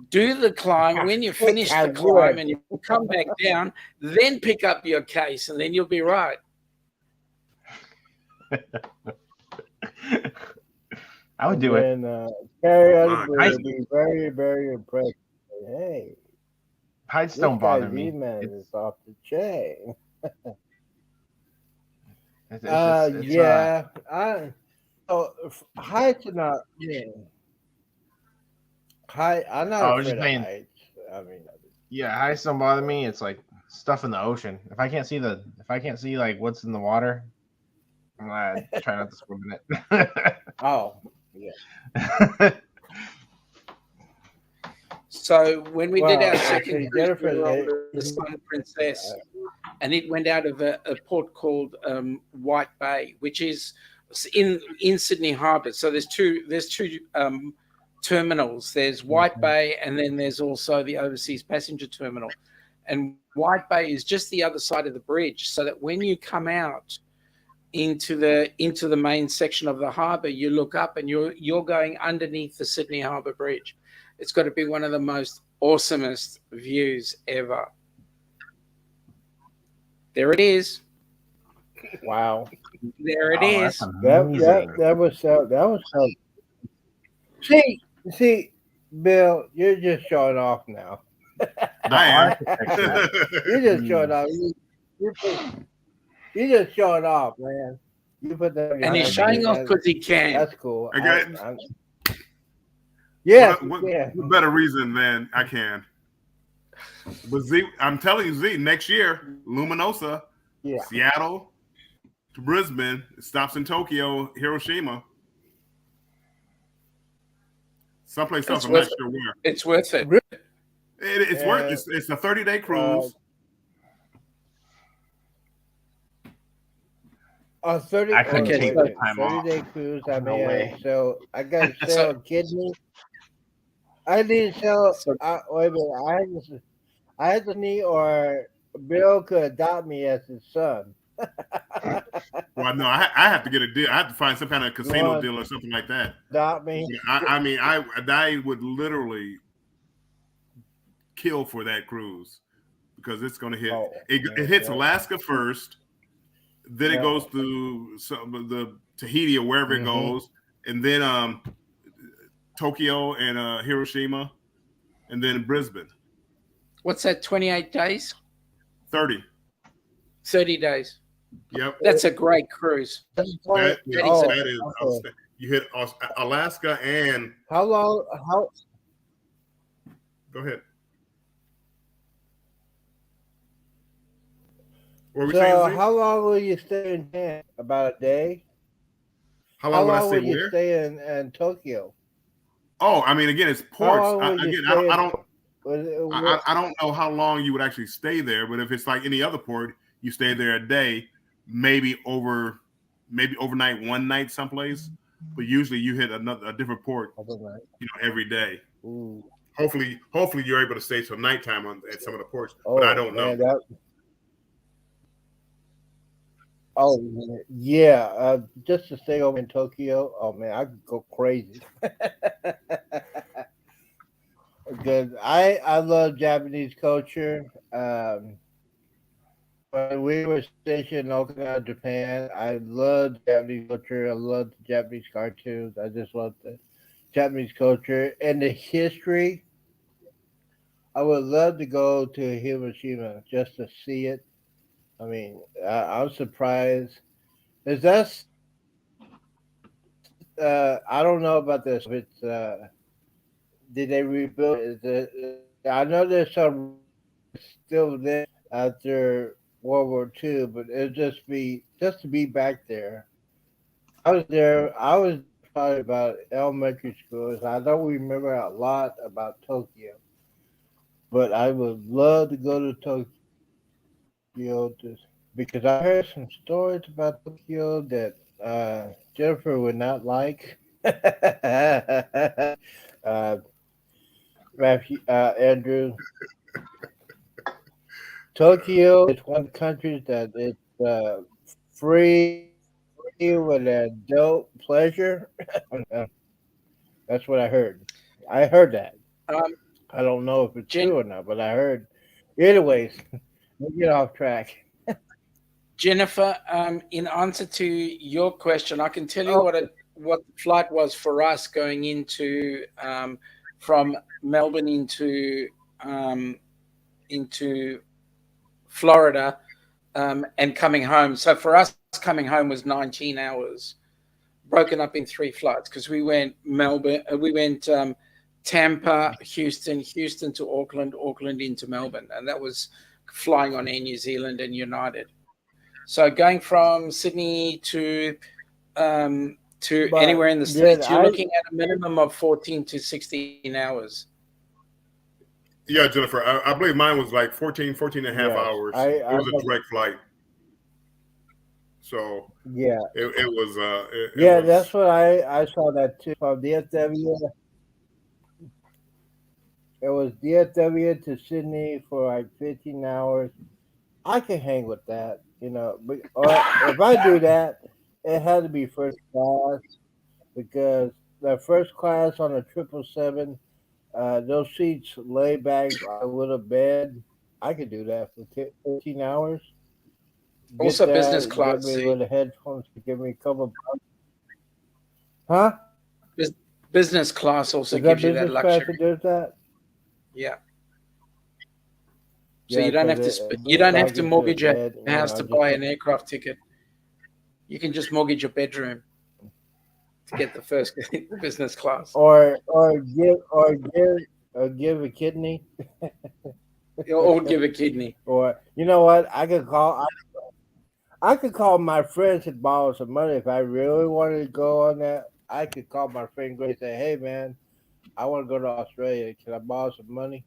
do the climb. When you finish I the climb would. and you come back down, then pick up your case and then you'll be right. I would do it. And Carry on My the Wood would be very, very impressed. Hey, Heights this don't bother guy's me. email is off the chain. It's Yeah. Heights are not. Yeah. I'm not I was afraid just of saying- heights. I mean, yeah, heights don't bother me. It's like stuff in the ocean. If I can't see like what's in the water, I try not to swim in it. oh, yeah. So when we did Well, our second actually, cruise, Jennifer, we were on the Sun Princess, and it went out of a port called White Bay, which is in Sydney Harbour. So there's two terminals. There's White Bay, and then there's also the overseas passenger terminal. And White Bay is just the other side of the bridge, so that when you come out into the main section of the harbour, you look up and you're going underneath the Sydney Harbour Bridge. It's got to be one of the most awesomest views ever. There it is. Wow. There it is. That was so. See, Bill, you're just showing off now. I You're just showing off. You're just showing off, man. You put that. And he's showing off because he can. That's cool. Okay. Yeah. What better reason than I can? But Z, I'm telling you, Z, next year, Luminosa, Yeah. Seattle to Brisbane, it stops in Tokyo, Hiroshima. Someplace else, I'm not sure where. It's worth it. It's worth it. It's a 30-day cruise. 30. I couldn't take the time 30-day cruise. I No mean, way. so I got to sell a kidney. I need to sell. Wait a minute. I had to need, or Bill could adopt me as his son. Well, no, I have to get a deal. I have to find some kind of casino deal or something like that. Adopt me. I mean, I would literally kill for that cruise because it's going to hit. It hits Alaska first, then it goes to the Tahiti or wherever it goes, and then Tokyo and Hiroshima, and then Brisbane. What's that? 28 days? 30 days. Yep. That's a great cruise. That is outstanding. You hit Alaska and how long? Go ahead. What were we saying? How long will you stay in Japan? About a day. How long will I stay you where? stay in Tokyo? Oh, I mean, again, it's ports. I don't know how long you would actually stay there, but if it's like any other port, you stay there a day. maybe overnight one night someplace, but usually you hit a different port, Overnight. every day. Ooh. Hopefully you're able to stay till nighttime at some of the ports, but I Oh don't know. man, that. Oh yeah, just to stay over in Tokyo. Oh man, I could go crazy. Because I love Japanese culture. When we were stationed in Okinawa, Japan, I love Japanese culture. I love the Japanese cartoons. I just love the Japanese culture and the history. I would love to go to Hiroshima just to see it. I mean, I'm surprised. Is that? I don't know about this. If it's did they rebuild? Is it? I know there's some still there after World War II, but it'll just to be back there. I was there. I was probably about elementary schools. I don't remember a lot about Tokyo, but I would love to go to Tokyo because I heard some stories about Tokyo that Jennifer would not like. Andrew, Tokyo is one of the countries that it's free with adult pleasure. That's what I heard. I heard that. Um, I don't know if it's Jen- true or not, but I heard. Anyways, we get off track. Jennifer, in answer to your question, I can tell you Oh, what the flight was for us going into from Melbourne into Florida and coming home. So for us, coming home was 19 hours, broken up in 3 flights because we went Tampa, Houston to Auckland, Auckland into Melbourne, and that was flying on Air New Zealand and United. So going from Sydney to but anywhere in the did States, you're I? looking at a minimum of 14 to 16 hours. Yeah, Jennifer, I believe mine was like 14 and a half Yes, hours. It was a direct flight. So yeah, it was it yeah. was That's what I saw that too from DFW. It was DFW to Sydney for like 15 hours. I can hang with that, But or if I do that, it had to be first class because the first class on a 777, those seats lay back with a bed. I could do that for 15 hours. Get Also business that, get class me a seat. little headphones, give me a couple of bucks. Huh? Business class also Is that gives you that business class that luxury. does that? Yeah. So Yeah, you don't because have to you it don't have back to into the mortgage a bed, house to just buy an aircraft ticket. You can just mortgage your bedroom to get the first business class. or give a kidney. Or give a kidney. Or you know what? I could call my friends and borrow some money if I really wanted to go on that. I could call my friend Grace and say, "Hey man, I want to go to Australia. Can I borrow some money?"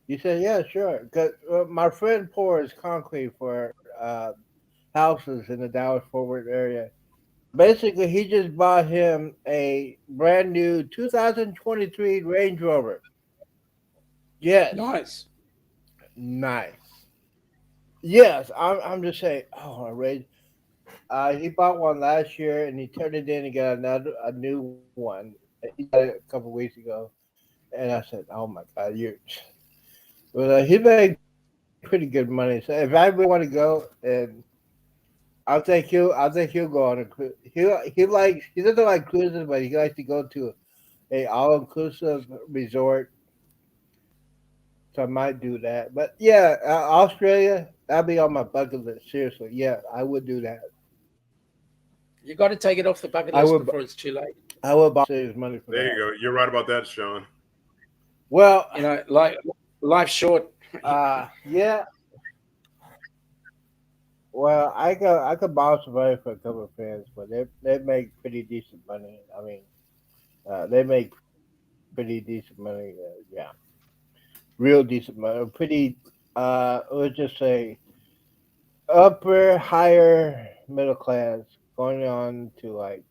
He said, "Yeah, sure." Because my friend pours concrete for houses in the Dallas Fort Worth area. Basically, he just bought him a brand new 2023 Range Rover. Yes, Nice. nice. Yes, I'm just saying. Oh, Range. He bought one last year and he turned it in and got a new one. He got it a couple weeks ago, and I said, "Oh my God, you!" Well, he made pretty good money. So if I really want to go, and I think he'll go on a cruise. He doesn't like cruises, but he likes to go to a all inclusive resort. So I might do that. But yeah, Australia, that'd be on my bucket list. Seriously, yeah, I would do that. You got to take it off the bucket I list would. before it's too late. I would buy serious money for there you that. go. You're right about that, Sean. Well, Like life's short. yeah. Well, I could borrow some money for a couple of friends, but they make pretty decent money. I mean, they make pretty decent money. Yeah, real decent money. Pretty. Let's just say upper, higher middle class, going on to like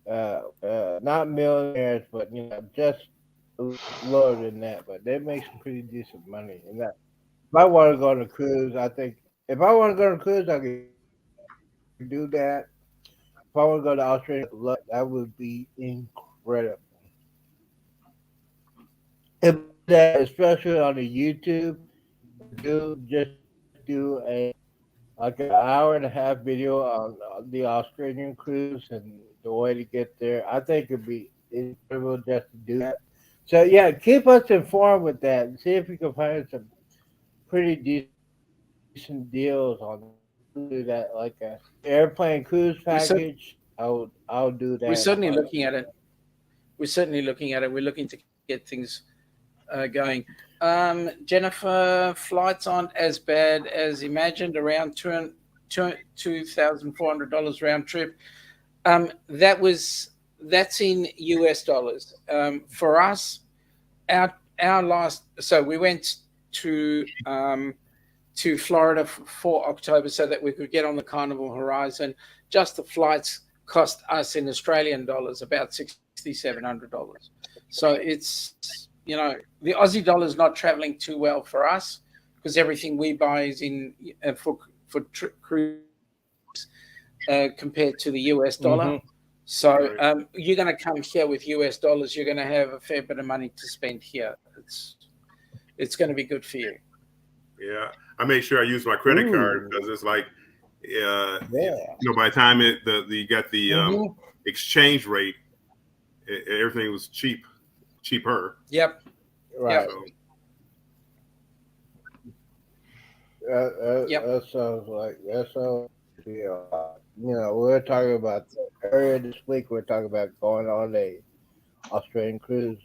not millionaires, but just lower than that. But they make some pretty decent money. And that, if I want to go on a cruise, I think if I want to go on a cruise, I can do that. If I want to go to Australia, I would love that. That would be incredible. If I do that, especially on the YouTube, just do a like an hour and a half video on the Australian cruise and the way to get there. I think it'd be incredible just to do that. So yeah, keep us informed with that and see if we can find some pretty decent deals on that. Do that like a airplane cruise We cer- package. I'll do that in we're a certainly heartbeat. looking at it. We're certainly looking at it. We're looking to get things going. Jennifer, flights aren't as bad as imagined. Around $2,400 round trip. That's in US dollars. For us, our last. So we went to to Florida for October so that we could get on the Carnival Horizon. Just the flights cost us in Australian dollars about $6,700. So it's the Aussie dollar is not traveling too well for us because everything we buy is in for cruise compared to the US dollar. Hmm. So Right. you're going to come here with US dollars. You're going to have a fair bit of money to spend here. It's going to be good for you. Yeah, I make sure I use my credit card Ooh, because it's like, yeah. by the time you got the Hmm. exchange rate, everything was cheaper. Yep. Right. Yep. So Yep. That sounds like that sounds. We're talking about earlier this week. We're talking about going on a Australian cruise.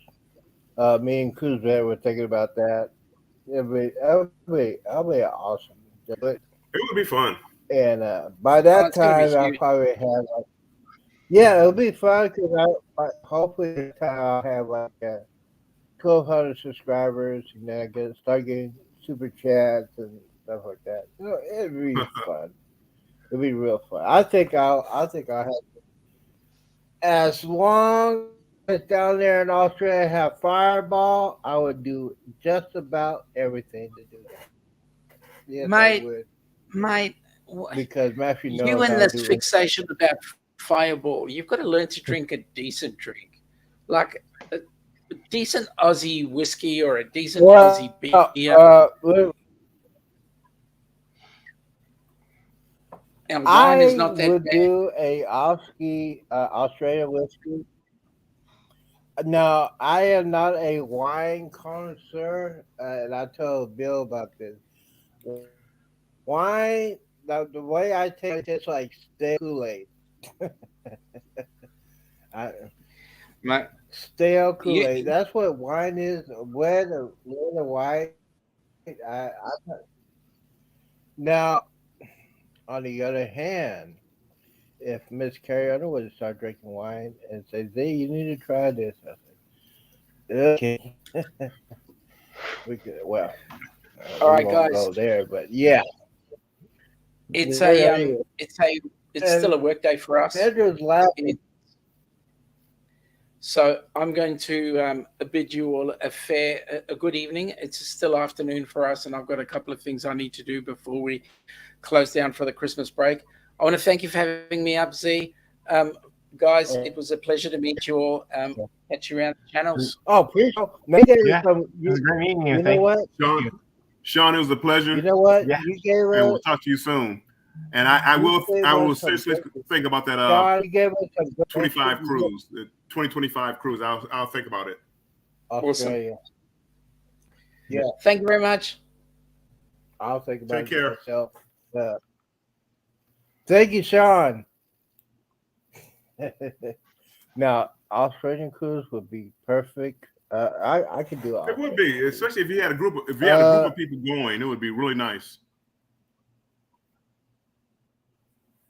Me and Cruise Vet were thinking about that. That'll be awesome. Just do it. it would be fun. And by Oh, that it's going to be time, I'll huge. probably have like, yeah, it'll be fun because hopefully by that time I'll have like 1,200 subscribers, and then I get start getting super chats and stuff like that. It'd be fun. It'd be real fun. I think I'll have as long as down there in Australia have Fireball, I would do just about everything to do that. Yes, I Mate, would. mate, Because Matthew you knows and I'll this do it. fixation about Fireball, you've got to learn to drink a decent drink, like a decent Aussie whiskey or a decent Aussie Well, beer. And wine is I not that would bad. do a Australia whiskey. No, I am not a wine connoisseur, and I told Bill about this. Wine, the way I taste it tastes like stale Kool Aid. I, Mate, stale Kool Aid. you, That's what wine is. Where the wine. Now, on the other hand, if Miss Carrie Underwood start drinking wine and say, "Z, you need to try this," I said, "Okay, we could." Well, all we right, won't guys. go there, but yeah, It's there a you go. it's still And a work day for us. Pedro's laughing. It, so I'm going to bid you all a good evening. It's still afternoon for us, and I've got a couple of things I need to do before we close down for the Christmas break. I want to thank you for having me up, Z. Um, guys, it was a pleasure to meet you all. Catch you around the channels. Oh, please. Now you gave us Yeah, some. it was a great meeting you. You know Thank what? you. Sean, it was a pleasure, You know what? Yeah. You gave and we'll us. talk to you soon. And I You will gave I will us some seriously good. think about that Sean, you gave us some good 25 cruise, the 2025 cruise. I'll think about it. Awesome. Australia. Yeah, Thank you very much. I'll think about Take it care. myself. Uh, Thank you, Sean. Now, Australian cruise would be perfect. I could do It would Australian be, cruise. especially if you had a group Uh, of people going, it would be really nice.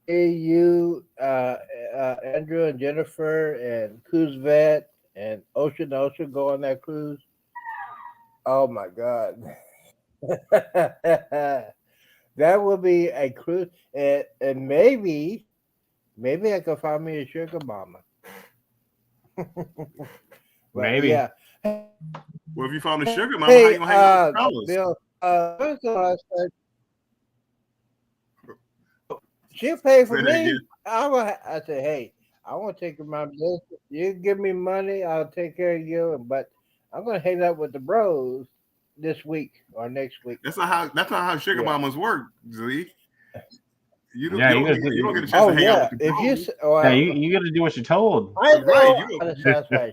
you, Andrew and Jennifer and Cruise Vet and Ocean go on that cruise. Oh my God. That will be a cruise, and maybe I can find me a sugar mama. But Maybe. yeah, Well, if you found a sugar mama, how hey, you gonna hang out with the fellas? Bill, first of all, I said, she'll pay Say for that again. me. I said, hey, I want to take her my business. You give me money, I'll take care of you. But I'm gonna hang out with the bros this week or next week. That's not how sugar Yeah. mamas work, Z. You don't Yeah, you you don't gotta get you don't get a do. chance Oh to hang out with yeah, the if you bros. Yeah, well, you got to do what you're told. I Right. know how to satisfy.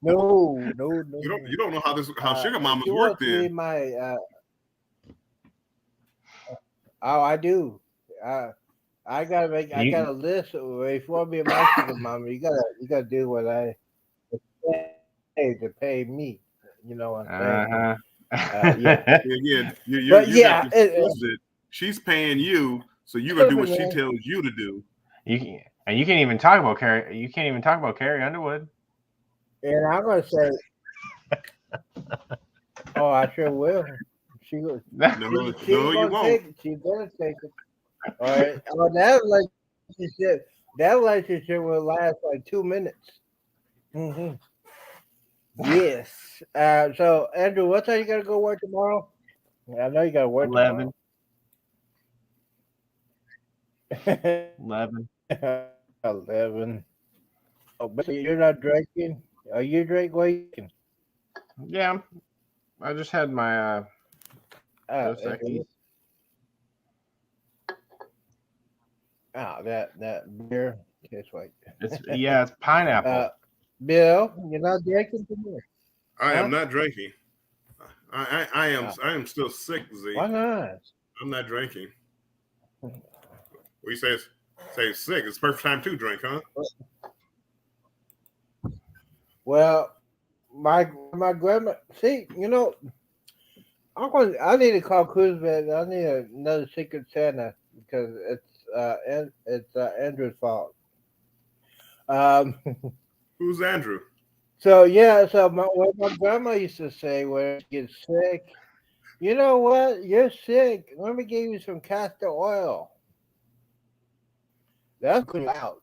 No, no, no, You no. don't know how sugar If mamas you work want to be then. my, oh, I do. Uh, I got You, a list. If you want to be my sugar mama, you gotta do what I pay to pay me. You know what I'm saying? uh-huh. Yeah. See, again, But you got yeah, this twisted. She's paying you, so you're gonna do what listen, she man. tells you to do. And you can't even talk about Carrie. You can't even talk about Carrie Underwood. And I'm gonna say, oh, I sure will. She was. She No, ain't you gonna won't. take it. She's gonna take it. All right. Oh, relationship. That relationship will last like 2 minutes. Hmm. Yes. So Andrew, what time you gotta go work tomorrow? I know you gotta work 11, tomorrow. 11. 11. Oh, but you're not drinking? Are you drinking? What are you drinking? Yeah, I just had my Dos Is Equis. it? That beer tastes like. It's pineapple. uh, Bill, you're not drinking tomorrow, I am huh? not drinking. Uh, I am still sick, Z. why not? I'm not drinking. We say sick. It's perfect time to drink, huh? Well, my grandma. See, I need to call Kuzma. I need another Secret Santa because it's Andrew's fault. Um, Who's Andrew? so yeah, what my grandma used to say when she gets sick, you know what? You're sick. Let me give you some castor oil. That's clean out.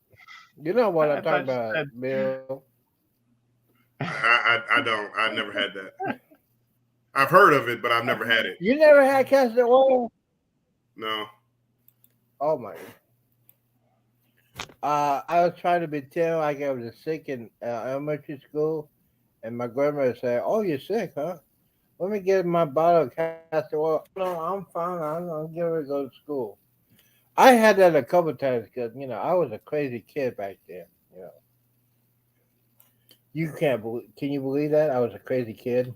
You know what I'm I talking thought you about, said. Bill. I don't. I never had that. I've heard of it, but I've never had it. You never had castor oil? No. Oh my! I was trying to pretend like I was sick in elementary school, and my grandmother said, "Oh, you're sick, huh? Let me get my bottle of castor oil." No, I'm fine. I'm getting ready to go to school. I had that a couple times because I was a crazy kid back then. You know, you can't believe. Can you believe that I was a crazy kid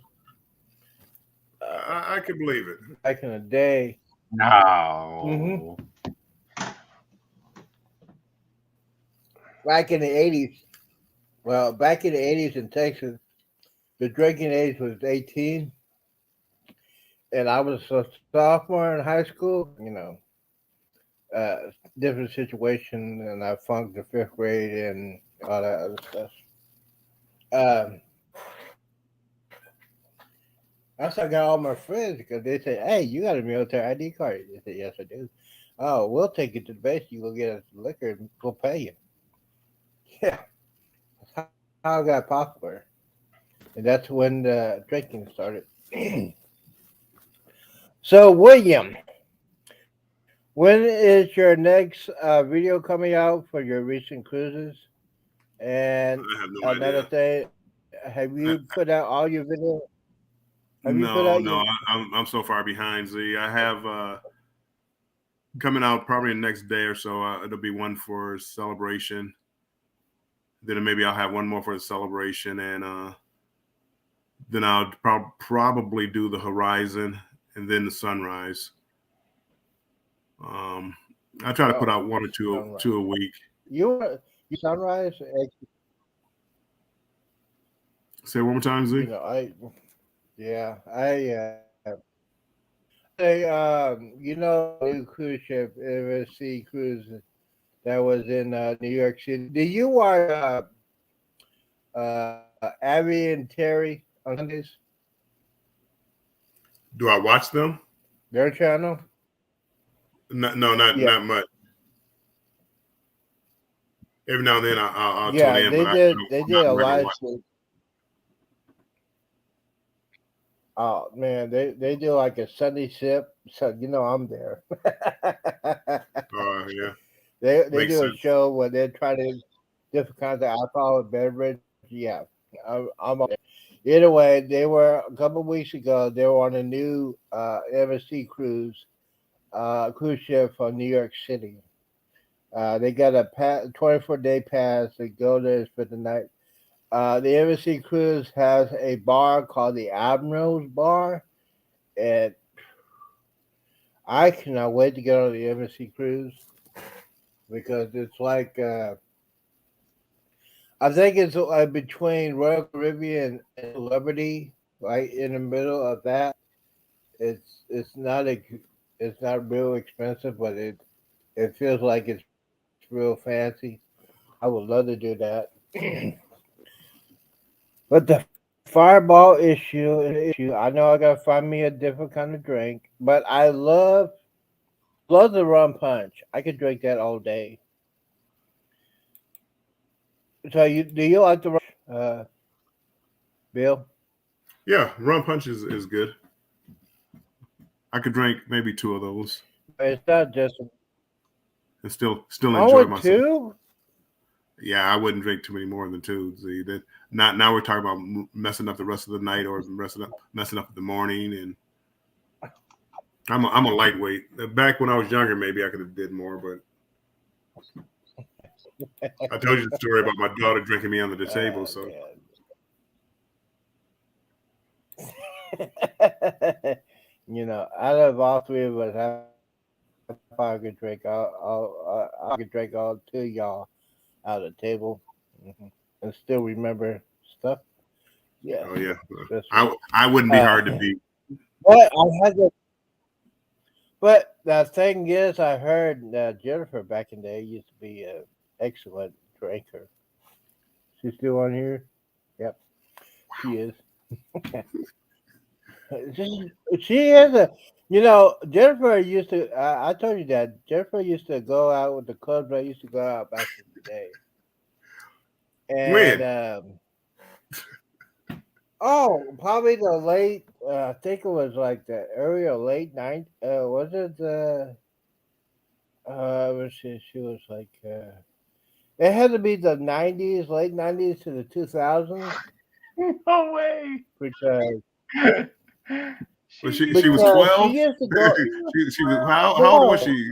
I can believe it. back in the day? Hmm. No. Back in the '80s. Well, back in the '80s in Texas, the drinking age was 18, and I was a sophomore in high school. Uh, different situation, and I funked the fifth grade and all that other stuff. Um, that's how I got all my friends because they said, "Hey, you got a military ID card?" They said, "Yes, I do." Oh, we'll take you to the base. You go get us liquor, and we'll pay you. Yeah, that's how I got popular, and that's when the drinking started. So, William, when is your next video coming out for your recent cruises? And I have no another idea. thing, have you I, put out all your video? Have you put no, out no, your? I'm so far behind, Z. I have coming out probably the next day or so. It'll be one for celebration. Then maybe I'll have one more for the celebration, and then I'll probably do the horizon and then the sunrise. Um, I try to put Oh, out one or sunrise. two a week. You sunrise. Say it one more time, Z. I yeah I new cruise ship MSC cruise that was in New York City. Do you watch Abby and Terry on Sundays? Do I watch them? Their channel? No, not Yeah. not much. Every now and then I'll tune Yeah, in, but they I'm did not a a regular live watcher. stream. Oh man, they do like a Sunday sip, so you know I'm there. Yeah, They makes do a sense. show where they're trying to different kinds of alcoholic beverage. Yeah, I'm on there. Either way, they were a couple of weeks ago. They were on a new MSC cruise ship from New York City. They got a 24-day pass to go there for the night. The MSC cruise has a bar called the Admiral's Bar, and I cannot wait to get on the MSC cruise because it's like I think it's between Royal Caribbean and Celebrity, right in the middle of that. It's not real expensive, but it feels like it's real fancy. I would love to do that. But the fireball issue is an issue. I know I gotta find me a different kind of drink, but I love the rum punch. I could drink that all day. So do you like the rum punch, Bill? Yeah, rum punch is good. I could drink maybe two of those It's not just and still enjoy only myself. two. Yeah, I wouldn't drink too many more than two. See, that not now we're talking about messing up the rest of the night or messing up the morning. And I'm a lightweight. Back when I was younger, maybe I could have did more, but I told you the story about my daughter drinking me under the table. So You know, out of all three of us, I probably could drink I could drink all two of y'all out of the table, hmm and still remember stuff. Yeah, oh yeah, that's right. I wouldn't be hard to Uh, beat. but I had to, but the thing is, I heard that Jennifer back in the day used to be an excellent drinker. She's still on here. Yep, she is. She is a, you know, Jennifer used to. I told you that Jennifer used to go out with the clubs. I used to go out back in the day, and When? oh, probably the late. I think it was like the early or late night. Was it the? She was like. It had to be the '90s, late '90s to the 2000s, No way. because Well, She she was because she 12. used to go. She was how old was No, she?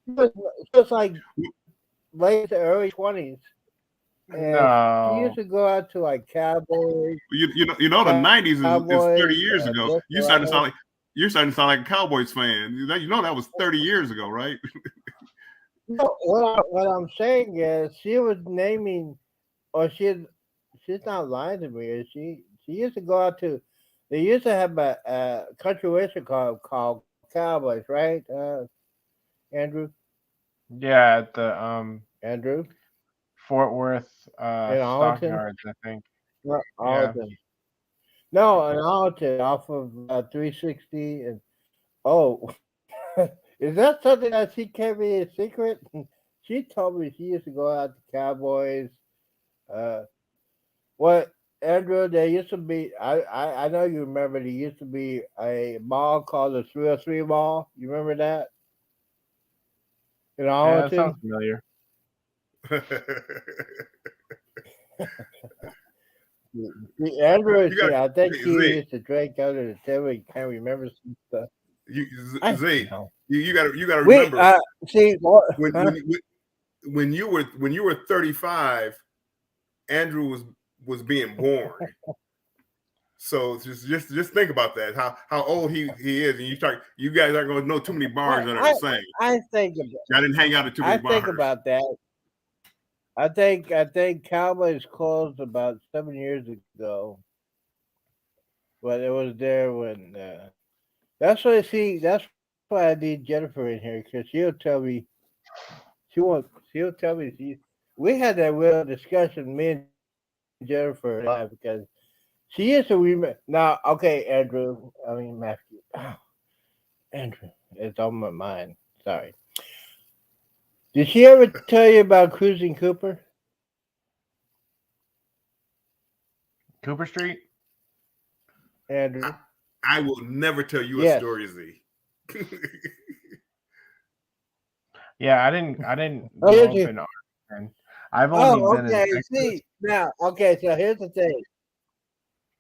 she was, she was like late to early 20s, and she used no. to go out to like Cowboys, You know the '90s is 30 Cowboys, years ago. Desperados. You're starting to sound like a Cowboys fan. You know that was 30 years ago, right? No, what I'm saying is she was naming, or she's not lying to me. She used to go out to. They used to have a country western club called Cowboys, right? Andrew, Yeah, at the Andrew, Fort Worth in Arlington, Stockyards, I think. no, Yeah. Arlington. No, in Arlington, off of 360, and oh, is that something that she kept me a secret? She told me she used to go out to Cowboys. Uh, what Andrew? There used to be. I know you remember. There used to be a mall called the 303 Mall. You remember that in Yeah, that sounds Arlington? familiar. See, Andrew, You got I think he Z. used to drink under the table. He can't remember some stuff. You, I Z. know. You got to We remember see what? when Huh? when you were 35, Andrew was being born. So just think about that. How old he is, and you guys aren't going to know too many bars that are the same. I think I didn't hang out at too I many bars. think about that. I think Cowboys closed about 7 years ago, but it was there when. That's why see. That's why I need Jennifer in here because she'll tell me she won't. She'll tell me she. We had that real discussion, me and Jennifer, live because She used to remember. Now, okay, Andrew. I mean Matthew. Andrew, it's on my mind. Sorry. Did she ever tell you about Cruising Cooper? Cooper Street. Andrew. I will never tell you a Yes. story, Z. Yeah, I didn't Oh, grow did up you? in Arlington. I've only Oh, been in okay. Texas. See, now, okay. So here's the thing.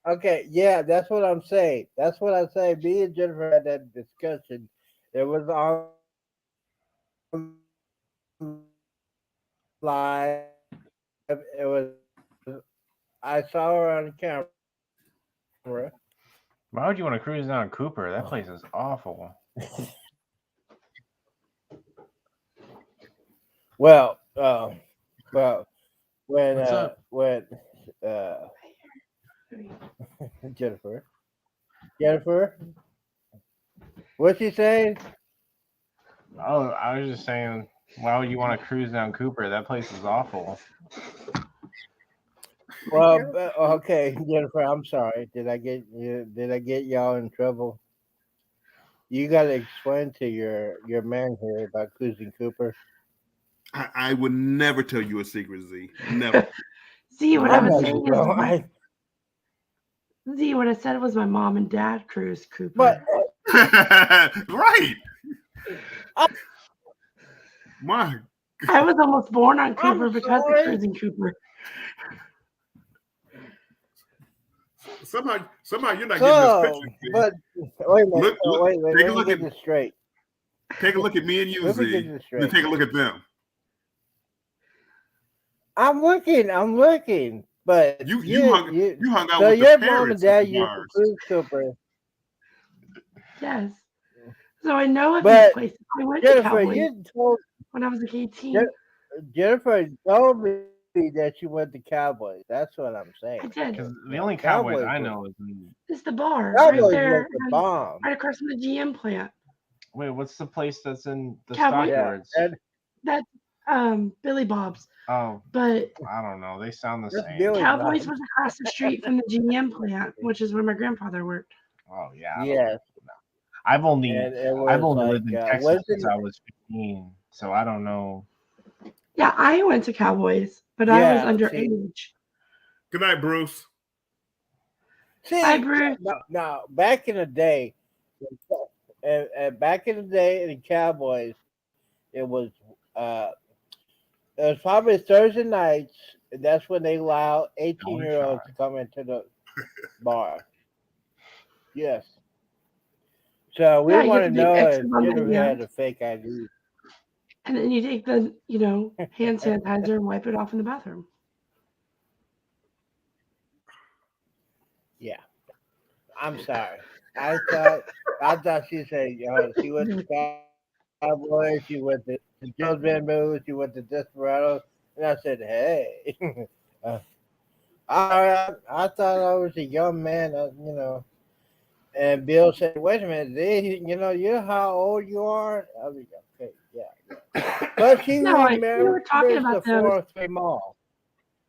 Okay, yeah, that's what I'm saying. That's what I'm saying. Me and Jennifer had that discussion. It was on live. It was. I saw her on camera. Why would you want to cruise down Cooper? That place is awful. Well, when What's up? uh, Jennifer, what's she saying? Oh, I was just saying, why would you want to cruise down Cooper? That place is awful. Well, okay, Jennifer, I'm sorry. Did I get you? Did I get y'all in trouble? You got to explain to your man here about Cruising Cooper. I would never tell you a secret, Z. Never. See, what I I was know saying you is, don't. Z, what I said was my mom and dad cruised Cooper. But Right. My. I was almost born on I'm Cooper because of sorry. cruising Cooper. Somehow you're not getting this picture. Z. But wait a minute. Look, Wait. take a Let me look get at this straight. take a look at me and you, Let me Z. get this Then straight. take a look at them. I'm looking. But You hung out so with the your mom and parents of dad the used to bars. cruise Cooper. Yes. So I know of these But places. I went to Jennifer, Cowboys you told when I was like 18. Jennifer told me that you went to Cowboys. That's what I'm saying. I did. Because the No, only Cowboys Cowboys I was- know is in, It's the bar right Cowboys there, was the and bomb. right across from the GM plant. wait, what's the place that's in the Cowboy- Stockyards? Yeah, and That's Billy Bob's. Oh, But I don't know. They sound the that's same. Billy Cowboys Bob. was across the street from the GM plant, which is where my grandfather worked. Oh yeah. I don't Yes, know. I've only and it I've was only like lived in Texas wasn't since I was 15, so I don't know. Yeah, I went to Cowboys, but I was yeah. See, underage. Good night, Bruce. Hi, see Bruce. now back in the day, and back in the day in the Cowboys, it was uh it was probably Thursday nights. And that's when they allow 18-year-olds to come into the bar. Yes. So we Yeah, you want have to to take know if X's on the Jennifer had hands, a fake ID. and then you take the, hand sanitizer and wipe it off in the bathroom. Yeah. I'm sorry. I thought she said she went to Cowboys, she went to Joe's Bamboo, she went to Desperado, and I said, hey. uh, I thought I was a young man, And Bill said, wait a minute, you know how old you are? I was okay, yeah. But she No, you were talking remembers the about those. 403 Mall.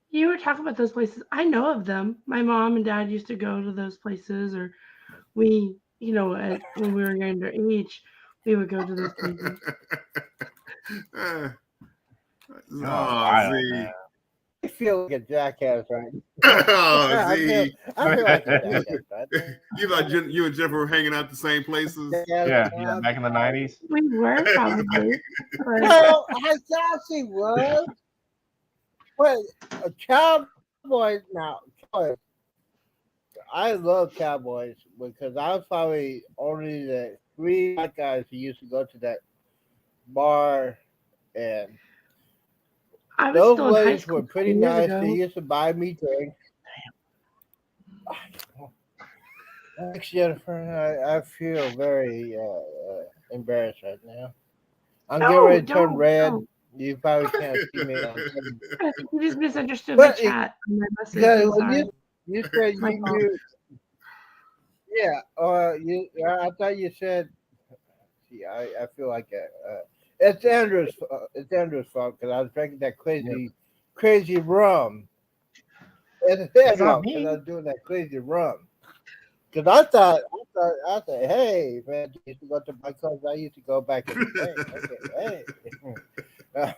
You were talking about those places. I know of them. My mom and dad used to go to those places, or we, when we were younger age, we would go to those places. Oh, wild, Z. man. I feel like a jackass right Oh, now. Z. I feel like a jackass right now. You thought you and Jennifer were hanging out the same places? Yeah, back in the 90s. We were probably. But Well, I thought she was. But a Cowboys now, Cowboys, I love Cowboys because I was probably only the 3 black guys who used to go to that bar, and I was those still in high ladies school were pretty 20 years nice. ago. They used to buy me drinks. Thanks, Jennifer. I feel very embarrassed right now. I'm getting ready to turn red. Don't. You probably can't see me. I think you just misunderstood But my chat and my message. Because I'm when sorry. you said My you fault. knew, yeah, I thought you said. See, I feel like it's Andrew's fault because I was drinking that crazy rum. And It's you not know, because I me. was doing that crazy run. Because I thought, hey, man, I used to go to my cousin. I used to go back in the day. Okay, hey.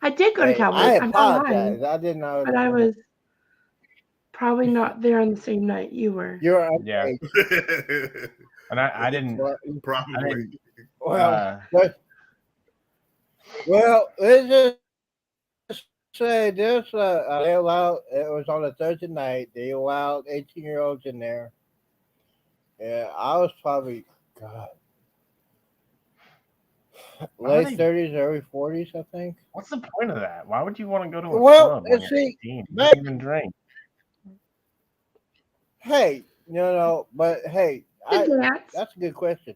I did go to Hey, I Cowboys. I'm not lying, apologize. I didn't know. but I was probably not there on the same night you were. You're Yeah, okay. and I didn't. Well, I Probably. didn't. well, well, let's just say this. They allowed. It was on a Thursday night. They allowed 18-year-olds in there. Yeah, I was probably God, Why would late they? 30s, early 40s, I think. What's the point of that? Why would you want to go to a Well, club when let's you're see. 18? You Back, don't even drink. hey, but hey, To dance, that's a good question.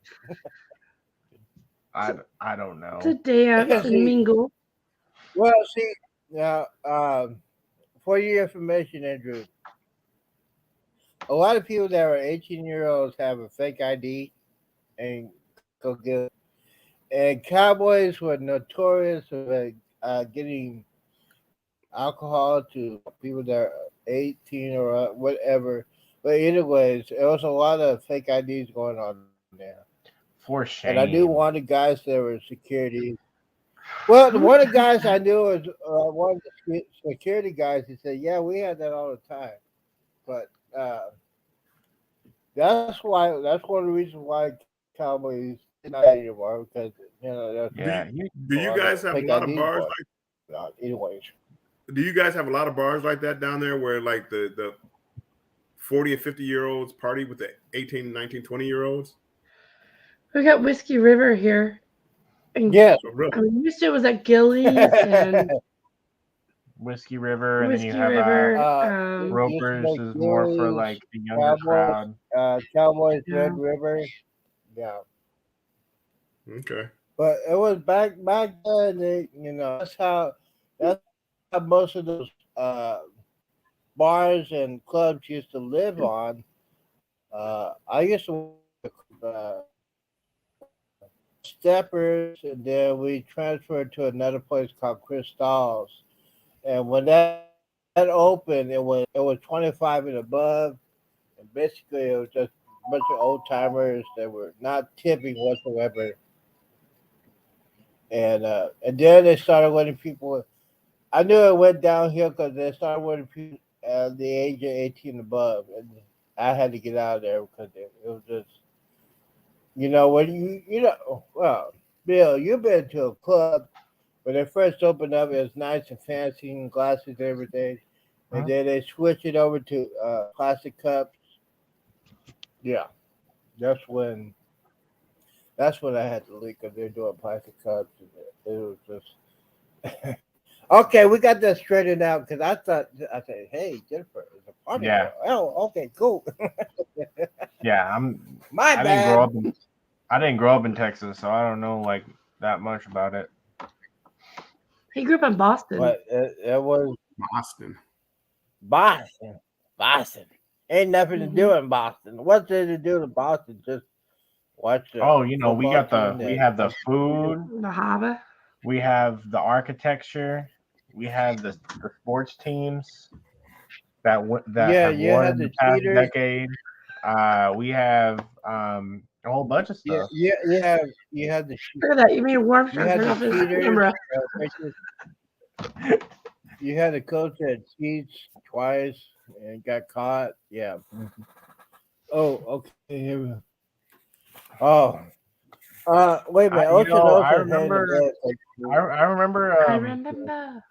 I don't to know. dance and See, mingle. well, see, now, for your information, Andrew, a lot of people that are 18-year-olds have a fake ID and go get. And Cowboys were notorious for getting alcohol to people that are 18 or whatever. But anyways, there was a lot of fake IDs going on there. For And I knew shame. one of the guys that were security. Well, Who one of the does guys I that? knew was one of the security guys. He said, "Yeah, we had that all the time." But that's one of the reasons why Cowboys not anymore because there's Yeah, Do a you lot of guys have a fake lot of IDs bars going on. Anyways, do you guys have a lot of bars like that down there where like the 40 and 50-year-olds party with the 18, 19, 20-year-olds? We got Whiskey River here, and yes. Oh, really? I mean, used to it was at Gillies and Whiskey River, and then you Whiskey have River. Used to Ropers make is more for Gillies, like the younger Cowboys, crowd. Cowboys, Yeah. Red River. Yeah, Okay. but it was back then. That's how most of those bars and clubs used to live on. I used to uh, Steppers, and then we transferred to another place called Crystal's. And when that opened, it was 25 and above, and basically it was just a bunch of old timers that were not tipping whatsoever. And then they started letting people. I knew it went downhill because they started letting people at the age of 18 above, and I had to get out of there because it was just when well, Bill, you've been to a club when they first opened up. It was nice and fancy and glasses and everything, and Huh? then they switched it over to plastic cups. Yeah, that's when I had to leave because they're doing plastic cups. And it was just okay. We got that straightened out because I said, "Hey, Jennifer, it's a party Yeah, girl." Oh, okay, cool. yeah. My I didn't grow bad. up in I didn't grow up in Texas, so I don't know like that much about it. He grew up in Boston. But it was Boston. Boston. Boston. Ain't nothing to Hmm. do in Boston. What's there to do in Boston? Just watch the Oh, we football got team we that have the food, The harbor. we have the architecture, we have the sports teams that yeah, have you won had in the the past cheaters. decade. We have a whole bunch of Yeah, stuff. yeah, you had the Look at that. You made a warm you shirt. had Turn the off his cheaters. camera. Pictures. You had a coach that cheats twice and got caught. Yeah. Oh, okay. Here we go. Oh, wait a minute. Ocean I Ocean had the remember, best. I remember, I remember.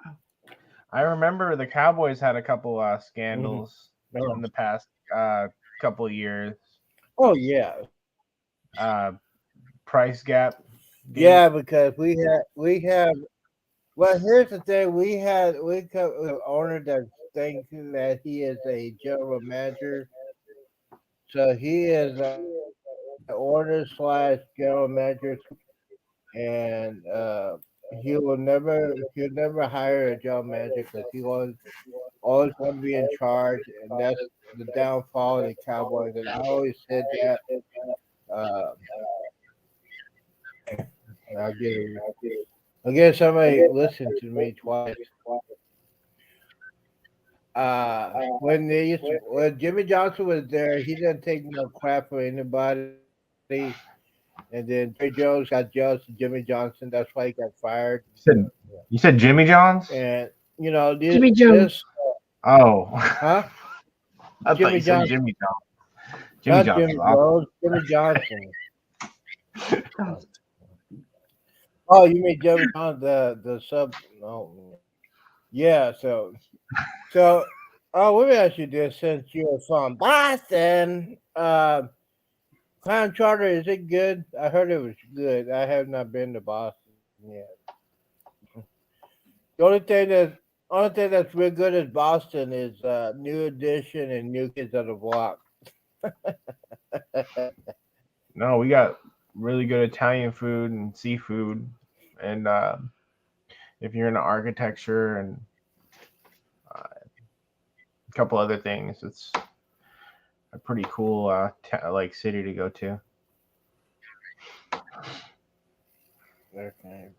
I remember the Cowboys had a couple Mhm. scandals Oh. in the past couple of years. Oh yeah, Uh, price gap gate. yeah. Because we have. Well, here's the thing: we come an owner that thinks that he is a general manager, so he is an owner slash general manager, and he'll never hire a general manager because he always want to be in charge, and that's the downfall of the Cowboys. And I always said that. Uh, I guess somebody listened to me twice. When Jimmy Johnson was there, he didn't take no crap for anybody. And then Jerry Jones got jealous of Jimmy Johnson. That's why he got fired. You said Jimmy John's? And Jimmy this Jones. Oh, huh? I thought Jimmy you said Johnson, Jimmy John's. Jimmy not John's Jimmy is awesome. Jones. Jimmy Johnson. Johnson. Oh, you mean Jimmy Johnson, the sub? No, yeah. So, let me ask you this: since you're from Boston, Clown Charter, is it good? I heard it was good. I have not been to Boston yet. The only thing that's real good is Boston is New Edition and New Kids on the Block. No, we got really good Italian food and seafood, and if you're into architecture and a couple other things, it's a pretty cool like city to go to. Okay.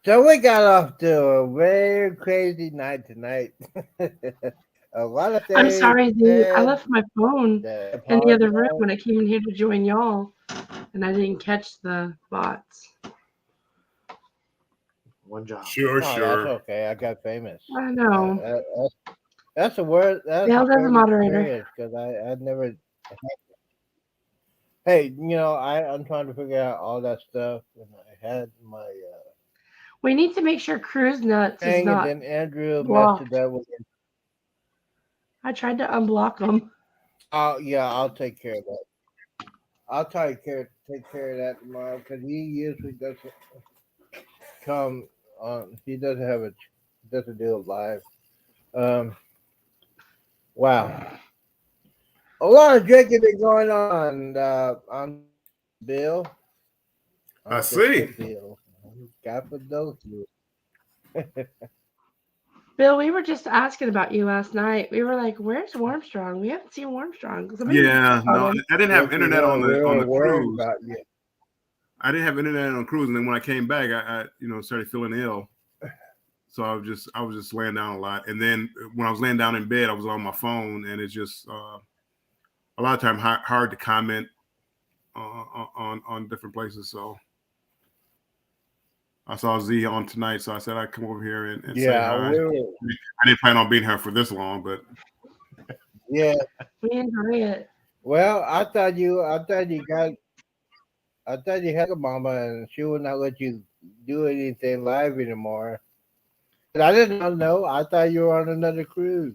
So we got off to a very crazy night tonight. A lot of things. I'm sorry, dude. I said left my phone that in the other room apologize. when I came in here to join y'all, and I didn't catch the bots. One job. Sure, Oh, that's sure. okay. I got famous. I know. That's a word. That's Dale's a as a moderator. because I never. Hey, I'm trying to figure out all that stuff, and I had my We need to make sure Cruise Nuts is thing, and not then Andrew blocked. messed it up with. I tried to unblock them. Oh yeah, I'll take care of that. I'll take care of that tomorrow because he usually doesn't come on. He doesn't have a doesn't do it live. Wow, a lot of drinking is going on Bill. I On see. Bill. God for those. Bill, we were just asking about you last night. We were like, "Where's Warmstrong? We haven't seen Warmstrong." Somebody Yeah, called no, him. I didn't have internet on we the were worried cruise. about you. I didn't have internet on the cruise, and then when I came back, I started feeling ill. So I was just laying down a lot, and then when I was laying down in bed, I was on my phone, and it's just a lot of time hard to comment on different places. So I saw Z on tonight, so I said I'd come over here and say hi. I didn't plan on being here for this long, but yeah. We enjoy it. Well, I thought you had a mama, and she would not let you do anything live anymore. But I did not know. I thought you were on another cruise.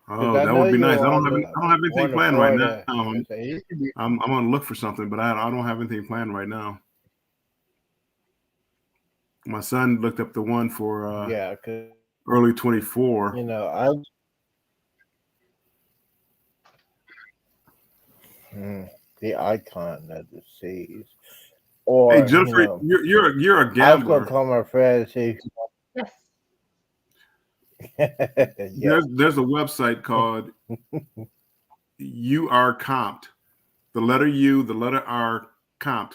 oh, that would be nice. I don't have anything planned right now. I'm gonna look for something, but I don't have anything planned right now. My son looked up the one for early 24. The icon of the seas. Or hey Jennifer, you're a I was gambler. gonna call my friend and see. Yes. There's a website called You Are Comped. The letter U, the letter R, Comped,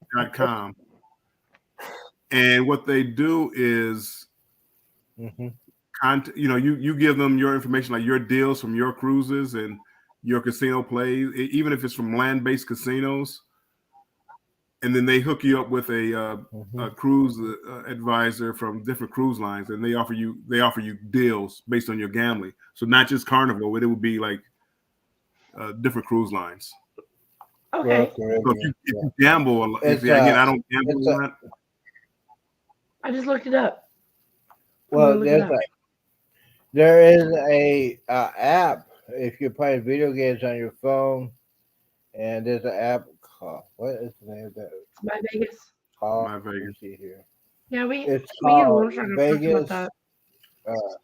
COMPED.com. And what they do is, you give them your information, like your deals from your cruises and your casino plays, even if it's from land-based casinos, and then they hook you up with a cruise advisor from different cruise lines, and they offer you deals based on your gambling. So not just Carnival, but it would be like different cruise lines. Okay. So if you gamble a lot, I don't gamble a lot. I just looked it up. Well, there is a app if you're playing video games on your phone, and there's an app called, what is the name of that? My Vegas. My Vegas. Let me see here. Yeah, It's me and called Warmstrong have talked Vegas. about that.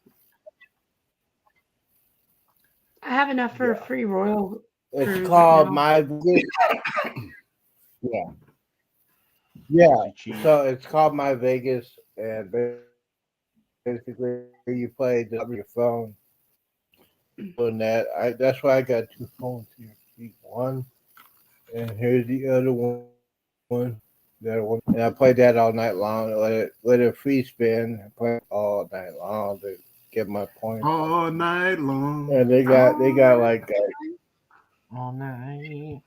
I have enough for a free Royal. It's called My Vegas. Yeah. So it's called My Vegas, and basically you play on your phone. Doing that, that's why I got two phones here. One, and here's the other one. And I played that all night long. Let it free spin. I played all night long to get my points. All night long. And they got like all night.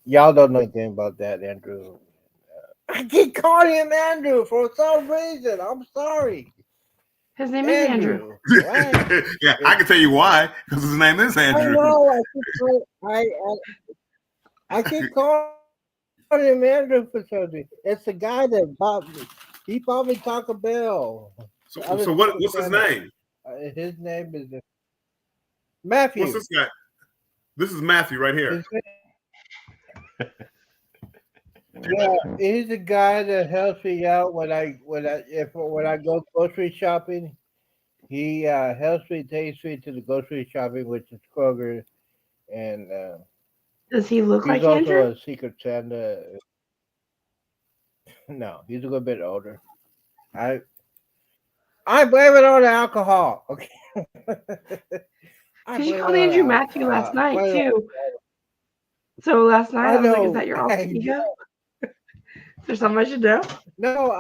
y'all don't know anything about that, Andrew. I keep calling him Andrew for some reason. I'm sorry. His name is Andrew. Why? Yeah, I can tell you why, because his name is I Andrew. know. I keep calling him Andrew for something. It's the guy that bought me. He bought me Taco Bell. So what's his name? His name is Matthew. What's this guy? This is Matthew right here. Yeah, he's the guy that helps me out when I go grocery shopping. He helps me, takes me to the grocery shopping, which is Kroger, and Does he look he's like also Andrew? a Secret Santa. No, he's a little bit older. I blame it on the alcohol. Okay. Because you called Andrew Matthew last night too. So last night I was like, "Is that your alter ego? Is there something I should know?" No,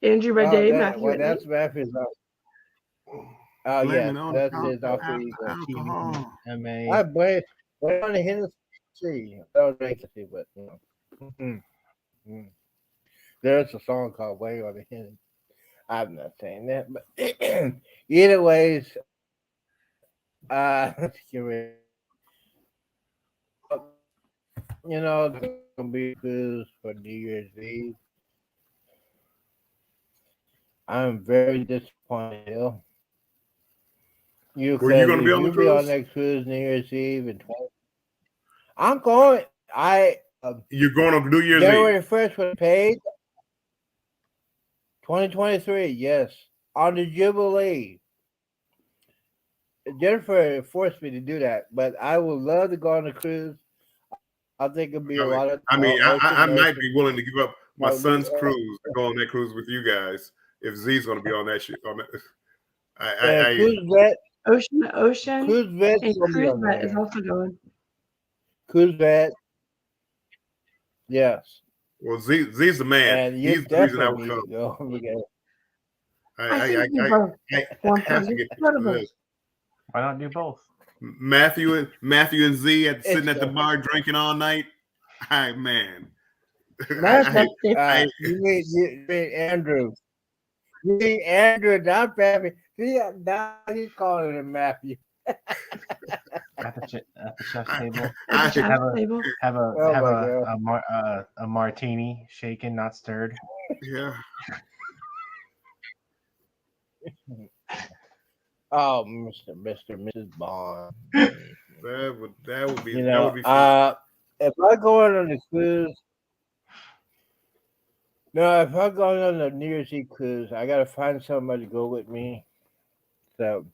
Andrew by day, Matthew well, at that's night. Matthew's. Oh yeah, that's his alter alcohol. ego. M.A. I blame on the Hennessy. I don't drink Hennessy, but there's a song called "Way on the Hennessy." I'm not saying that, but either ways, there's gonna be booze for New Year's Eve. I'm very disappointed. Were you going to be on the Be on cruise? that cruise New Year's Eve and I'm going. You're going on New Year's January Eve. 1st was paid. 2023, yes, on the Jubilee. Jennifer forced me to do that, but I would love to go on a cruise. I think it'd be a lot of. I might be willing to give up my son's cruise to go on that cruise with you guys if Z's going to be on that shit. Cruise vet, Ocean, cruise vet, and Cruise Vet is also going. Cruise vet, yes. Well, Z's the man. And he's the reason I would come. Go. I think you both. I have to get to this. Why not do both? Matthew and Z sitting at the bar drinking all night. Hi, man. You mean Andrew? You mean Andrew, not Matthew? Now he's calling him Matthew. At the chef's table. Have a martini, shaken, not stirred. Yeah. Oh, Mrs. Bond. That would be fun. If I go on the cruise, if I'm going on the New Year's Eve cruise, I gotta find somebody to go with me. So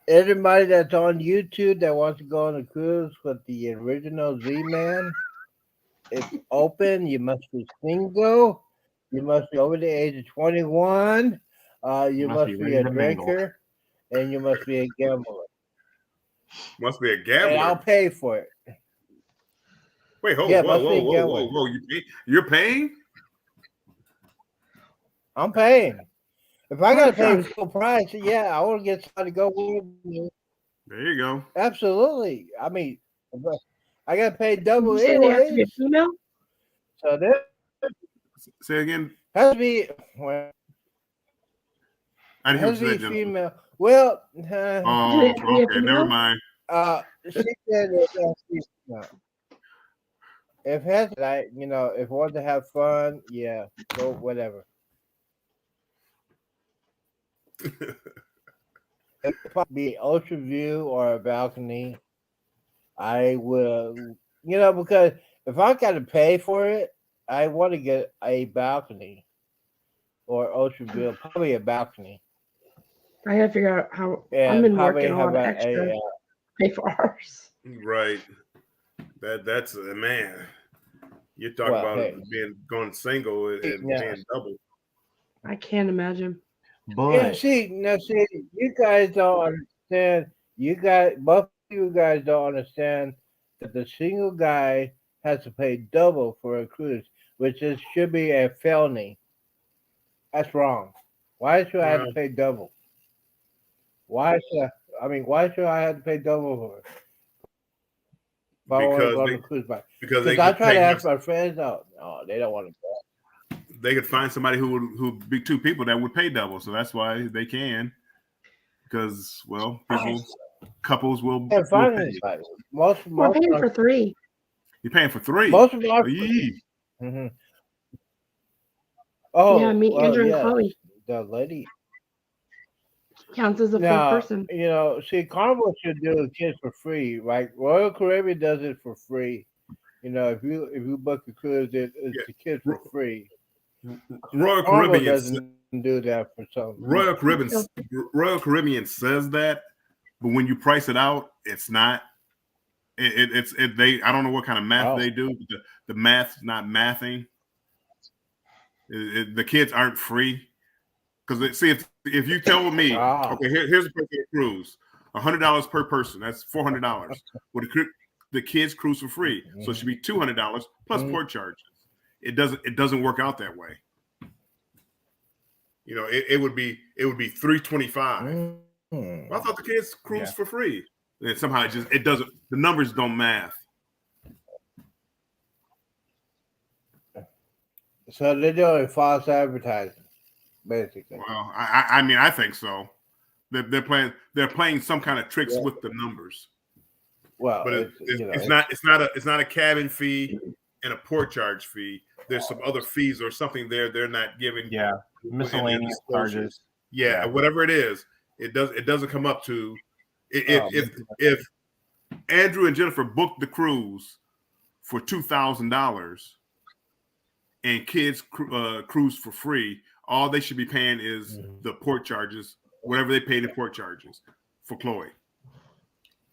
everybody that's on YouTube that wants to go on a cruise with the original Z-Man, it's open. You must be single. You must be over the age of 21. You must be a drinker. And you must be a gambler. Must be a gambler. And I'll pay for it. Wait, whoa. You're paying? I'm paying. If I gotta pay full price, I want to get somebody to go with me. There you go. Absolutely. I mean, I gotta pay double anyway. They have to be a female. So there. Say again. Has to be. Well, I didn't has hear to be female. Well. Okay. Never mind. She said that. If it has, if I want to have fun, go whatever. If it be ocean view or a balcony, I will, because if I got to pay for it, I want to get a balcony or ocean view, probably a balcony. I gotta figure out how. I've been working a lot of extra. Pay for ours. Right. That's man. You're talking about going single and paying double. I can't imagine. But see, you guys don't understand. Both of you guys don't understand that the single guy has to pay double for a cruise, which should be a felony. That's wrong. Why should I have Well, to pay double? Why should why should I have to pay double for it if I want to because go on they a cruise line? because they Because I could try to pay ask my friends, no, they don't want to go. they could find somebody who'd be two people that would pay double. So that's why they can. Because couples will Can't will find pay. anybody. We're Most paying of for 3. You're paying for 3. most of our Yee. hmm Yeah, Oh me, well, Andrew, and yes, Chloe the lady. counts as a full Now person. see, Carnival should do the kids for free. Like Royal Caribbean does it for free. If you book a cruise, it's Yeah. the kids for free. Royal Carnival Caribbean doesn't do that for some reason. Royal Caribbean says that, but when you price it out, it's not. They I don't know what kind of math Oh, they do, but the math's not mathing. The kids aren't free because see if you tell me ah, okay here's a personal cruise $100 per person, that's $400. Well, the kids cruise for free, so it should be $200 plus Mhm. port charges. It doesn't work out that way. It would be $325. Mhm. Well, I thought the kids cruise for free. And somehow it doesn't. The numbers don't math. So they're doing false advertising, basically. Well, I think so. They're playing some kind of tricks Yeah. with the numbers. Well, But it's not a cabin fee and a port charge fee. There's some other fees or something they're not giving. Yeah, in the miscellaneous disclosures. charges. Yeah, whatever it is, it doesn't come up to if Andrew and Jennifer booked the cruise for $2,000 and kids cruise for free, all they should be paying is the port charges, whatever they paid in port charges for Chloe.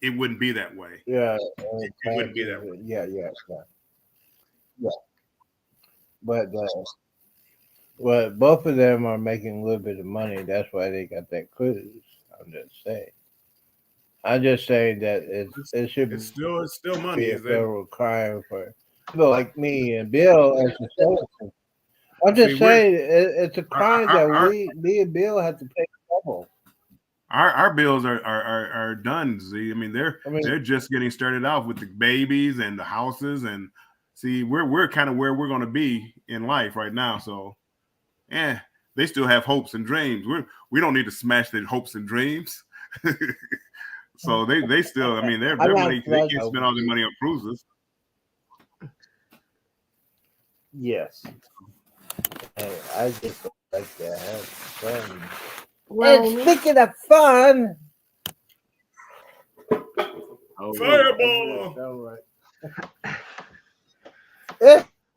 It wouldn't be that way. Yeah, It wouldn't be that way. yeah. But well, both of them are making a little bit of money. That's why they got that cruise. I'm just saying that it should It's still money. be a Is that? federal crime for people like me and Bill as a citizen. I'm See, just saying it's a crime that me and Bill have to pay double. Our bills are done. See, I mean they're just getting started off with the babies and the houses, and see we're kind of where we're going to be in life right now. So, they still have hopes and dreams. We don't need to smash their hopes and dreams. So they still, I mean, their money, they can't spend all their money on cruises. Yes. Hey, I just like to have fun. Well, And speaking of fun, Fireball.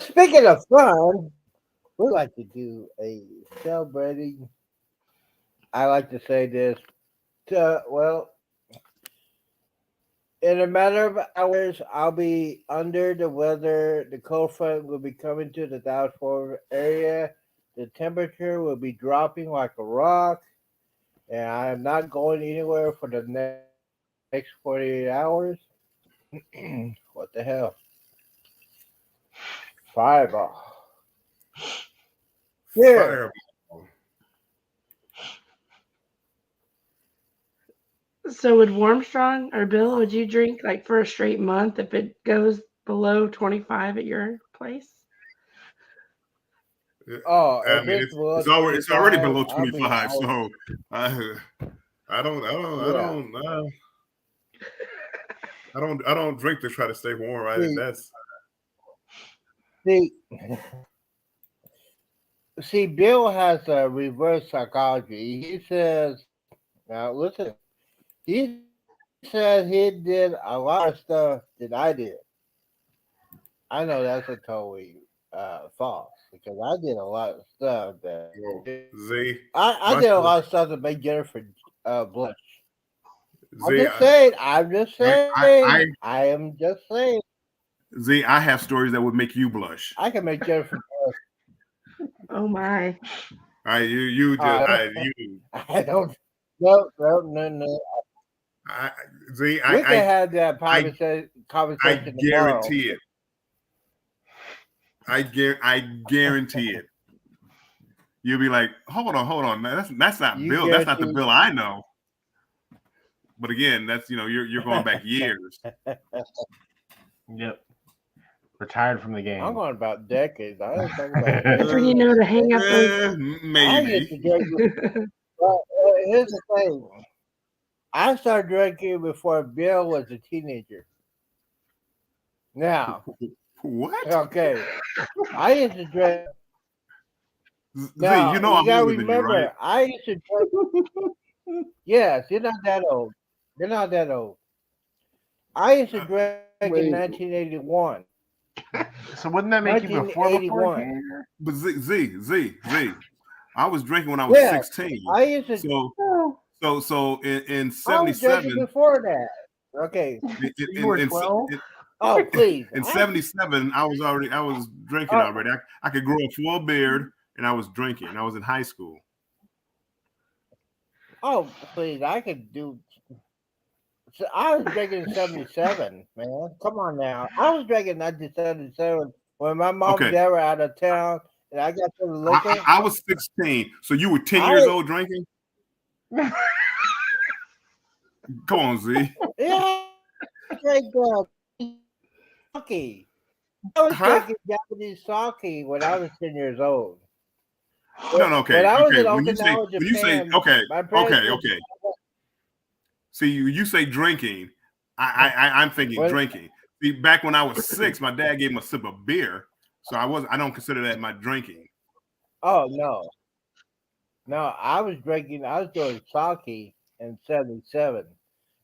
Speaking of fun, we like to do a celebrating. I like to say this. In a matter of hours, I'll be under the weather. The cold front will be coming to the Dallas-Fort Worth area. The temperature will be dropping like a rock. And I am not going anywhere for the next 48 hours. What the hell? Fireball. Yeah. Fireball. so would Warmstrong or Bill, would you drink like for a straight month if it goes below 25 at your place? Oh, I mean, it's already below 25. So I don't drink to try to stay warm. See, Bill has a reverse psychology. He says, now listen, he said he did a lot of stuff that I did. I know that's a totally false because I did a lot of stuff that Z. I did a lot of stuff that made Jennifer blush. Z, I'm just saying. I am just saying. Z, I have stories that would make you blush. I can make Jennifer blush. Oh my. I don't. No. Z, We can have that conversation tomorrow. guarantee it. I guarantee it. You'll be like, hold on. That's not You Bill. That's not the guarantee- Bill I know. But again, that's you're going back years. Yep. Retired from the game. I'm going about decades. I ain't talking about That's when you know to hang up those. I used Maybe. to drink. Well, here's the thing. I started drinking before Bill was a teenager. Now, What? okay, I used to drink. Z, Now, you know I'm gotta older than you, remember, right? I used to drink. Yes, you're not that old. You're not that old. I used to drink in 1981. So wouldn't that make you before 1981. teenager? But Z. I was drinking when I was Yeah, 16. I used to. So in I was drinking 77, before that. Okay. You were 12? Oh, please. in 77, I was drinking already. I could grow a full beard and I was drinking. I was in high school. Oh, please. I could do. So I was drinking in 77, man. Come on now. I was drinking in 1977 when my mom Okay. and dad were out of town and I got to the liquor. I was 16. So you were 10 years old drinking? Come on, Z. Yeah. I drank sake. I was drinking Japanese sake when I was 10 years old. No, okay. When I was in When you say, Okinawa, Japan, my parents okay. See, you say drinking. I'm thinking When- drinking. See, back when I was 6, my dad gave me a sip of beer, so I don't consider that my drinking. Oh no, I was drinking. I was doing sake in 77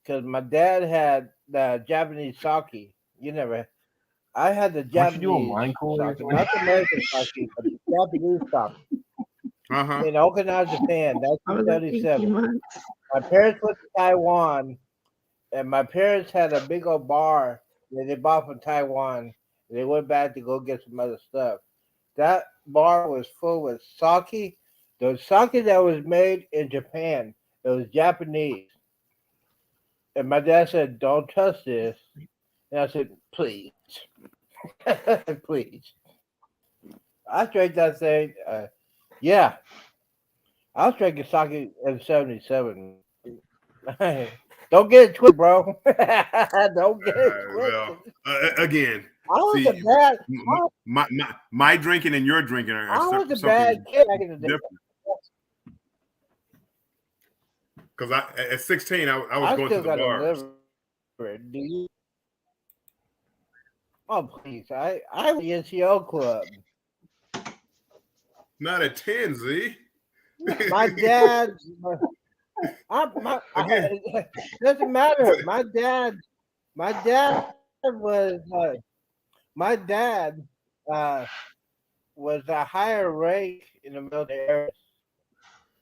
because my dad had the Japanese sake. You never. I had the Don't you Japanese do a wine cooler? sake, not the American sake, but the Japanese sake Uh-huh. in Okinawa, Japan. I was like 18 1937. months. My parents went to Taiwan, and my parents had a big old bar that they bought from Taiwan. And they went back to go get some other stuff. That bar was full with sake. The sake that was made in Japan, it was Japanese. And my dad said, "Don't touch this." And I said, "Please, please." I drank that thing. Yeah, I was drinking sake in 77. Don't get it twisted, bro. Don't get it twisted. Again, I was see, a bad. my drinking and your drinking are I was a something bad kid back in the day. different. Because at 16, I was I going to still the got a bars. liver. Do you? Oh please! I was in the NCO club. Not at 10, Z. My dad. Again. Doesn't matter. My dad was. My dad was a higher rank in the military.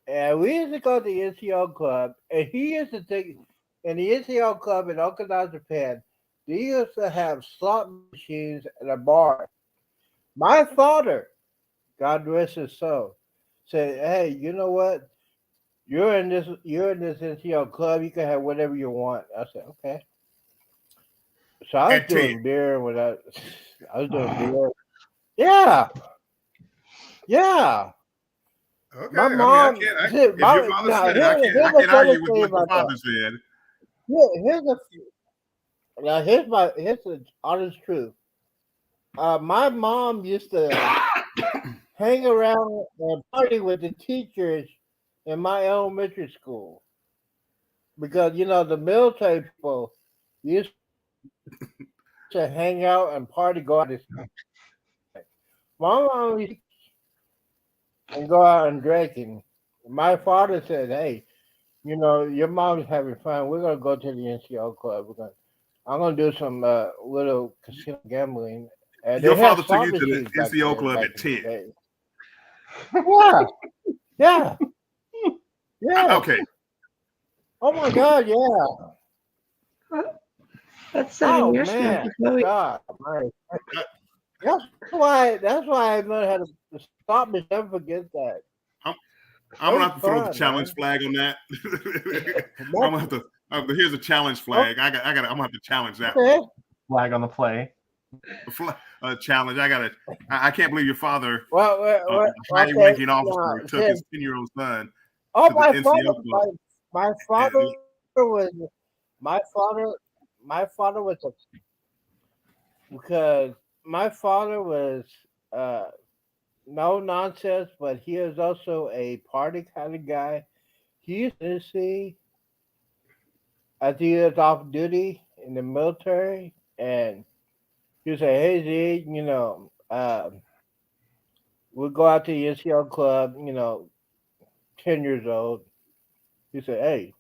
And we used to go to the NCO club, and he used to take in the NCO club in Okinawa, Japan. They used to have slot machines at a bar. My father, God rest his soul, said, "Hey, you know what? You're in this NCO club. You can have whatever you want." I said, "Okay." So I was At 10. doing beer when I was doing beer. Yeah. Okay. My I mean, mom. if See, your father said it, I can't argue with what the father said. Here's the honest truth. My mom used to hang around and party with the teachers in my elementary school because the military people used to hang out and party, go out. My mom used to go out and drinking. My father said, "Hey, your mom's having fun. We're gonna go to the NCO club. I'm gonna do some little casino gambling." And Your they had father took slot you to the machines back NCO then, club back at in the 10. day. Yeah. Okay. Oh my God, yeah. That's 7 years man, from now. God, that's why I learned how to stop me. Never forget that. I'm gonna have to throw the fun, challenge man. flag on that. I'm gonna have to. Here's a challenge flag. I'm gonna have to challenge that. Okay. Flag on the play. Challenge. I can't believe your father, Well, a highly okay. ranking officer, Now, took his 10-year-old son oh, to the NCO club. my father was my father. My father was because my father was no nonsense, but he was also a party kind of guy. He used to see as he was off duty in the military, and he would say, "Hey Z, we'll go out to the NCO club. 10 years old." He said, "Hey,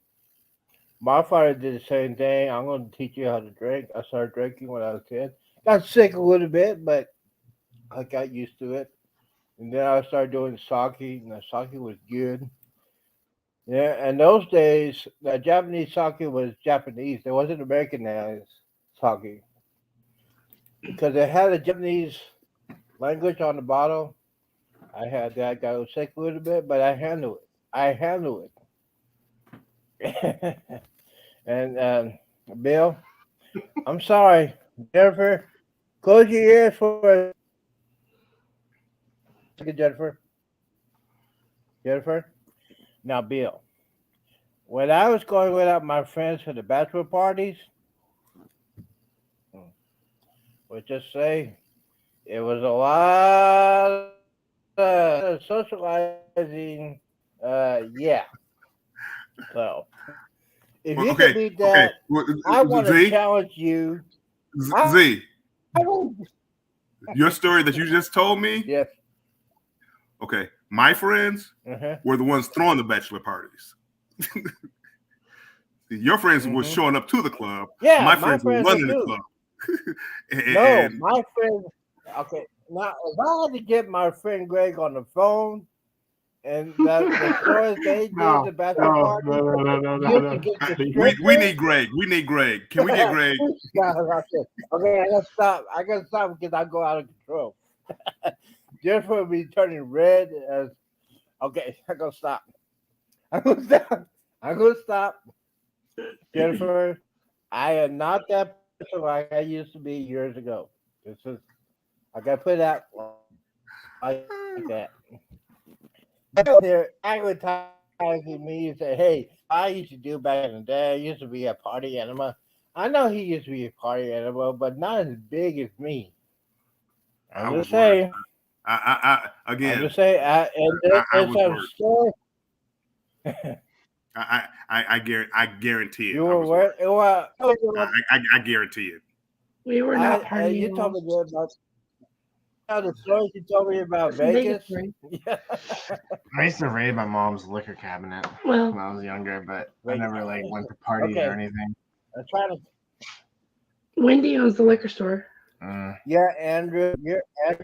my father did the same thing. I'm going to teach you how to drink." I started drinking when I was 10. Got sick a little bit, but I got used to it. And then I started doing sake, and the sake was good. Yeah, and those days, the Japanese sake was Japanese. There wasn't Americanized sake because it had a Japanese language on the bottle. I had that. Got sick a little bit, but I handled it. I handled it. And Bill, I'm sorry, Jennifer. Close your ears for a second, Jennifer. Jennifer. Now, Bill. When I was going without my friends for the bachelor parties, let's just say it was a lot of socializing. Yeah. So, if you can beat that, I want to challenge you. Z, your story that you just told me? Yes. Okay. My friends were the ones throwing the bachelor parties. Your friends were showing up to the club. Yeah, my friends were running the club. No, my friends. Okay, now if I had to get my friend Greg on the phone, and the stories they did the bachelor party, we need Greg. We need Greg. Can we get Greg? Okay, I gotta stop. I gotta stop because I go out of control. Jennifer will be turning red as. Okay, I'm gonna stop. I'm gonna stop. Jennifer, I am not that person like I used to be years ago. This is I gotta put that like that. They're advertising me and say, "Hey, I used to do back in the day. I used to be a party animal." I know he used to be a party animal, but not as big as me. I'm just saying. Again. I'm just saying. I guarantee it. You were where? I guarantee it. We were not party you told me about the stories you told me about Vegas. I used to raid my mom's liquor cabinet when I was younger, but I never went to parties or anything. I'm trying to. Wendy owns the liquor store. Yeah, Andrew, I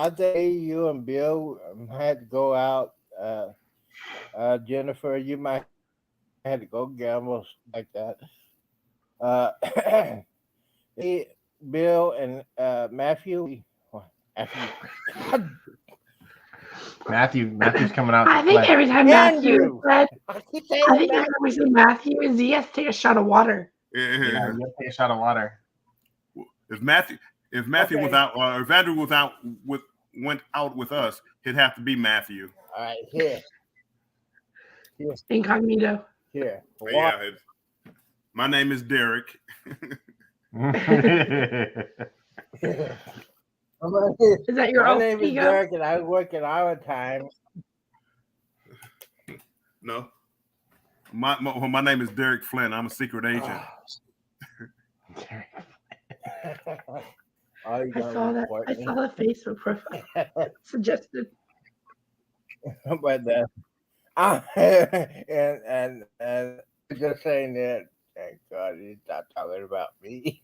think you and Bill had to go out. Jennifer, you might have to go gamble like that. Bill and Matthew. Matthew's coming out. I think every time Matthew said, I think every time we say Matthew, he has to take a shot of water. Yeah, you have to take a shot of water. If Matthew without, or if Andrew went out with us, it'd have to be Matthew. All right, here. Incognito. Here. Yeah. My name is Derek. Is that your My name is Derek, and I work at our time. No. My name is Derek Flynn. I'm a secret agent. I saw that. I saw the Facebook profile suggested. But and just saying that. Thank God he's not talking about me.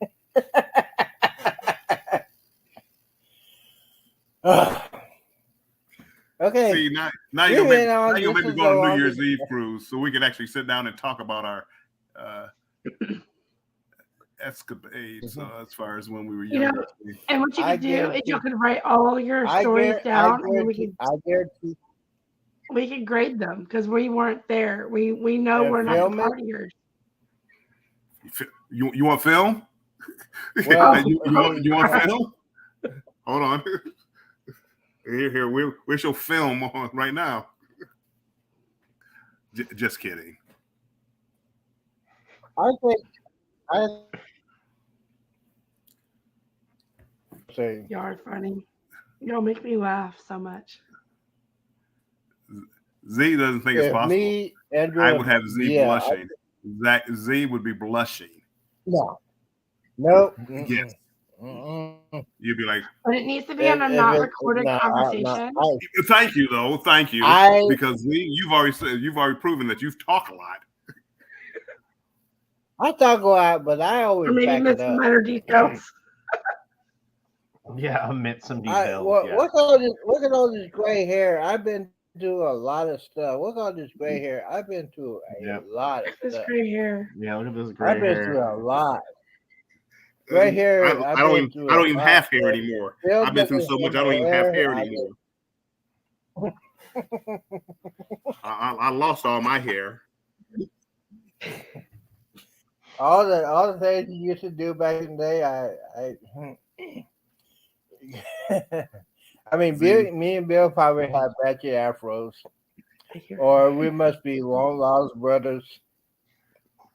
Okay. See, now you're gonna make me go on a New Year's Eve cruise so we can actually sit down and talk about our escapades as far as when we were young. And what you could do is you could write all your stories down, and we could grade them because we weren't there. We know we're not the partiers. You want film? Well, you want film? Hold on. Here. Where's your film on right now? Just kidding. I think I say Y'all are funny. Y'all make me laugh so much. Z doesn't think it's if possible. me, Andrew, I would have Z yeah, blushing. Z would be blushing. no, nope. Yes. You'd be like, But it needs to be on a not recorded conversation. thank you, though. Thank you. Because Z, you've already proven that you've talked a lot. I talk a lot, but I always Or maybe back miss it up. minor details. Yeah, omit some details. Look at all this gray hair. I've been through a lot of stuff. Look at all this gray hair. I've been through a lot of This stuff. gray hair. Yeah, look at this gray I've been hair. through a lot. Gray hair. I don't even have hair anymore. I've been through so much. I don't even have hair anymore. I lost all my hair. All the things you used to do back in the day, I mean, me and Bill probably have batchy afros, or we must be long lost brothers.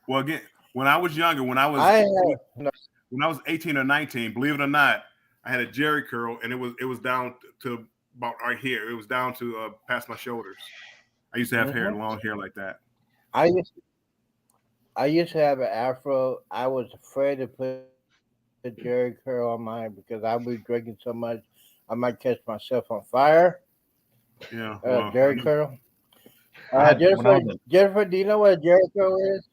Well, again, when I was younger, when I was 18 or 19, believe it or not, I had a Jerry curl, and it was down to about right here. It was down to past my shoulders. I used to have hair, long hair like that. I used to have an afro. I was afraid to put the Jerry curl on mine because I was drinking so much, I might catch myself on fire. Yeah, Jerry curl. Jennifer, do you know what a Jerry curl is?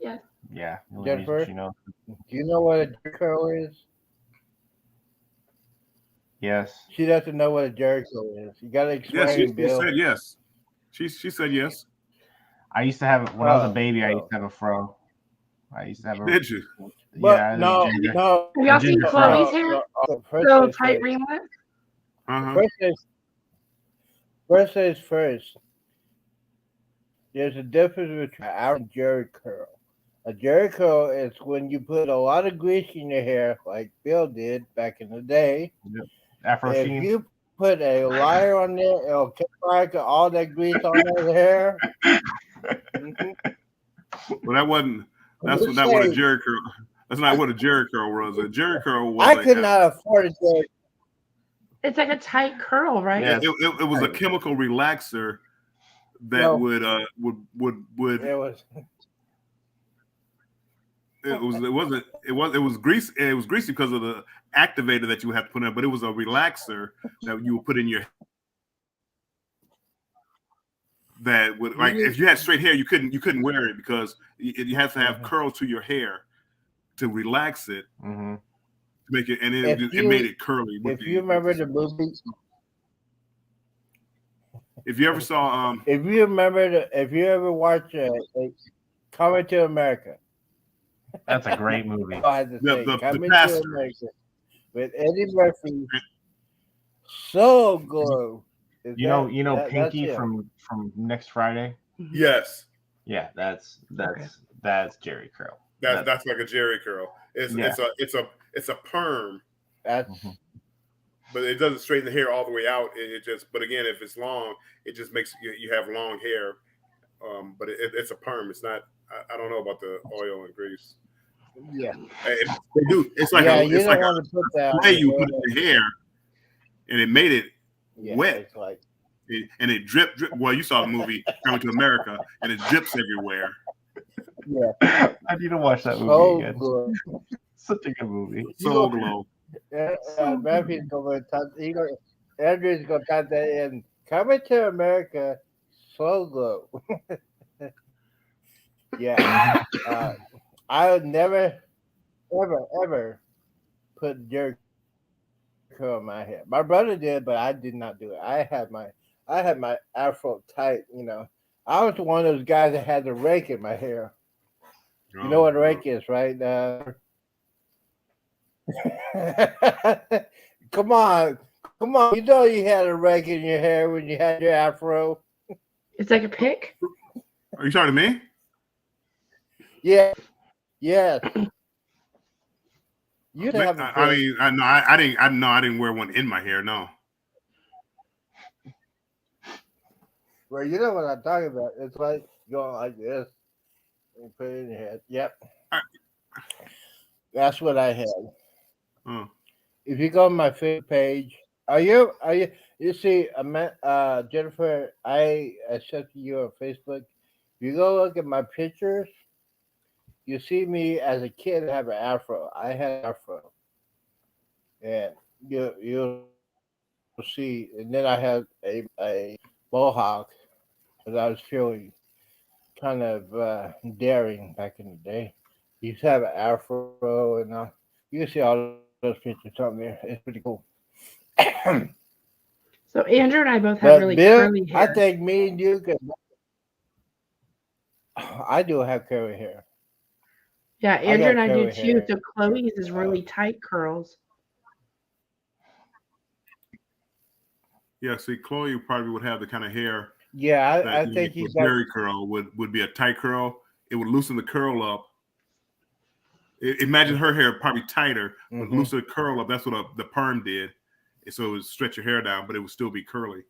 Yes. Yeah, Jennifer, you know. do you know what a Jerry curl is? Yes. She doesn't know what a Jerry curl is. You got to explain, yes, she Bill. said yes. She said yes. I used to have when I was a baby. I used to have a fro. I used to have a. Did you? But yeah, no. Have y'all seen Chloe's hair? So tight ringlet. First things first. There's a difference between our Jerry curl. A Jerry curl is when you put a lot of grease in your hair, like Bill did back in the day. Yep. Afro if sheen. you put a liar on there, it'll kick like all that grease on that hair. Well, that wasn't. That's not what a Jerry curl. That's not what a Jerry curl was. A Jerry curl was. I could not afford a Jerry. It's like a tight curl, right? Yeah, it was a chemical relaxer that would. It was greasy. It was greasy because of the activator that you have to put in, but it was a relaxer that you would put in your. That would like if you had straight hair, you couldn't wear it because you have to have curl to your hair to relax it, to make it, and it made it curly. If you remember the movie, if you ever saw, if you ever watched Coming to America, that's a great movie. Coming to America with Eddie Murphy, so good. You know Pinky from Next Friday. Yes. Yeah, that's Jerry curl. That's like a Jerry curl. It's a perm. But it doesn't straighten the hair all the way out. It just. But again, if it's long, it just makes you have long hair. But it's a perm. It's not. I don't know about the oil and grease. Yeah, they do. It's like you don't want to put that. You put in the hair, and it made it wet. It's like. And it drip. Well, you saw the movie Coming to America, and it drips everywhere. Yeah, I need to watch that movie again. Good. Such a good movie. So glow. Matthew's going to Andrew's going to type that in. Coming to America, so glow. Yeah, I would never, ever put Jerry curl in my hair. My brother did, but I did not do it. I had my afro tight. I was one of those guys that had the rake in my hair. You know what a rake is, right? Come on. You know you had a rake in your hair when you had your afro. It's like a pick. Are you talking to me? Yeah. Yes. You But, have a I curly. mean, I didn't wear one in my hair. No. Well, you know what I'm talking about. It's like going like this and put it in your head. Yep, I, that's what I had. oh, If you go on my Facebook page, are you you see Jennifer, I accepted you on Facebook. If you go look at my pictures, you see me as a kid have an afro. I had an afro. And you'll see, and then I had a mohawk because I was feeling kind of daring back in the day. You used to have an afro, and you can see all those pictures on there. It's pretty cool. So Andrew and I both have But really Bill, curly I hair. think me and you could. I do have curly hair. Yeah, I Andrew and got I do curly too. hair. So Chloe's is really tight curls. yeah. See, Chloe probably would have the kind of hair Yeah, that I think a he's got. Jerry curl would be a tight curl. It would loosen the curl up. Imagine her hair probably tighter, but Mm-hmm. loosen the curl up. That's what the perm did. And so it would stretch your hair down, but it would still be curly.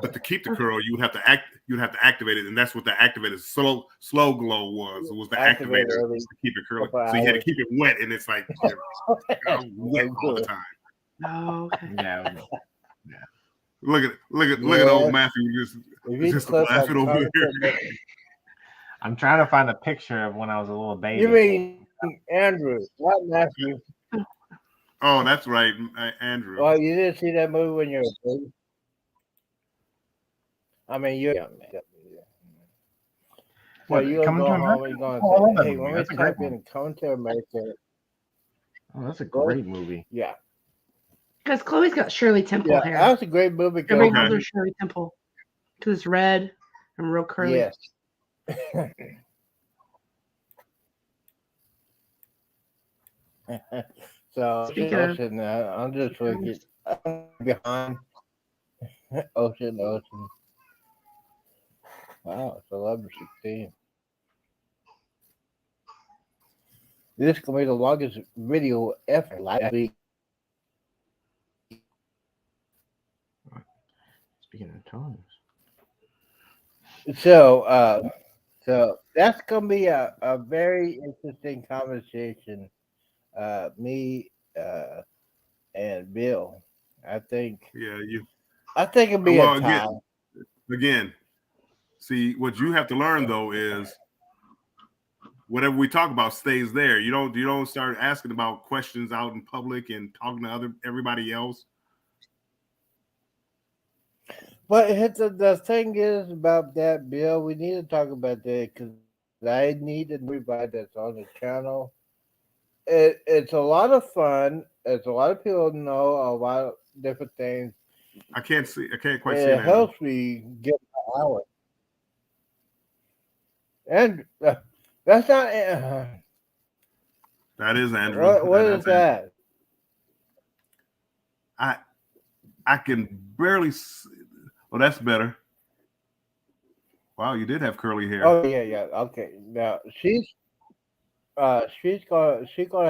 But to keep the curl, you'd have to activate it, and that's what the activated slow glow was. It was the Activate activator every to keep it curly. couple So you had to hours. keep it wet, and it's like you're wet all the time. Oh, okay. Yeah. Look at old Yeah. Matthew If you just click on laughing over content, here. I'm trying to find a picture of when I was a little baby. you mean Andrew, not Matthew? Oh, that's right, Andrew. Oh, you didn't see that movie when you were a baby? I mean, you're young man. So What, you're gonna Coming to go America? home and you're gonna Oh, I love say, that "Hey, movie. let me That's a great type one. in Come to America." Oh, that's a What? great movie. Yeah, Because Chloe's got Shirley Temple yeah, hair. that's a great movie. Everybody Okay. calls her Shirley Temple because it's red and real curly. Yes. So Speaking of Ocean, I'm just looking behind Ocean. Wow, it's 11:16. This is gonna be the longest video ever last week. Speaking of tongues. So, so that's gonna be a very interesting conversation. Me and Bill. I think Yeah, it'll be a well tie. again. See, what you have to learn though is whatever we talk about stays there. You don't start asking about questions out in public and talking to everybody else. But the thing is about that, Bill. We need to talk about that because I need to know everybody that's on the channel. It's a lot of fun. It's a lot of people know a lot of different things. I can't quite see It it, Andrew. helps me get my hour. And that's not. That is Andrew. What is That's Andrew. that? I can barely see. Oh, that's better. Wow, you did have curly hair. Oh yeah. Okay. Now she's gonna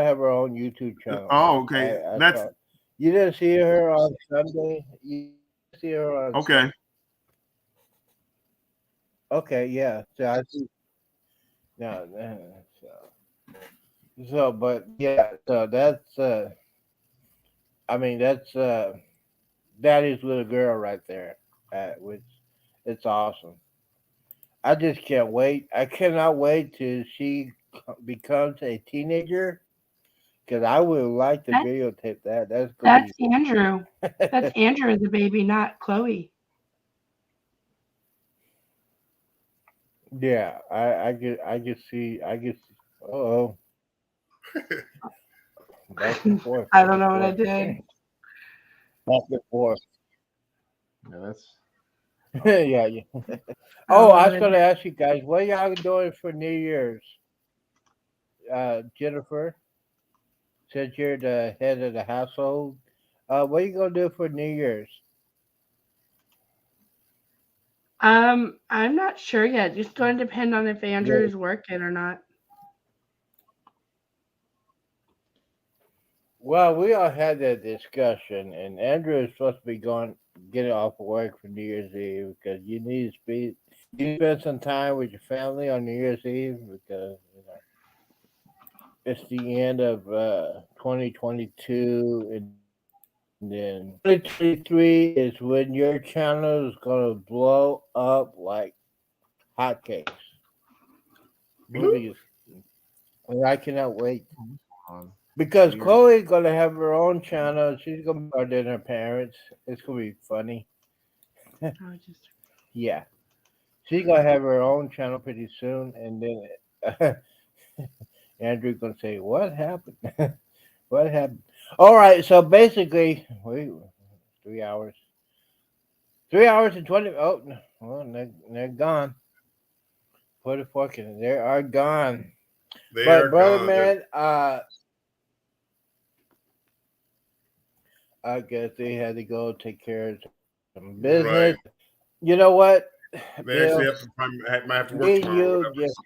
have her own YouTube channel. Oh, okay. I That's saw. You didn't see her on Sunday. You didn't see her on. okay. Okay, yeah. So I see. No, but yeah. So that's. I mean, that's Daddy's little girl right there. Which it's awesome. I just can't wait. I cannot wait till she becomes a teenager because I would like to That, videotape that. That's gonna that's Andrew. be. That's Andrew as a baby, not Chloe. Yeah, I could. Oh, back and forth. I Back don't and know what I forth. did. Back and forth. Yeah, that's Yeah. I don't Oh, know I what was I gonna did. ask you guys, what y'all doing for New Year's? Jennifer, since you're the head of the household, what are you gonna do for New Year's? I'm not sure yet. Just going to depend on if Yeah. Andrew's working or not. Well, we all had that discussion, and Andrew is supposed to be going getting off of work for New Year's Eve because you need to spend some time with your family on New Year's Eve because it's the end of 2022, and then 2023 is when your channel is gonna blow up like hotcakes. Bloop. Please, and I cannot wait. On. Because Weird. Chloe's gonna have her own channel. She's gonna be better than her parents. It's gonna be funny. I was just Yeah, she's gonna have her own channel pretty soon, and then Andrew's gonna say, "What happened? What happened?" All right, so basically, 3 hours, 3 hours and 20. Oh, no, well, they're gone. Put a fork in it. They are gone. They But are brother, gone. man, I guess they had to go take care of some Right. business. You know what, They actually Bill? might have to work Me and tomorrow. you just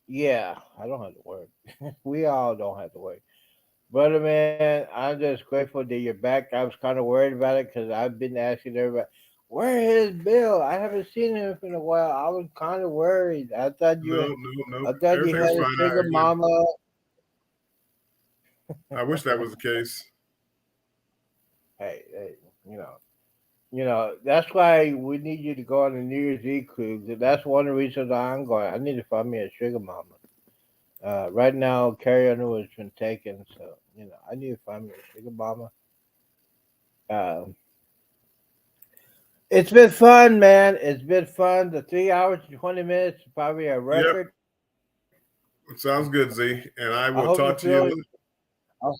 yeah. I don't have to work. We all don't have to work. Brother, man, I'm just grateful that you're back. I was kind of worried about it because I've been asking everybody, "Where is Bill? I haven't seen him in a while." I was kind of worried. No. I thought you Everything's had a fine. sugar mama. I wish that was the case. Hey, you know. That's why we need you to go on the New Year's Eve cruise. And that's one of the reasons I'm going. I need to find me a sugar mama. Right now, Carrie Underwood has been taken, so I need to find me a sugar mama. Um, it's been fun, man. It's been fun. The 3 hours and 20 minutes is probably a Yep. record. Sounds good, Z. And I I will hope you talk to you. feel.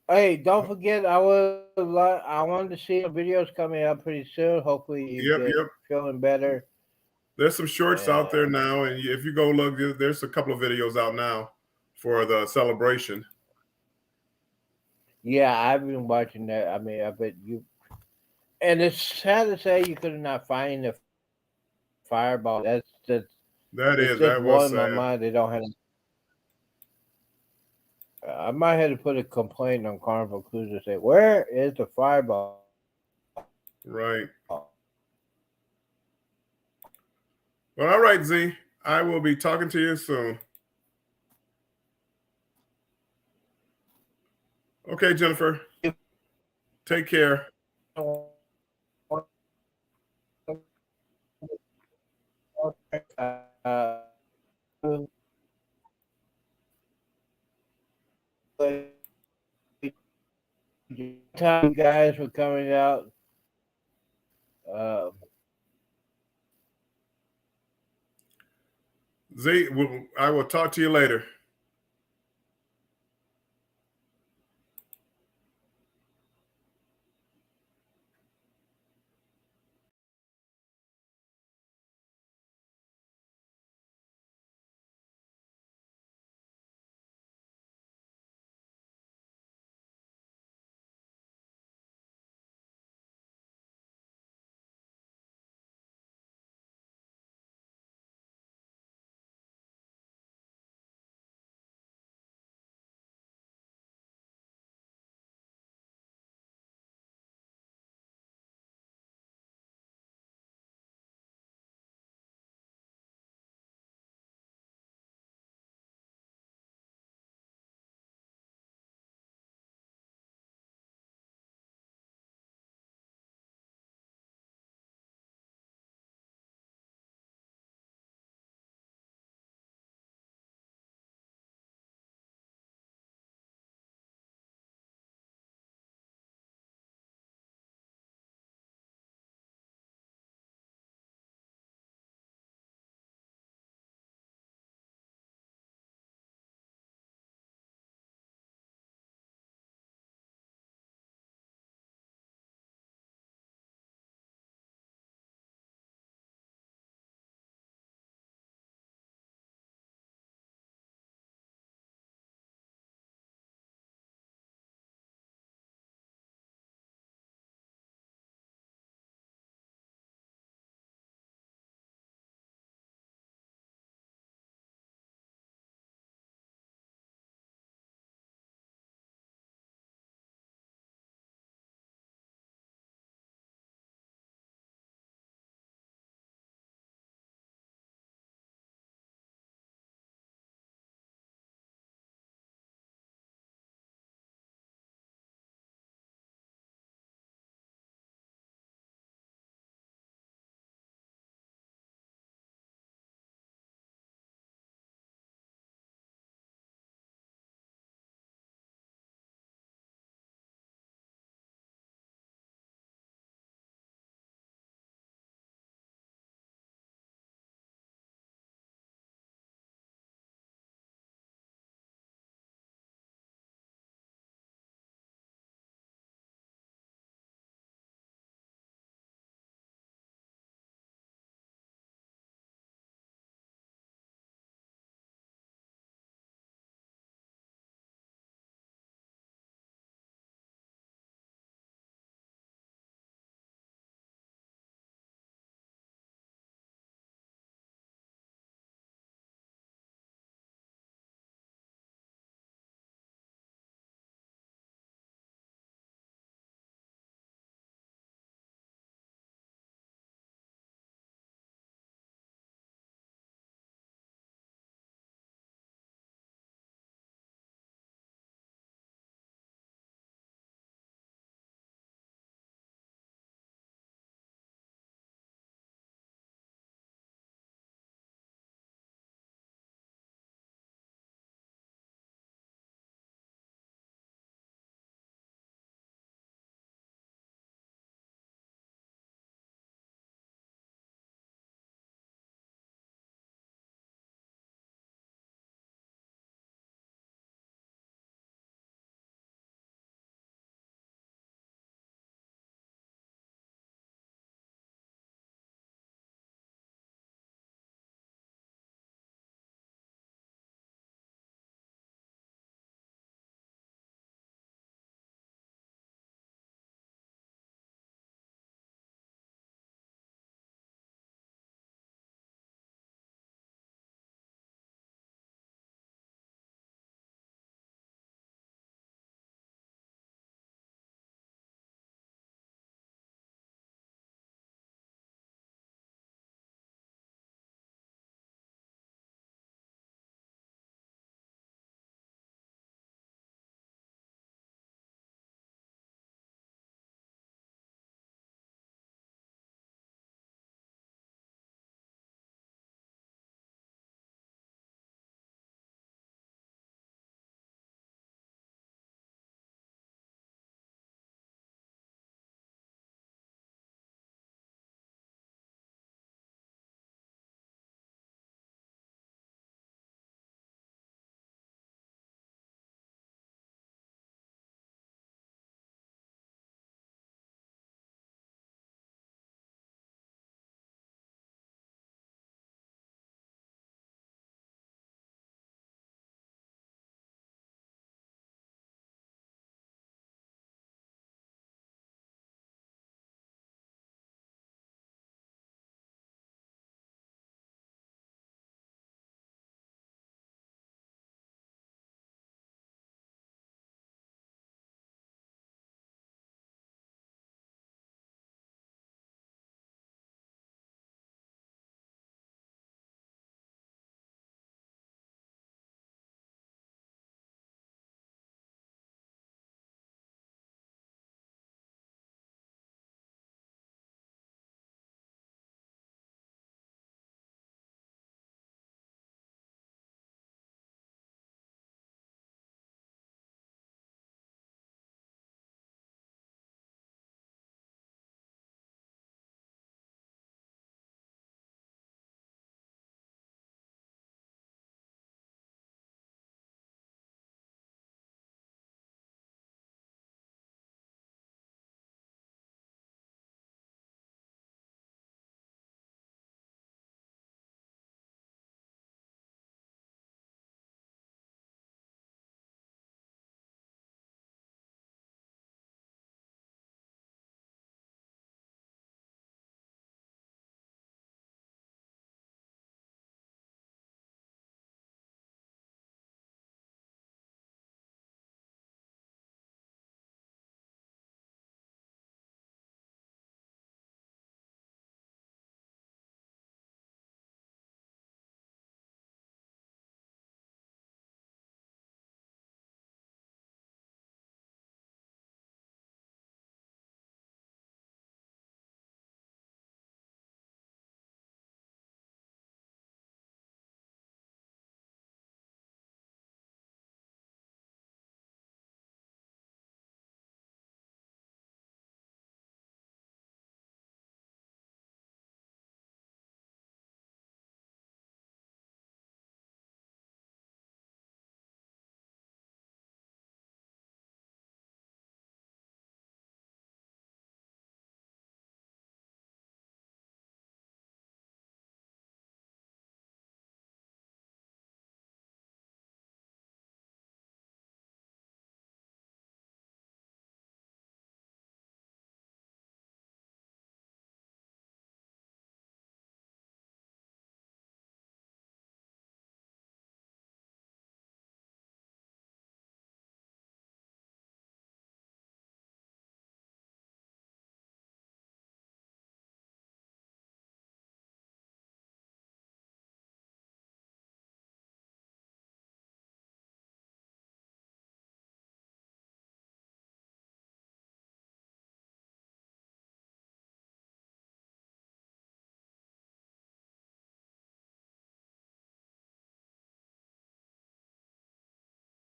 Hey, don't forget. I wanted to see some videos coming up pretty soon. Hopefully, you get Yep. feeling better. There's some shorts out there And now, and if you go look, there's a couple of videos out now for the celebration. yeah, I've been watching that. I mean, I bet you. And it's sad to say you could not find the fireball. It's just That was blowing my sad. mind. They don't have. I might have to put a complaint on Carnival Cruise and say, "Where is the fireball?" Right. Well, all right, Z. I will be talking to you soon. Okay, Jennifer. Take care. Uh, time you guys were coming out. Uh, Z, I will talk to you later.